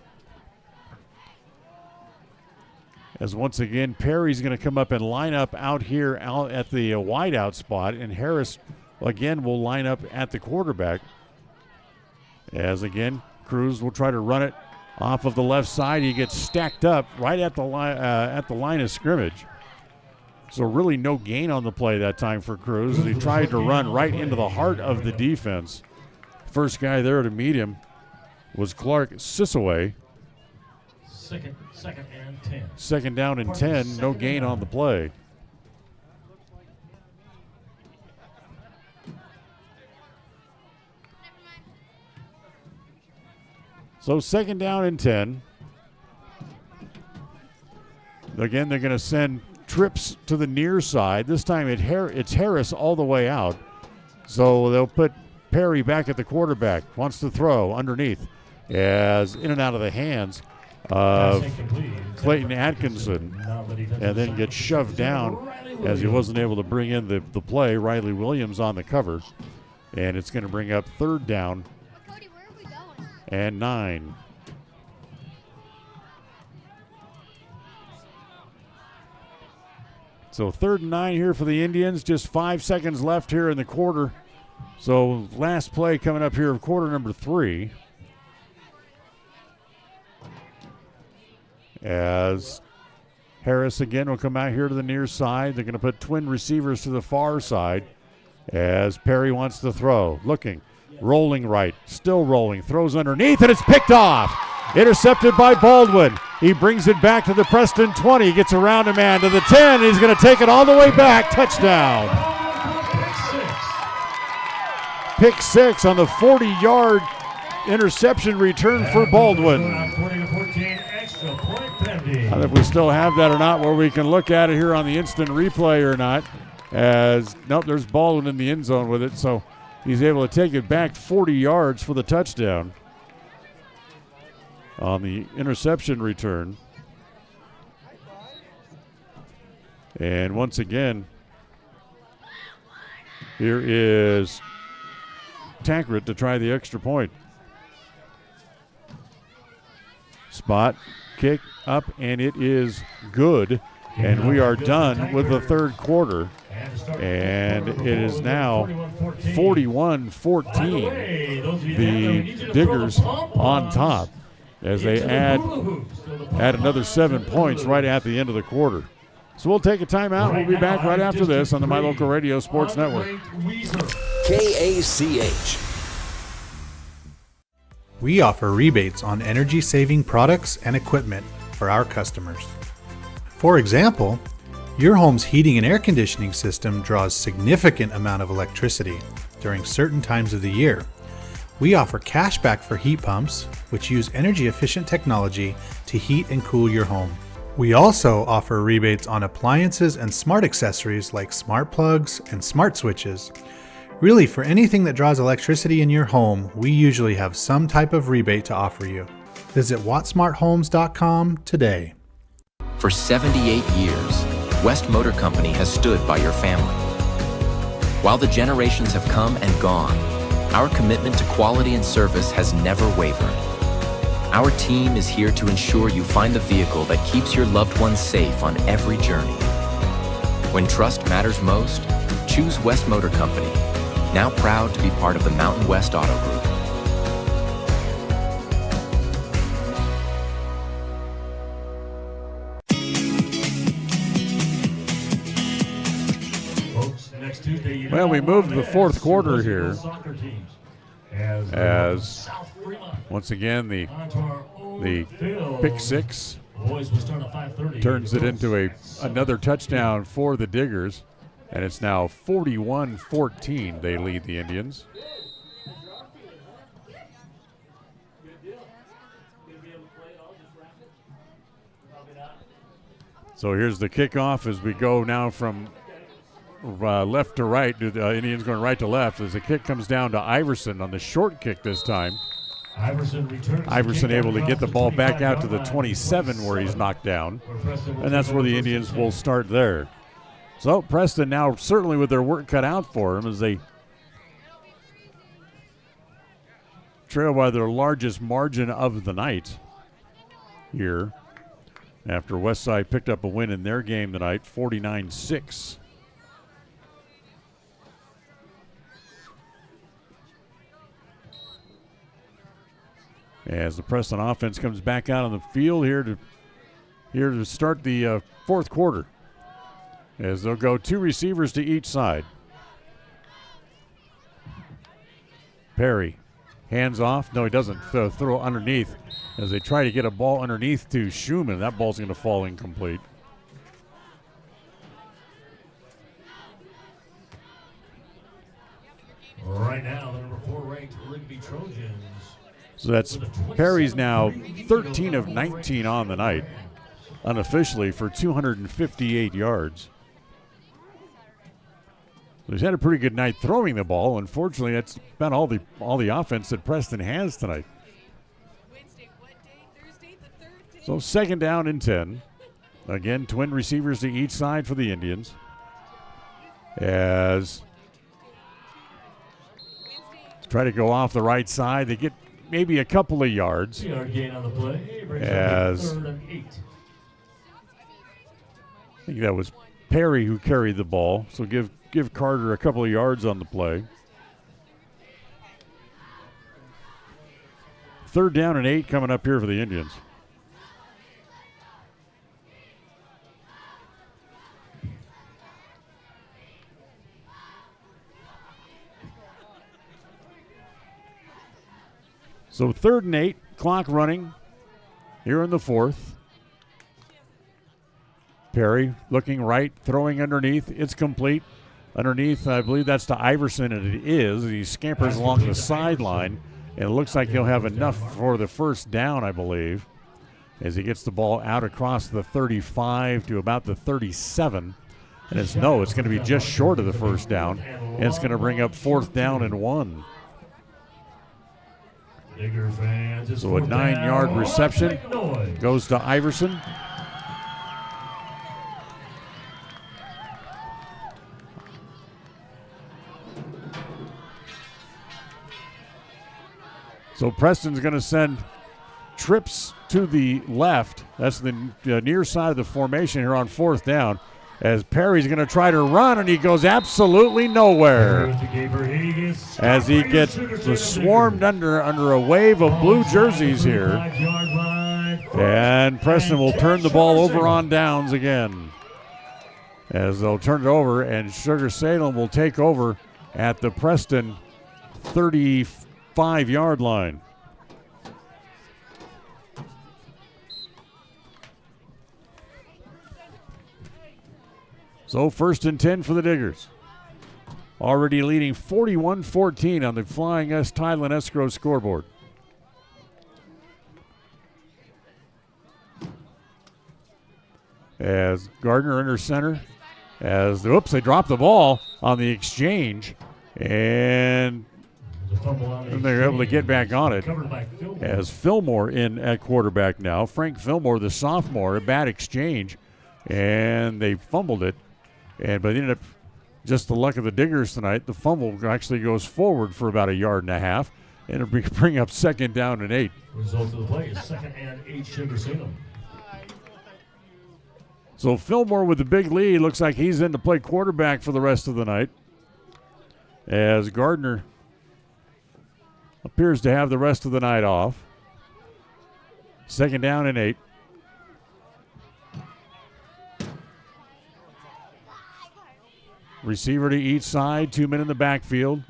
As once again, Perry's going to come up and line up out here out at the wideout spot, and Harris again will line up at the quarterback. As again, Cruz will try to run it off of the left side. He gets stacked up right at the line of scrimmage. So really no gain on the play that time for Cruz. He tried to run right into the heart of the defense. First guy there to meet him was Clark Sisaway. Second and 10. 2nd down and 10, no gain on the play. So 2nd down and 10. Again, they're going to send trips to the near side. This time it's Harris all the way out. So they'll put Perry back at the quarterback. Wants to throw underneath. As in and out of the hands of Clayton Atkinson. And then gets shoved down as he wasn't able to bring in the play. Riley Williams on the cover. And it's going to bring up 3rd down and 9. So 3rd and 9 here for the Indians. Just 5 seconds left here in the quarter. So last play coming up here of quarter number 3. As Harris again will come out here to the near side. They're going to put twin receivers to the far side as Perry wants to throw. Looking. Rolling right, still rolling, throws underneath, and it's picked off. Intercepted by Baldwin. He brings it back to the Preston 20, gets around a man to the 10. He's going to take it all the way back. Touchdown. Pick 6 on the 40-yard interception return for Baldwin. I don't know if we still have that or not, where we can look at it here on the instant replay or not. As, nope, there's Baldwin in the end zone with it, so he's able to take it back 40 yards for the touchdown on the interception return. And once again, here is Tankred to try the extra point. Spot, kick up, and it is good. And we are done with the 3rd quarter. And it is now 41-14. The Diggers on top as they add another 7 points right at the end of the quarter. So we'll take a timeout. We'll be back right after this on the My Local Radio Sports Network. KACH. We offer rebates on energy-saving products and equipment for our customers. For example, Your home's heating and air conditioning system draws significant amount of electricity during certain times of the year. We offer cashback for heat pumps, which use energy-efficient technology to heat and cool your home. We also offer rebates on appliances and smart accessories like smart plugs and smart switches. Really, for anything that draws electricity in your home, we usually have some type of rebate to offer you. Visit wattsmarthomes.com today. For 78 years, West Motor Company has stood by your family. While the generations have come and gone, our commitment to quality and service has never wavered. Our team is here to ensure you find the vehicle that keeps your loved ones safe on every journey. When trust matters most, choose West Motor Company, now proud to be part of the Mountain West Auto Group. Well, we moved to the fourth quarter here as once again the pick six turns it into another touchdown for the Diggers, and it's now 41-14. They lead the Indians. So here's the kickoff as we go now from left to right. The Indians going right to left as the kick comes down to Iverson on the short kick this time. Iverson able to get the ball back out to the 27 where he's knocked down, and that's where the Indians will start there. So Preston now certainly with their work cut out for them as they trail by their largest margin of the night here after Westside picked up a win in their game tonight, 49-6. As the Preston offense comes back out on the field here to start the fourth quarter, as they'll go two receivers to each side. Perry hands off. No, he doesn't. Throw underneath as they try to get a ball underneath to Schumann. That ball's going to fall incomplete. Right now, the number 4 ranked Rigby Trojans. So that's Perry's now 13 of 19 on the night, unofficially for 258 yards. So he's had a pretty good night throwing the ball. Unfortunately, that's about all the offense that Preston has tonight. So second down and 10. Again, twin receivers to each side for the Indians. As try to go off the right side. They get maybe a couple of yards. Gain on the play. As 3rd and 8. I think that was Perry who carried the ball. So give Carter a couple of yards on the play. 3rd down and 8 coming up here for the Indians. So 3rd and 8, clock running here in the fourth. Perry looking right, throwing underneath. It's complete. Underneath, I believe that's to Iverson, and it is. He scampers along the sideline, and it looks like he'll have enough for the first down, I believe, as he gets the ball out across the 35 to about the 37. And it's going to be just short of the first down, and it's going to bring up 4th down and 1. So a 9-yard reception goes to Iverson. So Preston's going to send trips to the left. That's the near side of the formation here on 4th down. As Perry's going to try to run, and he goes absolutely nowhere. As he gets swarmed under a wave of blue jerseys here. And Preston will turn the ball over on downs again. As they'll turn it over, and Sugar-Salem will take over at the Preston 35-yard line. So 1st and 10 for the Diggers. Already leading 41-14 on the Flying S Title and Escrow scoreboard. As Gardner under center. They dropped the ball on the exchange. And they're able to get back on it. As Fillmore in at quarterback now. Frank Fillmore, the sophomore, a bad exchange. And they fumbled it. But they ended up, just the luck of the Diggers tonight, the fumble actually goes forward for about 1.5 yards. And it'll bring up 2nd down and 8. Result of the play is 2nd and 8, Sugar-Salem. So Fillmore with the big lead. Looks like he's in to play quarterback for the rest of the night. As Gardner appears to have the rest of the night off. 2nd down and 8. Receiver to each side, 2 men in the backfield.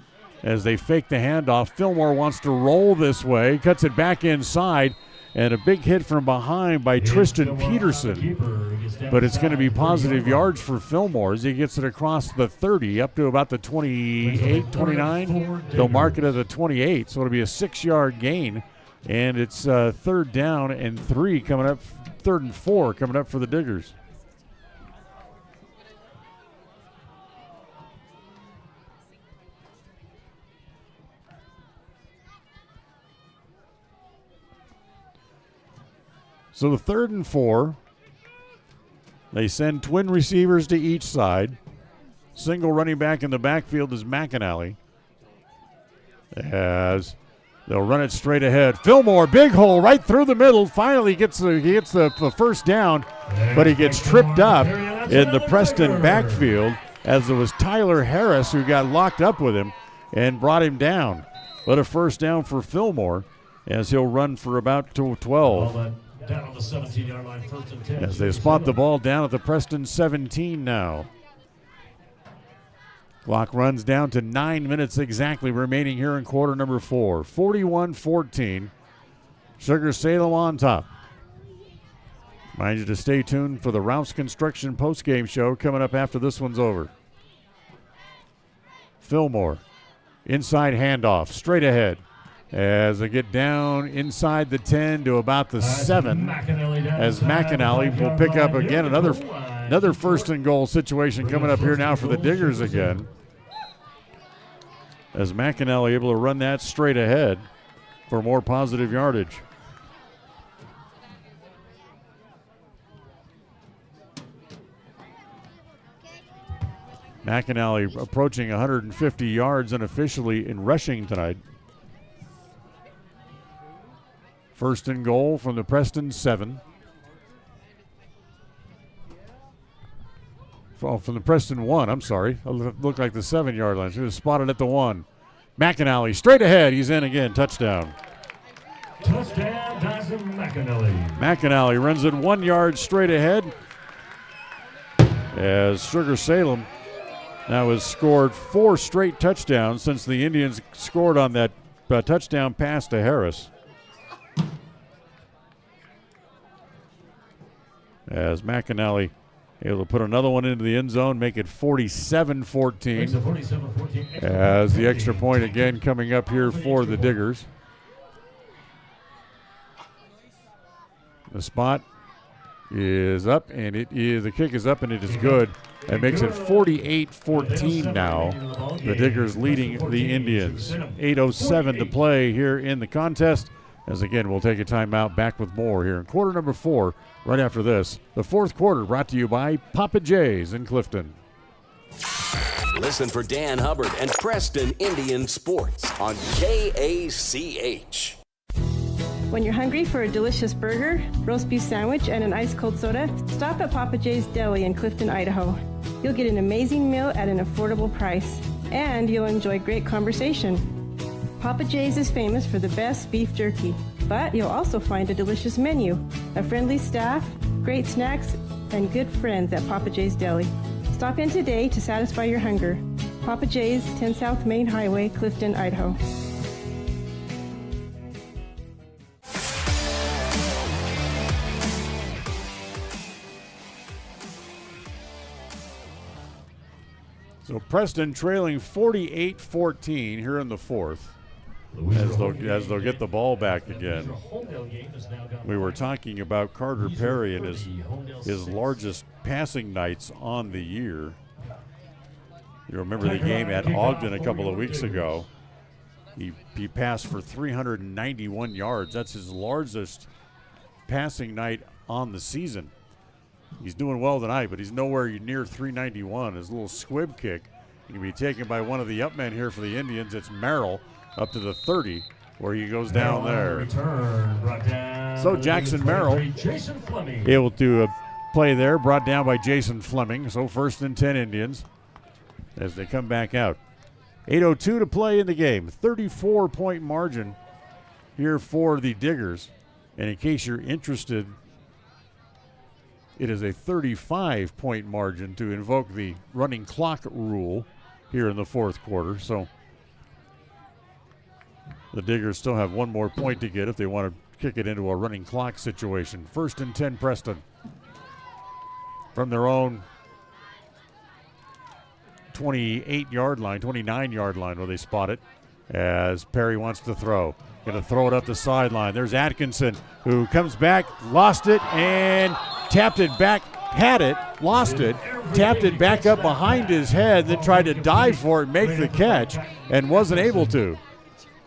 As they fake the handoff, Fillmore wants to roll this way, cuts it back inside, and a big hit from behind by Tristan Peterson. But it's going to be positive yards for Fillmore as he gets it across the 30 up to about the 28, 29. They'll mark it at the 28, so it'll be a 6-yard gain. And it's 3rd down and 3 coming up, 3rd and 4 coming up for the Diggers. So the 3rd and 4, they send twin receivers to each side. Single running back in the backfield is McAnally. As they'll run it straight ahead. Fillmore, big hole right through the middle. Finally he gets the 1st down, but he gets tripped up in the Preston backfield as it was Tyler Harris who got locked up with him and brought him down. But a 1st down for Fillmore as he'll run for about 12. Down on the 17-yard line, 1st and 10. As they spot the ball down at the Preston 17 now. Clock runs down to 9 minutes exactly remaining here in quarter number 4. 41-14. Sugar-Salem on top. Mind you to stay tuned for the Rouse Construction postgame show coming up after this one's over. Fillmore, inside handoff, straight ahead. As they get down inside the 10 to about the 7, as McAnally will pick up again another 1st and goal situation coming up here now for the Diggers again. As McAnally able to run that straight ahead for more positive yardage. McAnally approaching 150 yards unofficially in rushing tonight. 1st and goal from the Preston 7. From the Preston 1, I'm sorry. It looked like the 7-yard line. He was spotted at the 1. McAnally straight ahead. He's in again. Touchdown. Touchdown, Dyson McAnally. McAnally runs it 1 yard straight ahead. As Sugar-Salem now has scored 4 straight touchdowns since the Indians scored on that touchdown pass to Harris. As McAnally able to put another one into the end zone, make it 47-14. As the extra point again coming up here for the Diggers. The spot is up, and the kick is up, and it is good. That makes it 48-14 now. The Diggers leading the Indians. 8:07 to play here in the contest. As again, we'll take a timeout, back with more here in quarter number 4 right after this. The 4th quarter brought to you by Papa J's in Clifton. Listen for Dan Hubbard and Preston Indian Sports on KACH. When you're hungry for a delicious burger, roast beef sandwich, and an ice-cold soda, stop at Papa J's Deli in Clifton, Idaho. You'll get an amazing meal at an affordable price, and you'll enjoy great conversation. Papa J's is famous for the best beef jerky, but you'll also find a delicious menu, a friendly staff, great snacks, and good friends at Papa J's Deli. Stop in today to satisfy your hunger. Papa J's, 10 South Main Highway, Clifton, Idaho. So Preston trailing 48-14 here in the fourth as they'll get the ball back again. We were talking about Carter Perry and his largest passing nights on the year. You remember the game at Ogden a couple of weeks ago. He passed for 391 yards. That's his largest passing night on the season. He's doing well tonight, but he's nowhere near 391. His little squib kick can be taken by one of the up men here for the Indians. It's Merrill up to the 30, where he goes down there. So Jackson Merrill able to play there, brought down by Jason Fleming. So 1st and 10 Indians as they come back out. 8:02 to play in the game. 34-point margin here for the Diggers. And in case you're interested, it is a 35-point margin to invoke the running clock rule here in the fourth quarter. So the Diggers still have one more point to get if they want to kick it into a running clock situation. 1st and 10 Preston. From their own 28-yard line, 29-yard line where they spot it as Perry wants to throw. Going to throw it up the sideline. There's Atkinson who comes back, lost it, and tapped it back, had it, lost it, tapped it back up behind his head, then tried to dive for it, make the catch, and wasn't able to.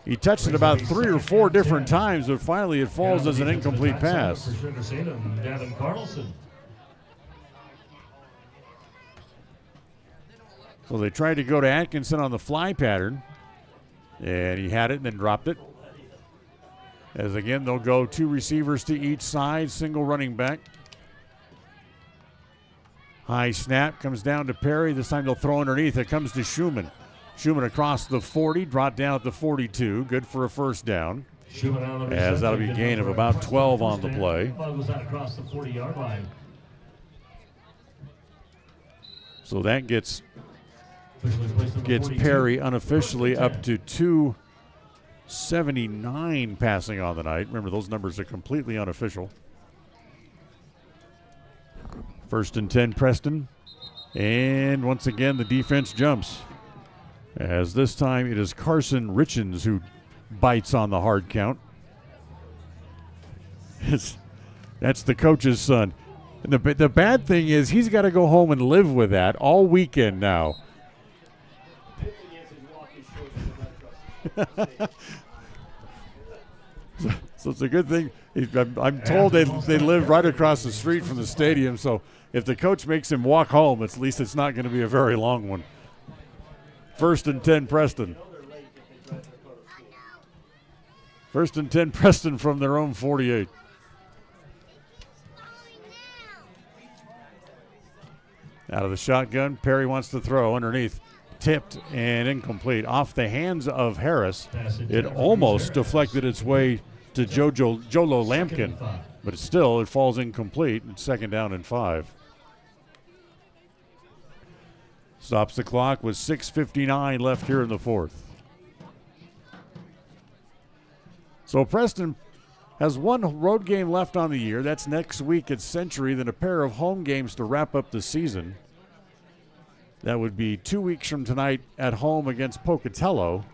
He touched it about 3 or 4 different times, but finally it falls as an incomplete pass. So they tried to go to Atkinson on the fly pattern, and he had it and then dropped it. As again, they'll go 2 receivers to each side, single running back. High snap comes down to Perry. This time they'll throw underneath. It comes to Schumann. Schumann across the 40, brought down at the 42. Good for a first down. As that'll be a gain of about 12 on the play. So that gets Perry unofficially up to 279 passing on the night. Remember, those numbers are completely unofficial. 1st and 10 Preston. And once again, the defense jumps. As this time it is Carson Richens who bites on the hard count. That's the coach's son. And the bad thing is he's got to go home and live with that all weekend now. So it's a good thing. I'm told they live right across the street from the stadium, so if the coach makes him walk home, at least it's not going to be a very long one. 1st and 10 Preston. 1st and 10 Preston from their own 48. Out of the shotgun, Perry wants to throw underneath. Tipped and incomplete. Off the hands of Harris. It almost deflected its way to Jolo Lampkin, but it falls incomplete. It's 2nd down and 5. Stops the clock with 6:59 left here in the fourth. So Preston has one road game left on the year. That's next week at Century, then a pair of home games to wrap up the season. That would be 2 weeks from tonight at home against Pocatello,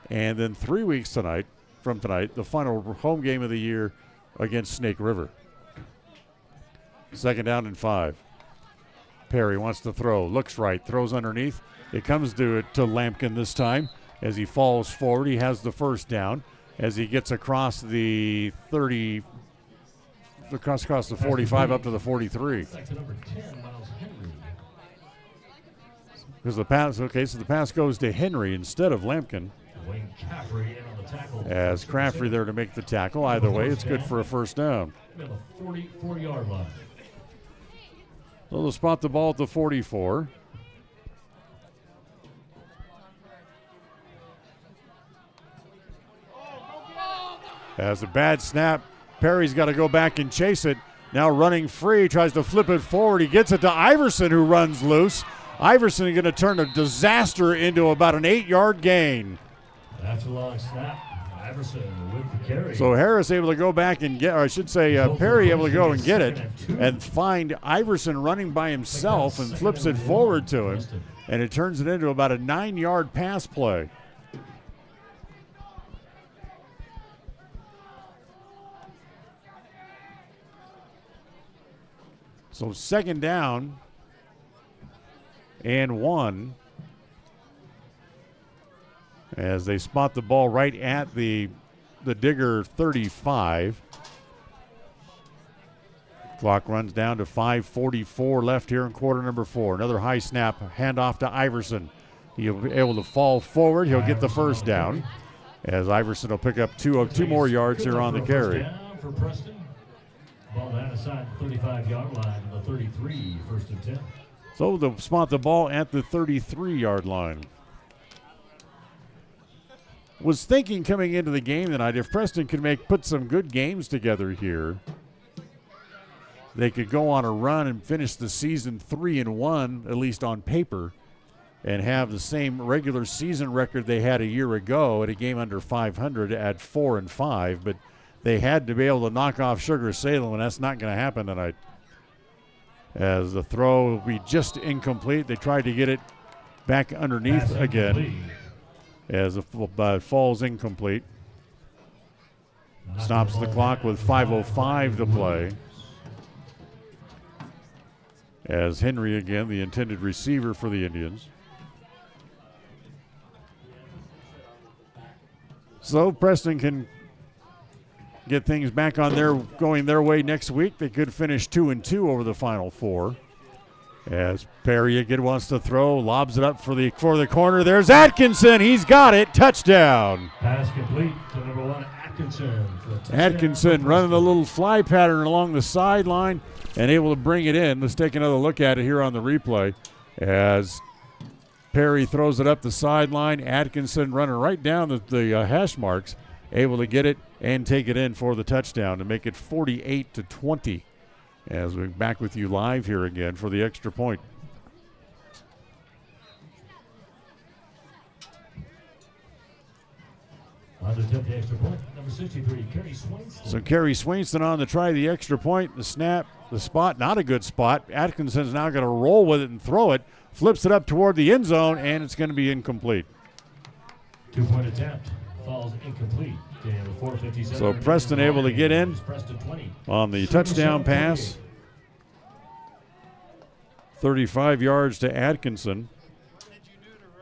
and then 3 weeks from tonight, the final home game of the year against Snake River. 2nd down and 5. Perry wants to throw, looks right, throws underneath. It comes to Lampkin this time as he falls forward. He has the first down as he gets across the 30, across the 45 up to the 43. Because the pass, so the pass goes to Henry instead of Lampkin. As Craffrey there to make the tackle. Either way, it's good for a first down. The 44-yard line. So they'll spot the ball at the 44. As a bad snap, Perry's got to go back and chase it. Now running free, tries to flip it forward. He gets it to Iverson, who runs loose. Iverson is going to turn a disaster into about an 8-yard gain. That's a long snap. Iverson with the carry. So Harris able to go back and get, or I should say Perry able to go and get it and find Iverson running by himself and flips it forward to him. and it turns it into about a 9-yard pass play. So 2nd down and 1 as they spot the ball right at the Digger 35. Clock runs down to 5:44 left here in quarter number 4. Another high snap, handoff to Iverson. He'll be able to fall forward. He'll get the first down as Iverson will pick up two more yards here on the carry. For Preston. Ball down aside the 35-yard line to the 33, 1st and 10. So they'll spot the ball at the 33-yard line. Was thinking coming into the game tonight, if Preston could put some good games together here, they could go on a run and finish the season 3-1, at least on paper, and have the same regular season record they had a year ago at a game under 500 at 4-5. But they had to be able to knock off Sugar-Salem, and that's not going to happen tonight. As the throw will be just incomplete. They tried to get it back underneath again as it falls incomplete. Stops the clock with 5:05 to play. As Henry again, the intended receiver for the Indians. So Preston can get things back on going their way next week. They could finish 2-2 over the final 4. As Perry again wants to throw, lobs it up for the corner. There's Atkinson. He's got it. Touchdown. Pass complete to number 1, Atkinson. Atkinson running a little fly pattern along the sideline and able to bring it in. Let's take another look at it here on the replay as Perry throws it up the sideline. Atkinson running right down the hash marks, able to get it and take it in for the touchdown to make it 48-20. As we're back with you live here again for the extra point. On to attempt the extra point, number 63, Kerry Swainston. So Kerry Swainston on to try the extra point. The snap, the spot, not a good spot. Atkinson's now going to roll with it and throw it. Flips it up toward the end zone, and it's going to be incomplete. 2-point attempt falls incomplete. So Preston able to get in on the touchdown pass. 35 yards to Atkinson.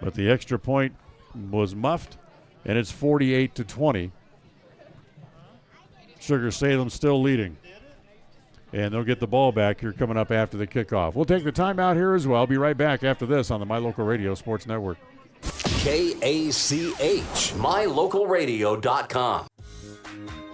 But the extra point was muffed, and it's 48-20. Sugar-Salem still leading. And they'll get the ball back here coming up after the kickoff. We'll take the timeout here as well. Be right back after this on the My Local Radio Sports Network. KACH, mylocalradio.com.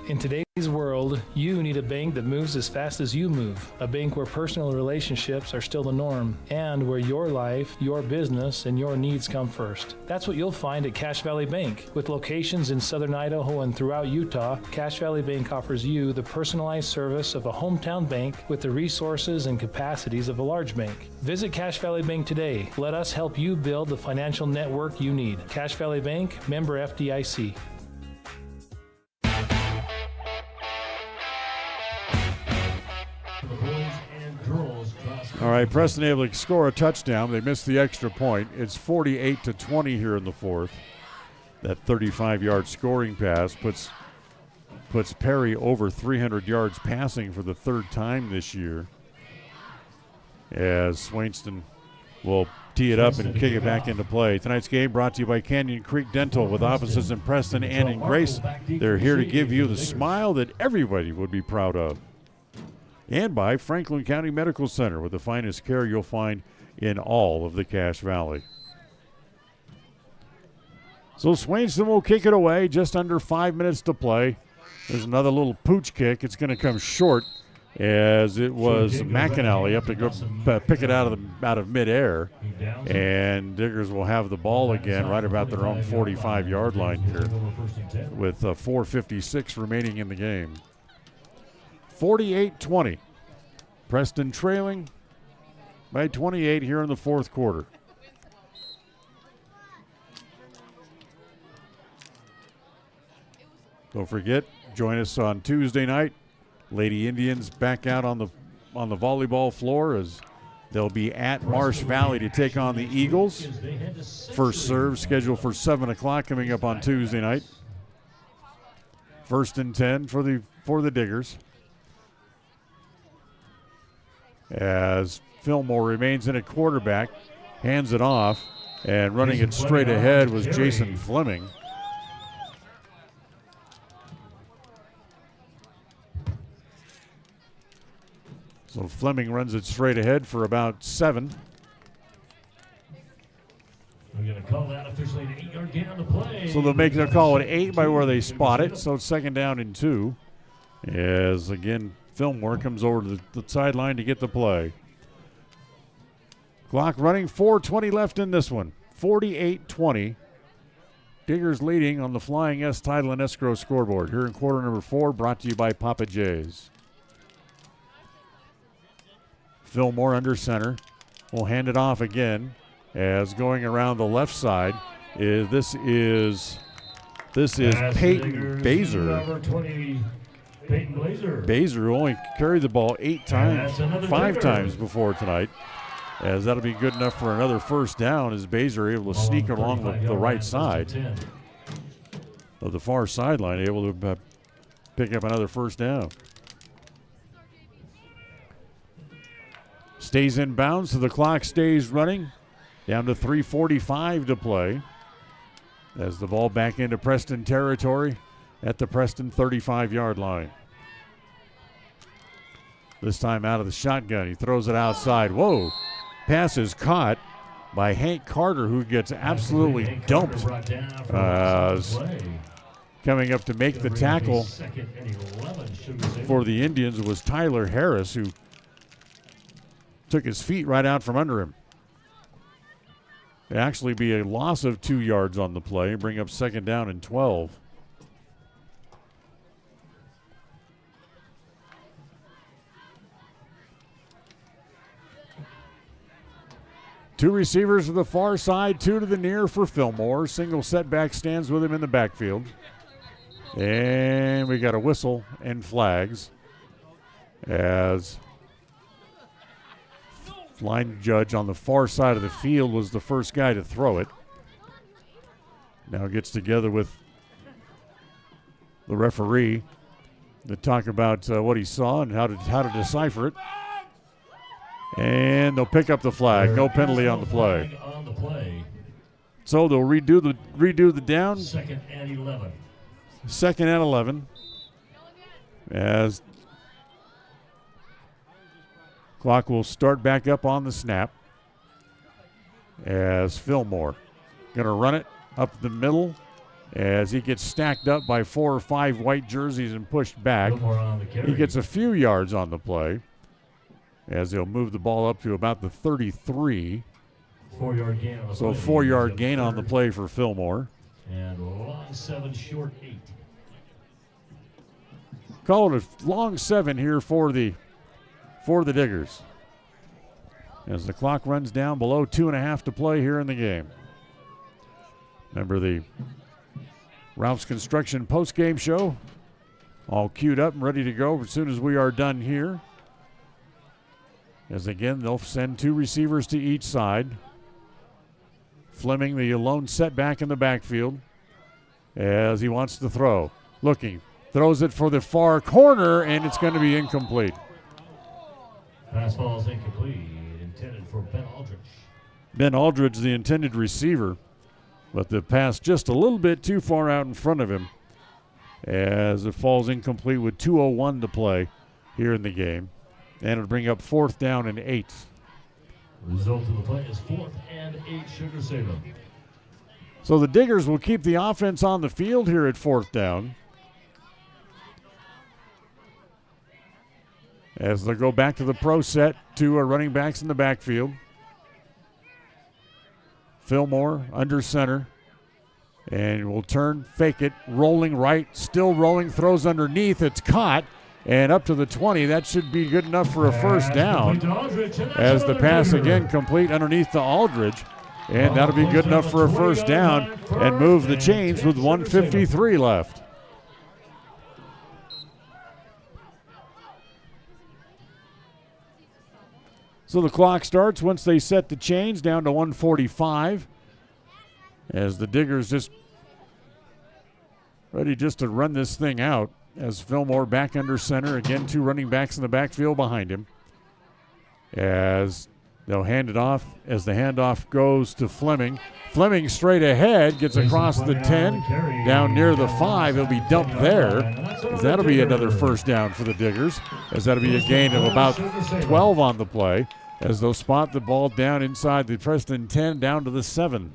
In today's world, you need a bank that moves as fast as you move. A bank where personal relationships are still the norm and where your life, your business, and your needs come first. That's what you'll find at Cache Valley Bank. With locations in southern Idaho and throughout Utah, Cache Valley Bank offers you the personalized service of a hometown bank with the resources and capacities of a large bank. Visit Cache Valley Bank today. Let us help you build the financial network you need. Cache Valley Bank, member FDIC. All right, Preston able to score a touchdown. They missed the extra point. It's 48-20 here in the 4th. That 35-yard scoring pass puts Perry over 300 yards passing for the 3rd time this year. As Swainston will tee it up and kick it back into play. Tonight's game brought to you by Canyon Creek Dental with offices in Preston and in Grace. They're here to give you the smile that everybody would be proud of. And by Franklin County Medical Center with the finest care you'll find in all of the Cache Valley. So Swainston will kick it away, just under 5 minutes to play. There's another little pooch kick. It's going to come short as it was McAnally up to go pick it out of midair. And Diggers will have the ball again right about their own 45-yard line here with 4:56 remaining in the game. 48-20. Preston trailing by 28 here in the 4th quarter. Don't forget, join us on Tuesday night. Lady Indians back out on the volleyball floor as They'll be at Marsh Valley to take on the Eagles. First serve scheduled for 7 o'clock coming up on Tuesday night. 1st and 10 for the Diggers. As Fillmore remains in at quarterback, hands it off, and running it straight ahead was Jason Fleming. So Fleming runs it straight ahead for about 7. We're going to call that officially an 8-yard gain on the play. So they'll call it 8 by where they spot it. So it's 2nd down and 2. As again, Fillmore comes over to the sideline to get the play. Clock running, 4:20 left in this one. 48-20. Diggers leading on the Flying S Title and Escrow scoreboard. Here in quarter number 4, brought to you by Papa J's. Fillmore under center. Will hand it off again. As going around the left side this is Peyton Baser. Baser, who only carried the ball 5 times before tonight. As that'll be good enough for another first down as Baser able to sneak along the right side of the far sideline, able to pick up another first down. Stays in bounds, so the clock stays running. Down to 3:45 to play. As the ball back into Preston territory at the Preston 35-yard line. This time out of the shotgun. He throws it outside. Whoa. Pass is caught by Hank Carter, who gets absolutely dumped. Coming up to make the tackle for the Indians was Tyler Harris, who took his feet right out from under him. It'd actually be a loss of 2 yards on the play, bring up 2nd down and 12. Two receivers to the far side, 2 to the near for Fillmore. Single setback stands with him in the backfield. And we got a whistle and flags as line judge on the far side of the field was the first guy to throw it. Now gets together with the referee to talk about what he saw and how to decipher it. And they'll pick up the flag. No penalty on the play. So they'll redo the down. 2nd and 11. 2nd and 11. As clock will start back up on the snap. As Fillmore going to run it up the middle as he gets stacked up by 4 or 5 white jerseys and pushed back. He gets a few yards on the play as they'll move the ball up to about the 33. 4-yard gain on the so play. 4-yard gain on the play for Fillmore. And long 7, short 8. Call it a long 7 here for the Diggers. As the clock runs down below 2.5 to play here in the game. Remember the Ralph's Construction post-game show. All queued up and ready to go as soon as we are done here. As again, they'll send 2 receivers to each side. Fleming, the lone setback in the backfield, as he wants to throw. Looking, throws it for the far corner, and it's going to be incomplete. Pass ball is incomplete, intended for Ben Aldridge. Ben Aldridge, the intended receiver, but the pass just a little bit too far out in front of him as it falls incomplete with 2:01 to play here in the game. And it'll bring up 4th down and 8. Result of the play is 4th and 8, Sugar-Salem. So the Diggers will keep the offense on the field here at 4th down. As they go back to the pro set, 2 running backs in the backfield. Fillmore under center. And will turn, fake it, rolling right, still rolling, throws underneath. It's caught. And up to the 20, that should be good enough for a first down. As the pass again complete underneath to Aldridge. And that'll be good enough for a first down and move the chains with 1:53 left. So the clock starts once they set the chains down to 1:45 as the Diggers just ready just to run this thing out as Fillmore back under center. Again, 2 running backs in the backfield behind him as they'll hand it off as the handoff goes to Fleming. Fleming straight ahead, gets across the 10, down near the 5. He'll be dumped there. As that'll be another first down for the Diggers, as that'll be a gain of about 12 on the play, as they'll spot the ball down inside the Preston 10 down to the 7.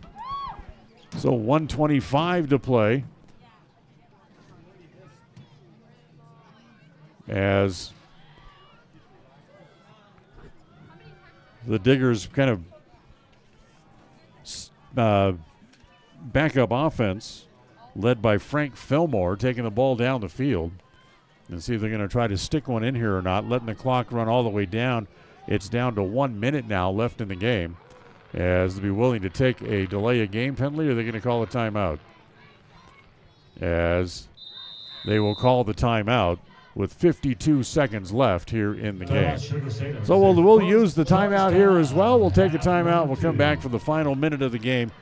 So 1:25 to play. As the Diggers kind of backup offense led by Frank Fillmore taking the ball down the field, and see if they're going to try to stick one in here or not, letting the clock run all the way down. It's down to 1 minute now left in the game, as they'll be willing to take a delay of game penalty, or they're going to call a timeout. As they will call the timeout with 52 seconds left here in the game. So we'll use the timeout here as well. We'll take a timeout. We'll come back for the final minute of the game.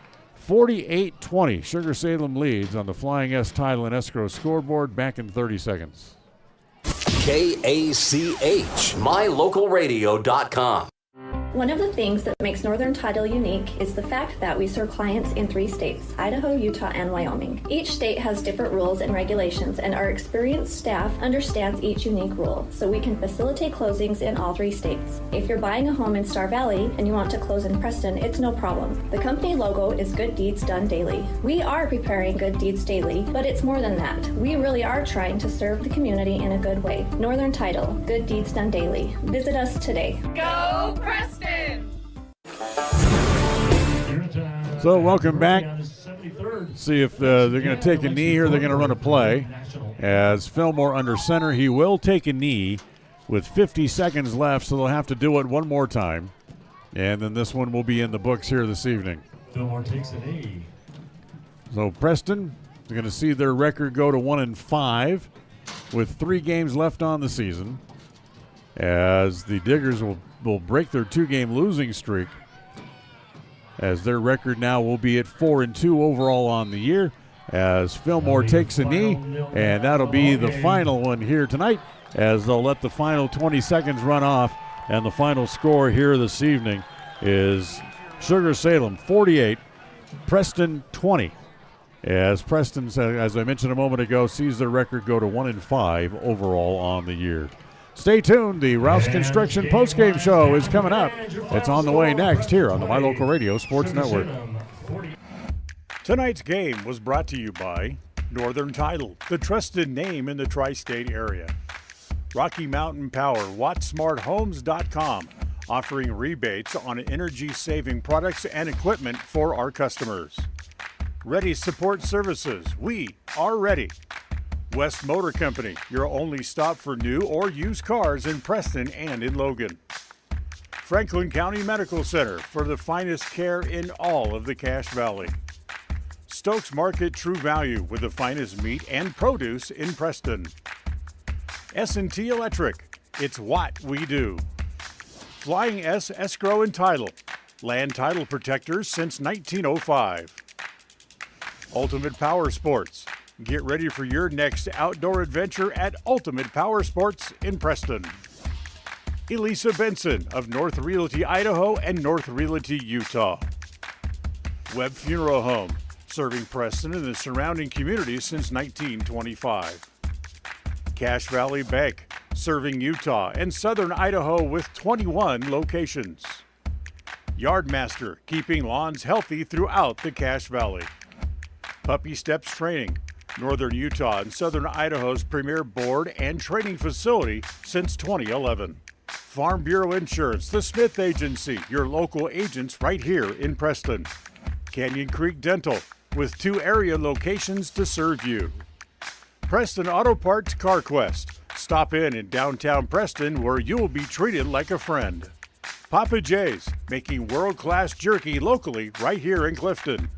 48-20. Sugar-Salem leads on the Flying S Title and Escrow scoreboard. Back in 30 seconds. KACH, mylocalradio.com. One of the things that makes Northern Title unique is the fact that we serve clients in 3 states, Idaho, Utah, and Wyoming. Each state has different rules and regulations, and our experienced staff understands each unique rule, so we can facilitate closings in all 3 states. If you're buying a home in Star Valley and you want to close in Preston, it's no problem. The company logo is Good Deeds Done Daily. We are preparing Good Deeds daily, but it's more than that. We really are trying to serve the community in a good way. Northern Title, Good Deeds Done Daily. Visit us today. Go Preston! So welcome back. See if they're going to take a knee or they're going to run a play. As Fillmore under center, he will take a knee with 50 seconds left, so they'll have to do it one more time. And then this one will be in the books here this evening. Fillmore takes a knee. So Preston is going to see their record go to 1-5 with 3 games left on the season, as the Diggers will break their 2-game losing streak, as their record now will be at 4-2 overall on the year, as Fillmore takes a knee, and that'll be the final one here tonight, as they'll let the final 20 seconds run off, and the final score here this evening is Sugar-Salem 48, Preston 20, as Preston, as I mentioned a moment ago, sees their record go to 1-5 overall on the year. Stay tuned. The Rouse Construction postgame show is coming up. It's on the way next here on the My Local Radio Sports Network. Tonight's game was brought to you by Northern Title, the trusted name in the tri-state area. Rocky Mountain Power, WattSmartHomes.com, offering rebates on energy-saving products and equipment for our customers. Ready Support Services, we are ready. West Motor Company, your only stop for new or used cars in Preston and in Logan. Franklin County Medical Center for the finest care in all of the Cache Valley. Stokes Market True Value with the finest meat and produce in Preston. S&T Electric, it's what we do. Flying S Escrow and Title, land title protectors since 1905. Ultimate Power Sports, get ready for your next outdoor adventure at Ultimate Power Sports in Preston. Elisa Benson of North Realty, Idaho and North Realty, Utah. Webb Funeral Home, serving Preston and the surrounding communities since 1925. Cache Valley Bank, serving Utah and southern Idaho with 21 locations. Yardmaster, keeping lawns healthy throughout the Cache Valley. Puppy Steps Training, Northern Utah and Southern Idaho's premier board and training facility since 2011. Farm Bureau Insurance, the Smith Agency, your local agents right here in Preston. Canyon Creek Dental, with 2 area locations to serve you. Preston Auto Parts CarQuest, stop in downtown Preston where you will be treated like a friend. Papa J's, making world-class jerky locally right here in Clifton.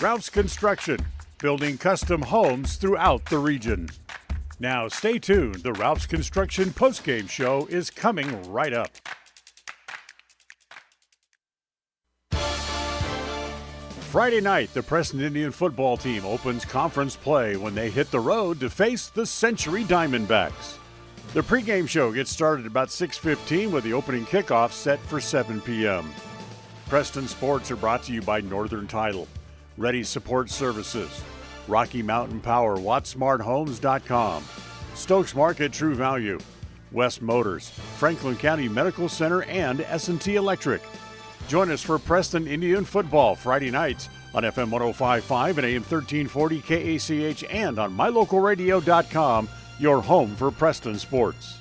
Ralph's Construction, building custom homes throughout the region. Now stay tuned, the Ralph's Construction postgame show is coming right up. Friday night, the Preston Indian football team opens conference play when they hit the road to face the Century Diamondbacks. The pregame show gets started about 6:15 with the opening kickoff set for 7 p.m. Preston Sports are brought to you by Northern Title, Ready Support Services, Rocky Mountain Power, WattSmartHomes.com, Stokes Market True Value, West Motors, Franklin County Medical Center, and S&T Electric. Join us for Preston Indian football Friday nights on FM 105.5 and AM 1340 KACH and on MyLocalRadio.com, your home for Preston sports.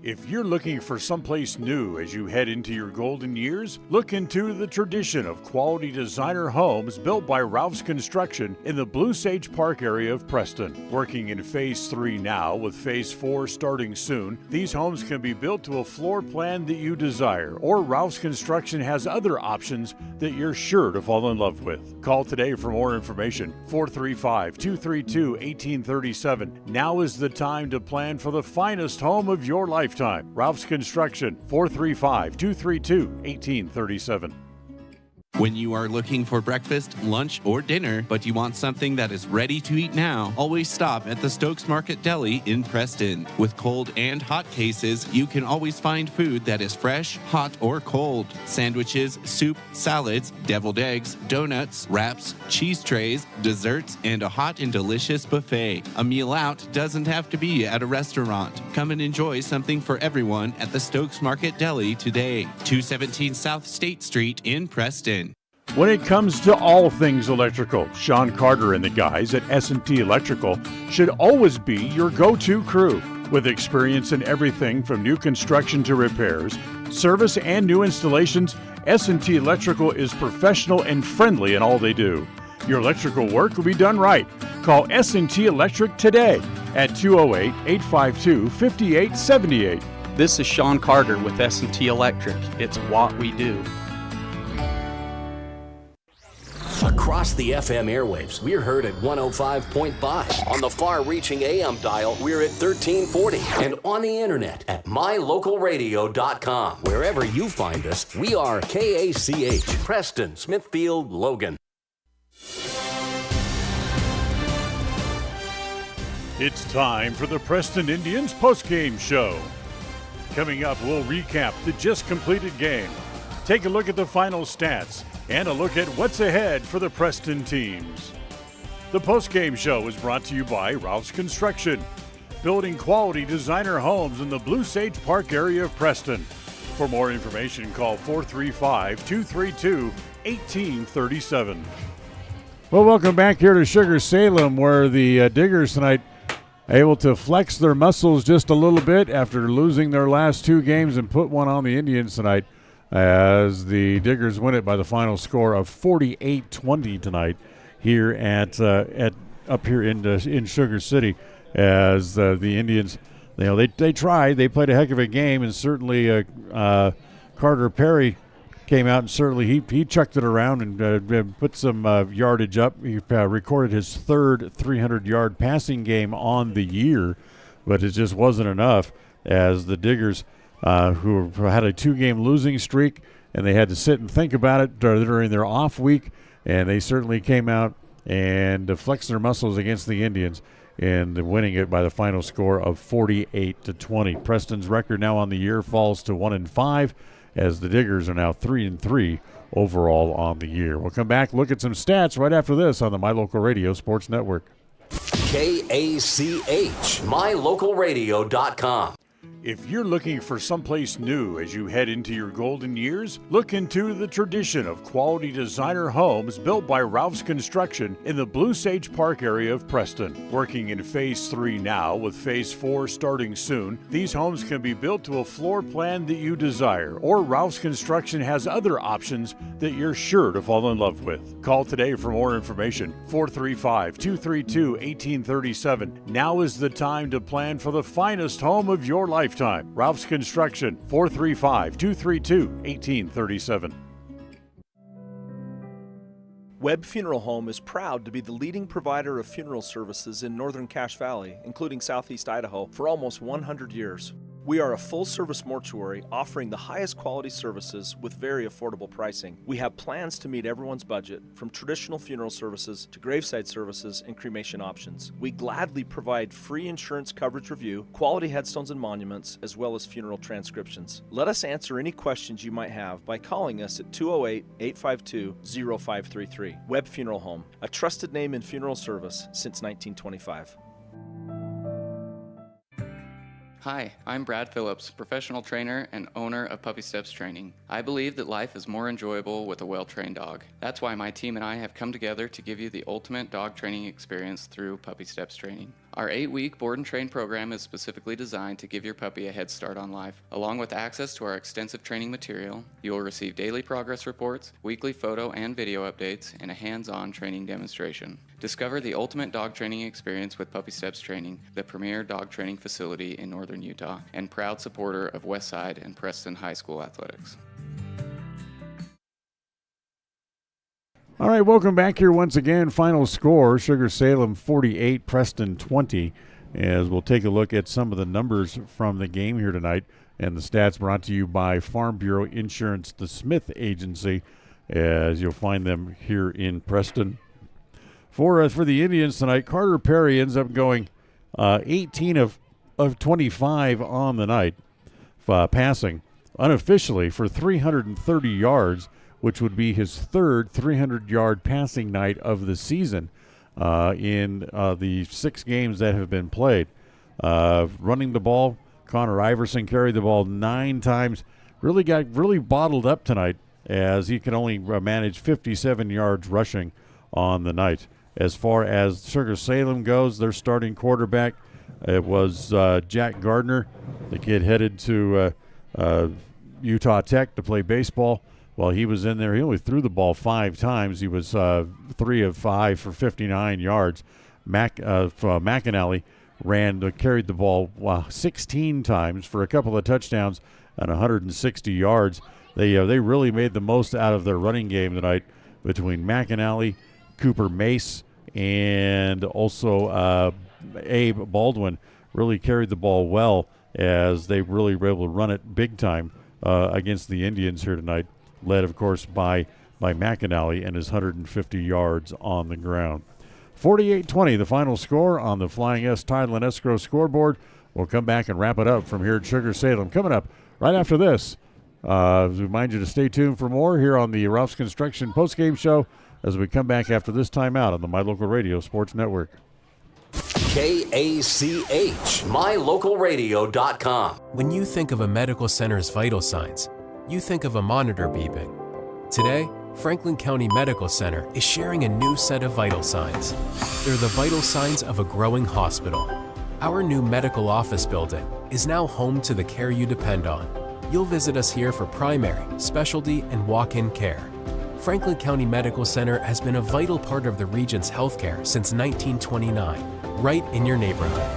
If you're looking for someplace new as you head into your golden years, look into the tradition of quality designer homes built by Ralph's Construction in the Blue Sage Park area of Preston. Working in Phase 3 now, with Phase 4 starting soon, these homes can be built to a floor plan that you desire, or Ralph's Construction has other options that you're sure to fall in love with. Call today for more information, 435-232-1837. Now is the time to plan for the finest home of your lifetime. Ralph's Construction, 435-232-1837. When you are looking for breakfast, lunch, or dinner, but you want something that is ready to eat now, always stop at the Stokes Market Deli in Preston. With cold and hot cases, you can always find food that is fresh, hot, or cold. Sandwiches, soup, salads, deviled eggs, donuts, wraps, cheese trays, desserts, and a hot and delicious buffet. A meal out doesn't have to be at a restaurant. Come and enjoy something for everyone at the Stokes Market Deli today. 217 South State Street in Preston. When it comes to all things electrical, Sean Carter and the guys at S&T Electrical should always be your go-to crew. With experience in everything from new construction to repairs, service, and new installations, S&T Electrical is professional and friendly in all they do. Your electrical work will be done right. Call S&T Electric today at 208-852-5878. This is Sean Carter with S&T Electric. It's what we do. Across the FM airwaves, we're heard at 105.5. On the far-reaching AM dial, we're at 1340. And on the internet at MyLocalRadio.com. Wherever you find us, we are KACH, Preston, Smithfield, Logan. It's time for the Preston Indians postgame show. Coming up, we'll recap the just completed game, take a look at the final stats, and a look at what's ahead for the Preston teams. The postgame show is brought to you by Ralph's Construction, building quality designer homes in the Blue Sage Park area of Preston. For more information, call 435-232-1837. Well, welcome back here to Sugar-Salem, where the Diggers tonight able to flex their muscles just a little bit after losing their last two games and put one on the Indians tonight, as the Diggers win it by the final score of 48-20 tonight here at up here in Sugar City. As the Indians, they tried, they played a heck of a game, and certainly Carter Perry came out and certainly he chucked it around and put some yardage up. He recorded his third 300-yard passing game on the year, but it just wasn't enough, as the Diggers, who had a two-game losing streak, and they had to sit and think about it during their off week, and they certainly came out and flexed their muscles against the Indians and winning it by the final score of 48-20. Preston's record now on the year falls to 1-5, as the Diggers are now 3-3 overall on the year. We'll come back, look at some stats right after this on the My Local Radio Sports Network. KACH, MyLocalRadio.com. If you're looking for someplace new as you head into your golden years, look into the tradition of quality designer homes built by Ralph's Construction in the Blue Sage Park area of Preston. Working in Phase 3 now, with Phase 4 starting soon, these homes can be built to a floor plan that you desire, or Ralph's Construction has other options that you're sure to fall in love with. Call today for more information, 435-232-1837. Now is the time to plan for the finest home of your lifetime. Ralph's Construction, 435-232-1837. Webb Funeral Home is proud to be the leading provider of funeral services in northern Cache Valley, including southeast Idaho, for almost 100 years. We are a full-service mortuary offering the highest quality services with very affordable pricing. We have plans to meet everyone's budget, from traditional funeral services to graveside services and cremation options. We gladly provide free insurance coverage review, quality headstones and monuments, as well as funeral transcriptions. Let us answer any questions you might have by calling us at 208-852-0533. Webb Funeral Home, a trusted name in funeral service since 1925. Hi, I'm Brad Phillips, professional trainer and owner of Puppy Steps Training. I believe that life is more enjoyable with a well-trained dog. That's why my team and I have come together to give you the ultimate dog training experience through Puppy Steps Training. Our 8-week board and train program is specifically designed to give your puppy a head start on life. Along with access to our extensive training material, you will receive daily progress reports, weekly photo and video updates, and a hands-on training demonstration. Discover the ultimate dog training experience with Puppy Steps Training, the premier dog training facility in northern Utah, and proud supporter of Westside and Preston High School athletics. All right, welcome back here once again. Final score, Sugar-Salem 48, Preston 20, as we'll take a look at some of the numbers from the game here tonight. And the stats brought to you by Farm Bureau Insurance, the Smith Agency, as you'll find them here in Preston. For the Indians tonight, Carter Perry ends up going 18 of 25 on the night, passing unofficially for 330 yards, which would be his third 300-yard passing night of the season in the 6 games that have been played. Running the ball, Connor Iverson carried the ball 9 times. Really got bottled up tonight as he could only manage 57 yards rushing on the night. As far as Sugar-Salem goes, their starting quarterback, it was Jack Gardner. The kid headed to Utah Tech to play baseball. While he was in there, he only threw the ball 5 times. He was 3 of 5 for 59 yards. McAnally carried the ball 16 times for a couple of touchdowns and 160 yards. They really made the most out of their running game tonight between McAnally, Cooper Mace, and also Abe Baldwin. Really carried the ball well as they really were able to run it big time against the Indians here tonight. Led, of course, by McAnally and his 150 yards on the ground. 48-20, the final score on the Flying S Title and Escrow scoreboard. We'll come back and wrap it up from here at Sugar-Salem. Coming up right after this, remind you to stay tuned for more here on the Ralph's Construction postgame show as we come back after this timeout on the My Local Radio Sports Network. KACH, MyLocalRadio.com. When you think of a medical center's vital signs, you think of a monitor beeping. Today, Franklin County Medical Center is sharing a new set of vital signs. They're the vital signs of a growing hospital. Our new medical office building is now home to the care you depend on. You'll visit us here for primary, specialty, and walk-in care. Franklin County Medical Center has been a vital part of the region's healthcare since 1929, right in your neighborhood.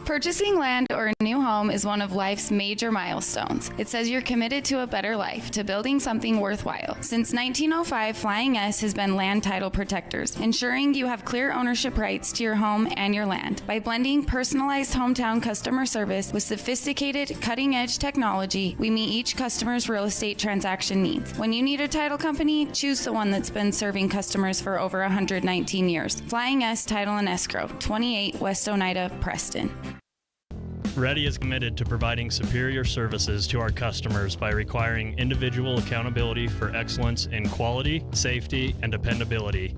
Purchasing land or a new home is one of life's major milestones. It says you're committed to a better life, to building something worthwhile. Since 1905, Flying S has been land title protectors, ensuring you have clear ownership rights to your home and your land. By blending personalized hometown customer service with sophisticated, cutting-edge technology, we meet each customer's real estate transaction needs. When you need a title company, choose the one that's been serving customers for over 119 years. Flying S Title and Escrow, 28 West Oneida, Preston. Ready is committed to providing superior services to our customers by requiring individual accountability for excellence in quality, safety, and dependability.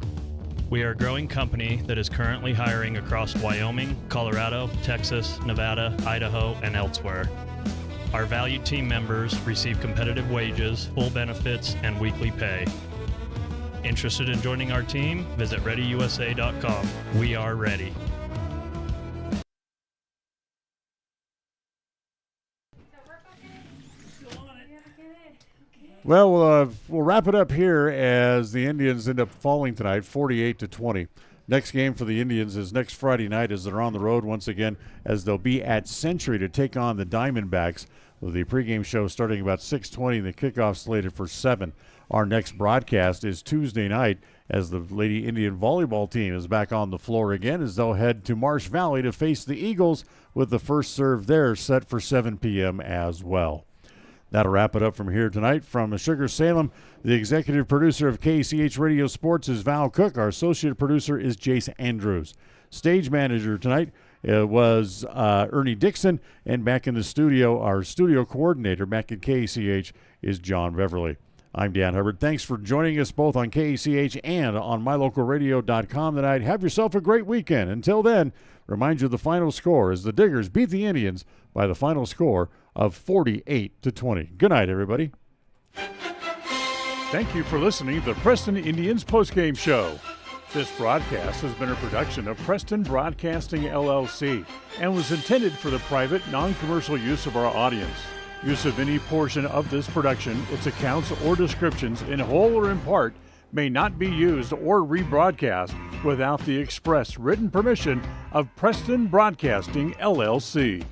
We are a growing company that is currently hiring across Wyoming, Colorado, Texas, Nevada, Idaho, and elsewhere. Our valued team members receive competitive wages, full benefits, and weekly pay. Interested in joining our team? Visit ReadyUSA.com. We are ready. Well, we'll wrap it up here as the Indians end up falling tonight, 48-20. Next game for the Indians is next Friday night as they're on the road once again, as they'll be at Century to take on the Diamondbacks, with the pregame show starting about 6:20 and the kickoff slated for 7. Our next broadcast is Tuesday night as the Lady Indian volleyball team is back on the floor again as they'll head to Marsh Valley to face the Eagles with the first serve there set for 7 p.m. as well. That'll wrap it up from here tonight. From Sugar-Salem, the executive producer of KCH Radio Sports is Val Cook. Our associate producer is Jace Andrews. Stage manager tonight was Ernie Dixon. And back in the studio, our studio coordinator back at KCH is John Beverly. I'm Dan Hubbard. Thanks for joining us both on KCH and on mylocalradio.com tonight. Have yourself a great weekend. Until then, remind you the final score as the Diggers beat the Indians by the final score of 48-20. Good night, everybody. Thank you for listening to the Preston Indians postgame show. This broadcast has been a production of Preston Broadcasting, LLC, and was intended for the private, non-commercial use of our audience. Use of any portion of this production, its accounts or descriptions, in whole or in part, may not be used or rebroadcast without the express written permission of Preston Broadcasting, LLC.